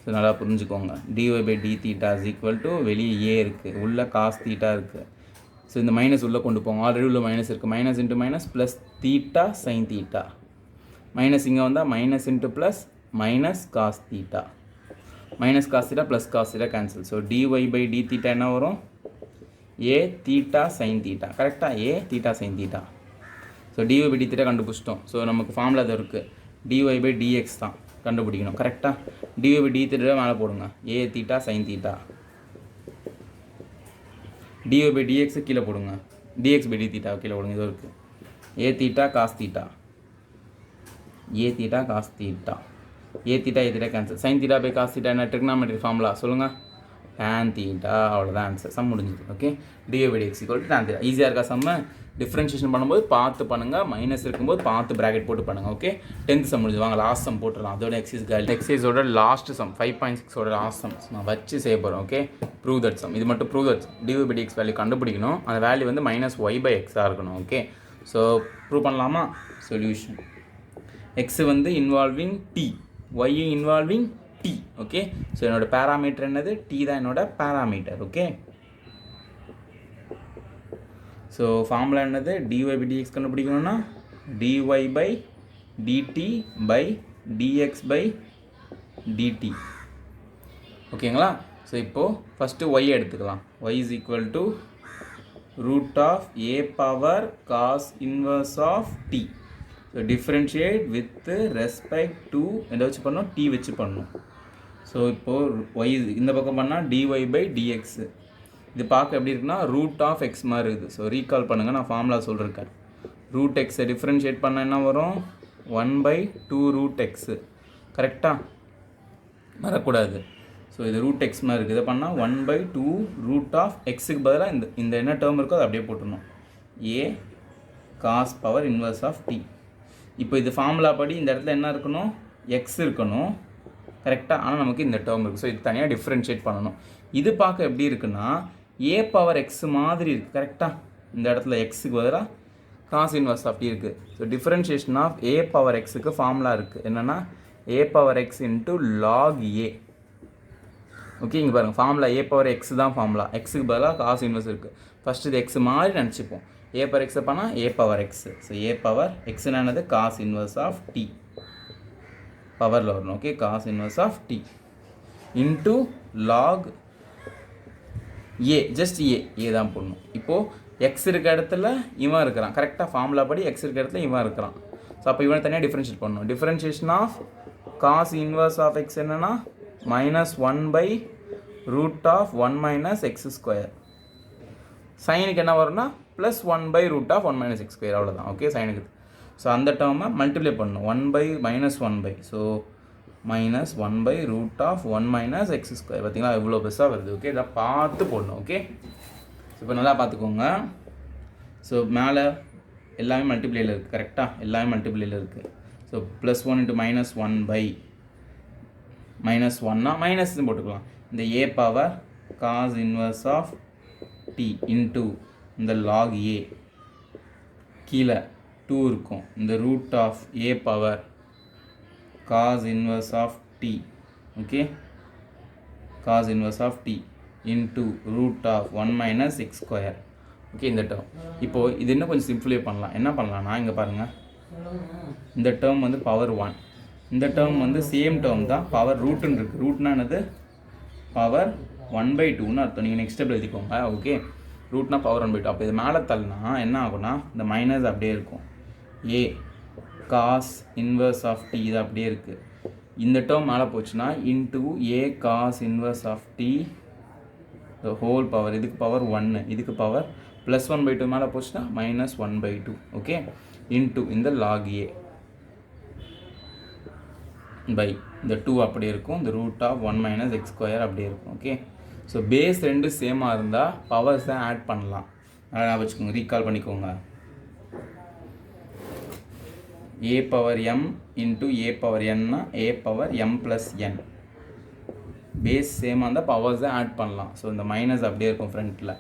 ஸோ நல்லா புரிஞ்சுக்கோங்க. dy by d theta is equal to வெளியே ஏ இருக்குது, உள்ள காஸ் தீட்டா இருக்குது. ஸோ இந்த மைனஸ் உள்ளே கொண்டு போங்க, ஆல்ரெடி உள்ள மைனஸ் இருக்குது. Minus into minus plus theta sine theta. Minus இங்கே வந்தால் minus into plus minus cos theta. Minus cos theta plus cos theta cancel. So dy by d theta என்ன வரும்? A theta sine theta. கரெக்டாக a theta sine theta. So dy by d theta கண்டுபிடிச்சிட்டோம். So நமக்கு formula அது இருக்குது, dy by dx தான் கண்டுபிடிக்கணும். கரெக்டாக dy பை டி தீட்டா மேலே போடுங்க, a theta sine theta. dy by dx கீழே போடுங்க, dx பை டி தீட்டா கீழே போடுங்க. இது இருக்குது a theta cos theta, a theta cos theta. A theta cancel. Sine theta by cos theta என்ன? Trigonometry formula சொல்லுங்கள், tan தீட்டா. அவ்வளோதான் answer, sum முடிஞ்சுது. Okay, dy by dx equal to tan theta. ஈஸியாக இருக்கா சம்ம? டிஃப்ரென்ஷியேஷன் பண்ணும்போது பார்த்து பண்ணுங்கள், மைனஸ் இருக்கும்போது பார்த்து ப்ராக்கெட் போட்டு பண்ணுங்கள். ஓகே, 10th சம் முடிஞ்சு. வாங்க லாஸ்ட் சம் போட்டுடலாம். அதோட எக்ஸசைஸோட லாஸ்ட் சம் 5.6ஓட லாஸ்ட் சம் நான் வச்சு செய்ய போகிறேன். Okay, prove that sum. இது மட்டும் prove that sum. dy by dx value கண்டுபிடிக்கணும், அந்த வேல்யூ வந்து மைனஸ் ஒய் பை எக்ஸாக இருக்கணும். ஓகே, ஸோ ப்ரூவ் பண்ணலாமா? சொல்யூஷன் எக்ஸ் வந்து involving t, y involving t. Okay, so என்னோட பேராமீட்டர் என்னது? t தான் என்னோட பேராமீட்டர். ஓகே, ஸோ ஃபார்முலா என்னது? dy பை dx கண்டுபிடிக்கணும்னா dy by dt by dx by dt. ஓகேங்களா? ஸோ இப்போது ஃபஸ்ட்டு y எடுத்துக்கலாம். y is equal to root of a power cos inverse of t. So differentiate with respect to எதை வச்சு பண்ணணும்? D வச்சு பண்ணணும். So இப்போது ஒய் இந்த பக்கம் பண்ணால் dy பை dx. இது பார்க்க எப்படி இருக்குன்னா ரூட் ஆஃப் எக்ஸ் மாதிரி இருக்குது. ஸோ ரீகால் பண்ணுங்கள், நான் ஃபார்முலா சொல்லியிருக்கேன். ரூட் எக்ஸை டிஃப்ரென்ஷியேட் பண்ண என்ன வரும்? 1/2 ரூட் எக்ஸு. கரெக்டாக வரக்கூடாது. ஸோ இது ரூட் எக்ஸ் மாதிரி இருக்குது. இதை பண்ணால் 1/2 ரூட் ஆஃப் எக்ஸுக்கு பதிலாக இந்த என்ன டேர்ம் இருக்கோ அதை அப்படியே போட்டுடணும், a cos power inverse of t. இப்போ இது ஃபார்முலா படி இந்த இடத்துல என்ன இருக்கணும்? எக்ஸ் இருக்கணும். கரெக்டாக, ஆனால் நமக்கு இந்த டேர்ம் இருக்குது. ஸோ இது தனியாக டிஃப்ரென்ஷியேட் பண்ணணும். இது பார்க்க எப்படி இருக்குன்னா ஏ பவர் எக்ஸ் மாதிரி இருக்குது. கரெக்டாக இந்த இடத்துல எக்ஸுக்கு பதிலாக காஸ் இன்வர்ஸ் ஆஃப் டி இருக்குது. So differentiation of a power எக்ஸுக்கு ஃபார்முலா இருக்குது. என்னென்னா a power x into log a. Okay, இங்கே பாருங்கள் ஃபார்முலா ஏ பவர் எக்ஸ் தான் ஃபார்முலா. எக்ஸுக்கு பதிலாக காஸ் இன்வர்ஸ் இருக்குது. ஃபஸ்ட்டு இது எக்ஸ் மாதிரி நினச்சிப்போம். ஏ பவர் எக்ஸை பண்ணால் a power x. So a power எக்ஸ்னானது காஸ் இன்வர்ஸ் ஆஃப் டி பவரில் வரணும். Okay, cos inverse of t into log a, just ஏ தான் போடணும். இப்போது எக்ஸ் இருக்க இடத்துல இவன் இருக்கிறான். கரெக்டாக ஃபார்முலா படி எக்ஸ் இருக்க இடத்துல இவன் இருக்கிறான். ஸோ அப்போ இவனை தனியாக டிஃப்ரென்ஷியேட் பண்ணணும். Differentiation of cos inverse of x என்னென்னா -1/ரூட் ஆஃப் 1 மைனஸ் எக்ஸ் ஸ்கொயர். சைனுக்கு என்ன வரும்னா +1/ரூட் ஆஃப் 1 மைனஸ் எக்ஸ் ஸ்கொயர். அவ்வளோதான். ஓகே, சைனுக்கு. ஸோ அந்த டேர்மை மல்டிப்ளை பண்ணணும். 1/-1/. ஸோ -1/ரூட் ஆஃப் 1 மைனஸ் எக்ஸ் ஸ்கொயர். பார்த்தீங்களா எவ்வளோ பெருசாக வருது. ஓகே, இதை பார்த்து போடணும். ஓகே, இப்போ நல்லா பார்த்துக்கோங்க. ஸோ மேலே எல்லாமே மல்டிப்ளையில் இருக்குது. கரெக்டாக எல்லாமே மல்டிப்ளையில் இருக்குது. ஸோ +1 × -1/-1னா மைனஸ்ன்னு போட்டுக்கலாம். இந்த a power cos inverse of t into இந்த லாக் ஏ, கீழே 2 இருக்கும். இந்த root of a power cos inverse of t. Okay, cos inverse of t into root of 1 minus x square. Okay, இந்த டேர்ம். இப்போது இது இன்னும் கொஞ்சம் சிம்பிளிஃபை பண்ணலாம். என்ன பண்ணலாம்னா இங்கே பாருங்கள், இந்த டேர்ம் வந்து பவர் 1. இந்த டேர்ம் வந்து சேம் டேர்ம் தான், பவர் ரூட்டுன்னு இருக்குது. ரூட்னா என்னது, பவர் 1/2ன்னு அர்த்தம். நீங்கள் நெக்ஸ்ட் ஸ்டெப் எழுதிக்கோங்க. ஓகே, ரூட்னா பவர் 1/2. அப்போ இது மேலே தள்ளினா என்ன ஆகும்னா இந்த மைனஸ் அப்படியே இருக்கும். A cos inverse of t இது அப்படியே இருக்குது. இந்த டேர்ம் மேலே போச்சுன்னா into a cos inverse of t the whole power. இதுக்கு பவர் 1, இதுக்கு பவர் ப்ளஸ் 1/2 மேலே போச்சுன்னா மைனஸ் 1/2. ஓகே, இன்டூ இந்த லாக் ஏ பை இந்த 2 அப்படி இருக்கும். இந்த ரூட் ஆஃப் 1 - x² அப்படியே இருக்கும். ஓகே, ஸோ பேஸ் ரெண்டு சேமாக இருந்தால் பவர்ஸை ஆட் பண்ணலாம். நல்லா வச்சுக்கோங்க, ரீகால் பண்ணிக்கோங்க. a power m into a power n a power m + n. Base சேமாக இருந்தால் பவர்ஸை ஆட் பண்ணலாம். ஸோ இந்த மைனஸ் அப்படியே இருக்கும் ஃப்ரண்ட்டில்.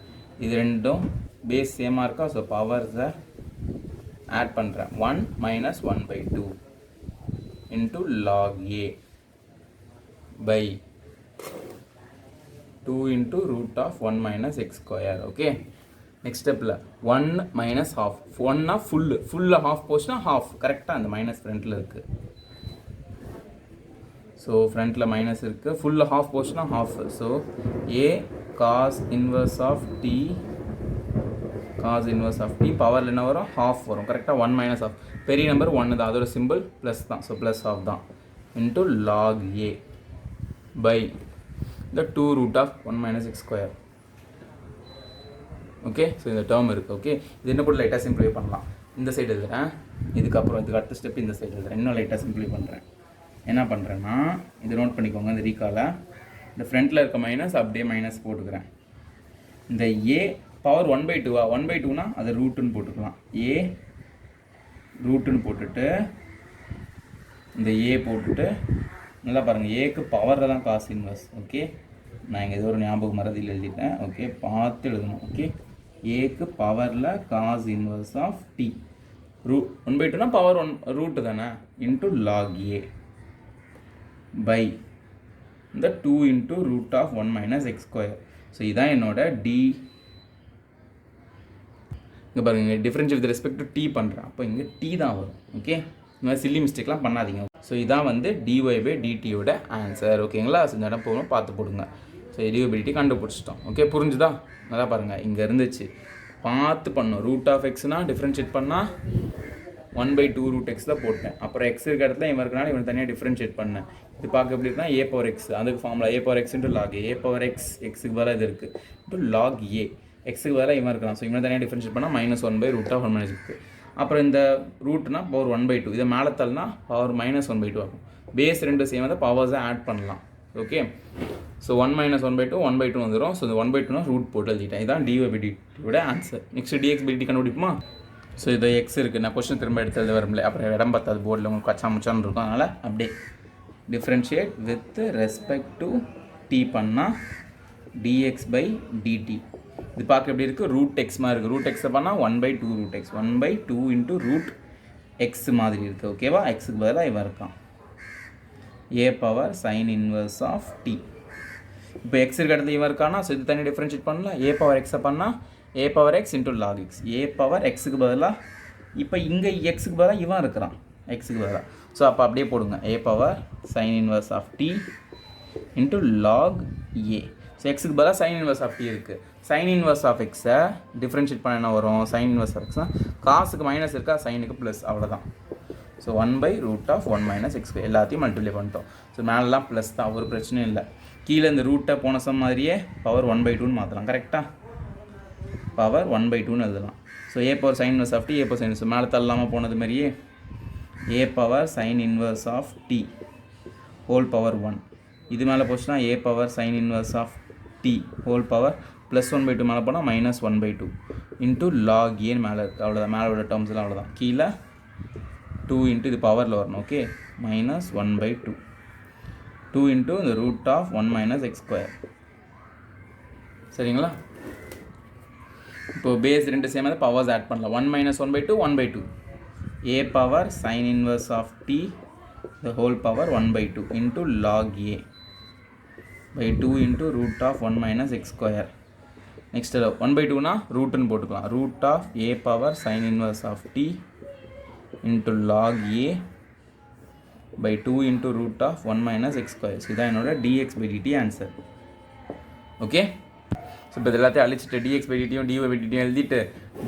இது ரெண்டும் பேஸ் சேமாக இருக்கா, ஸோ பவர்ஸை ஆட் பண்ணுறேன். 1 - 1/2 into log a by 2 into root of 1 - x². okay, next step la 1 minus half. 1 na full half போச்சுனா half கரெக்டாக அந்த மைனஸ் ஃப்ரண்ட்டில் இருக்குது. ஸோ ஃப்ரண்ட்டில் மைனஸ் இருக்குது, ஃபுல் half போச்சுனா half. So a cos inverse of t பவரில் என்ன வரும், half வரும். கரெக்டாக 1 - half. பெரிய நம்பர் 1 தான், அதோட சிம்பிள் ப்ளஸ் தான். ஸோ ப்ளஸ் half தான் இன்ட்டு லாக் ஏ பை இந்த 2 root of 1 - x². Okay, so இந்த டேர்ம் இருக்குது. ஓகே, இது என்ன போட்டு லைட்டாக சிம்பிளிஃபை பண்ணலாம். இந்த சைடு எழுதுறேன், இதுக்கு அடுத்த ஸ்டெப் இந்த சைடு எழுதுறேன். இன்னும் லைட்டாக சிம்பிளிஃபை பண்ணுறேன். என்ன பண்ணுறேன்னா இது நோட் பண்ணிக்கோங்க. இந்த ரீகாலை இந்த ஃப்ரண்ட்டில் இருக்க மைனஸ் அப்படியே மைனஸ் போட்டுக்கிறேன். இந்த ஏ பவர் 1/2 1/2னா அதை ரூட்டுன்னு போட்டுக்கலாம். ஏ ரூட்டுன்னு போட்டுட்டு இந்த ஏ போட்டுட்டு நல்லா பாருங்கள், ஏக்கு பவரில் தான் காசு இன்வர்ஸ். ஓகே, நான் இங்கே ஏதோ ஒரு ஞாபகம் மறதியில் எழுதிட்டேன். ஓகே, பார்த்து எழுதணும். ஓகே, ஏக்கு பவரில் காஸ் இன்வர்ஸ் ஆஃப் டி 1/2னா பவர் 1 ரூட்டு தானே இன்ட்டு லாக் ஏ பை இந்த 2 into root of 1 - x². So இதான் என்னோட டி. இங்கே பாருங்க, differential with respect to t பண்ணுறேன். அப்போ இங்கே டி தான் வரும். ஓகே, இந்த மாதிரி சில்லி மிஸ்டேக்லாம் பண்ணாதீங்க. ஸோ இதான் வந்து dy/dtயோட ஆன்சர். ஓகேங்களா, ஸோ இந்த இடம் போகணும், பார்த்து போடுங்க. ஸோ டிவைபிலிட்டி கண்டுபிடிச்சிட்டோம். ஓகே, புரிஞ்சுதா? நல்லா பாருங்கள், இங்கே இருந்துச்சு, பார்த்து பண்ணோம். ரூட் ஆஃப் எக்ஸ்னால் டிஃப்ரென்ஷியேட் பண்ணால் 1/2 ரூட் எக்ஸ் தான் போட்டேன். அப்புறம் எக்ஸ் இருக்க இடத்துல இவன் இருக்கனால இவன் தனியாக டிஃப்ரென்ஷியேட் பண்ணேன். இது பார்க்க எப்படி இருக்குன்னா a பவர் x, அதுக்கு formula a power x into log a power x எக்ஸுக்கு பதிலாக இது இருக்குது இன்ட்டு லாக் a எக்ஸுக்கு பதிலாக இவன் இருக்கலாம். ஸோ இவன் தனியாக டிஃப்ரென்ஷியேட் பண்ணால் -1/√1 - x. அப்புறம் இந்த ரூட்னா பவர் 1/2, இதை மேலே தள்ளினா பவர் -1/2 ஆகும். பேஸ் ரெண்டு சேம் தான், பவர்ஸை ஆட் பண்ணலாம். ஓகே, ஸோ 1 - 1/2 1/2 வந்துடும். ஸோ இந்த 1/2னா ரூட் போட்டு எழுதிட்டேன். இதுதான் dy/dtயோட ஆன்சர். Next dx/dt கண்டுபிடிப்போமா? ஸோ இது எக்ஸ் இருக்குது, நான் கொஸ்டின் திரும்ப எடுத்து எழுத வரல, அப்புறம் இடம் பார்த்தாது போர்டில் உங்களுக்கு கச்சா முச்சான்னு இருக்கும். அதனால் அப்படியே differentiate with respect to t பண்ணால் dx/dt. இது பார்க்க எப்படி இருக்குது, ரூட் எக்ஸ் மாதிரி இருக்குது. ரூட் எக்ஸை பண்ணால் 1/2 root x 1/2 into root x மாதிரி இருக்குது. ஓகேவா, எக்ஸுக்கு பதிலாக இவன் இருக்கான். A power sine inverse of t. இப்போ எக்ஸ் இருக்க இடத்துல இவன் இருக்கானா, ஸோ இது தனி டிஃப்ரென்ஷியேட் பண்ணலாம். ஏ பவர் எக்ஸை பண்ணால் a power x into log x. A power எக்ஸுக்கு பதிலாக இப்போ இங்கே எக்ஸுக்கு பதிலாக இவன் இருக்கிறான், எக்ஸுக்கு பதிலாக. ஸோ அப்போ அப்படியே போடுங்க, a power sine inverse of t into log a. So எக்ஸுக்கு பதிலாக சைன் இன்வர்ஸ் ஆஃப் டி இருக்குது. சைன் இன்வர்ஸ் ஆஃப் எக்ஸை டிஃப்ரென்ஷியேட் பண்ண என்ன வரும், சைன் இன்வர்ஸ் ஆஃப் எக்ஸ்னால் காசுக்கு மைனஸ் இருக்கா, சைனுக்கு ப்ளஸ், அவ்வளோதான். ஸோ 1/√1 - x எல்லாத்தையும் மல்டிப்ளை பண்ணிட்டோம். ஸோ மேலெலாம் ப்ளஸ் தான், ஒரு பிரச்சனையும் இல்லை. கீழே இந்த ரூட்டை போன சம் மாதிரியே பவர் 1/2ன்னு மாற்றலாம். கரெக்டாக பவர் 1/2ன்னு எழுதலாம். So a power sine inverse of t, a power sine inverse மேலே தள்ளாமல் போனது மாதிரியே a power sine inverse of t whole power 1. இது மேலே போச்சுன்னா a power sine inverse of t whole power plus 1/2 மேலே போனால் -1/2 இன்ட்டு லாக் ஏன்னு மேலே இருக்குது. அவ்வளோதான், மேலே உள்ள டேர்ம்ஸ்லாம் அவ்வளோதான். கீழே 2 இன்ட்டு இது பவரில் வரணும். ஓகே, -1/2 2 இன்ட்டு இந்த ரூட் ஆஃப் 1 - x². சரிங்களா? இப்போ பேஸ் ரெண்டு சேம் வந்து பவர்ஸ் ஆட் பண்ணலாம். 1 - 1/2 1/2 a power sine inverse of t the whole power 1/2 into log a by 2 into root of 1 - x². Next 1/2னா ரூட்டுன்னு போட்டுக்கலாம். Root of a power sine inverse of t into log a by 2 into root of 1 minus x square. So இதான் என்னோட dx by dt answer. Okay, so இப்போ எல்லாத்தையும் அழிச்சிட்டு dx by dt dy by dt எழுதிட்டு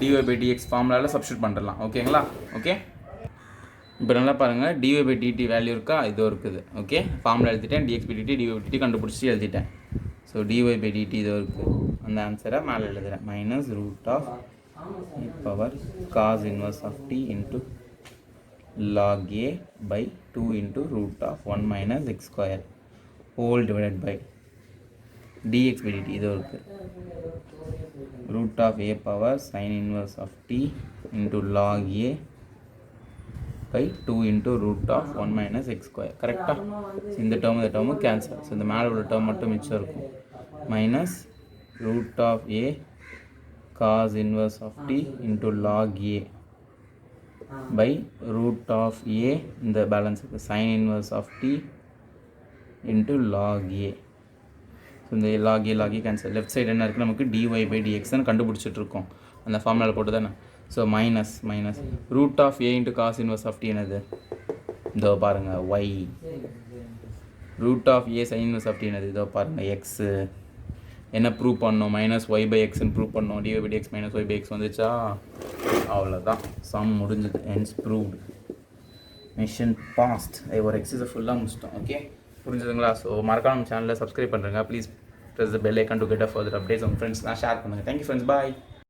dy by dx ஃபார்முலாவில் substitute பண்ணிடலாம். ஓகேங்களா? Okay, இப்போ நல்லா பாருங்கள், dy by dt வேல்யூ இருக்கா, இதோ இருக்குது. ஓகே, ஃபார்முலா எழுதிட்டேன், dx by dt dy by dt கண்டுபிடிச்சி எழுதிட்டேன். ஸோ dy by dt இதோ இருக்குது. அந்த ஆன்சரை மேலே எழுதுகிறேன். Minus root of e power cos inverse of t into log a by 2 into root of 1 minus x square whole divided by dx by dt இதோ இருக்குது. root of a power sin inverse of t into log a by 2 into root of 1 minus x square. கரெக்டா? இந்த term cancel. So இந்த மேலே உள்ள term மட்டும் மிச்சம் இருக்கும். Minus root of a cos inverse of t into log a by root of a இந்த balance sin inverse of t into log a. So இந்த log a cancel. Left side என்ன இருக்குது, நமக்கு dy by dx தான் கண்டுபிடிச்சிட்ருக்கோம் அந்த ஃபார்முலாவில் போட்டு தானே. So minus root of a into cos inverse of t என்னது, இதோ பாருங்கள் y. Root of a sin inverse of t என்னது, இதோ பாருங்கள் எக்ஸு. என்ன ப்ரூவ் பண்ணோம், மைனஸ் ஒய் பை எக்ஸ்ன்னு ப்ரூவ் பண்ணோம். dy by dx minus y by x வந்துச்சா, அவ்வளோதான், சம் முடிஞ்சது. Hence proved, mission passed. ஒரு எக்ஸசைஸை ஃபுல்லாக முடிச்சிட்டோம். ஓகே, புரிஞ்சுதுங்களா? ஸோ மறக்காம நம்ம சேனலில் சப்ஸ்கிரைப் பண்ணுறேங்க. Please press the bell icon to get a further updates. உங்கள் ஃப்ரெண்ட்ஸ்லாம் ஷேர் பண்ணுங்கள். தேங்க்யூ ஃப்ரெண்ட்ஸ், பாய்.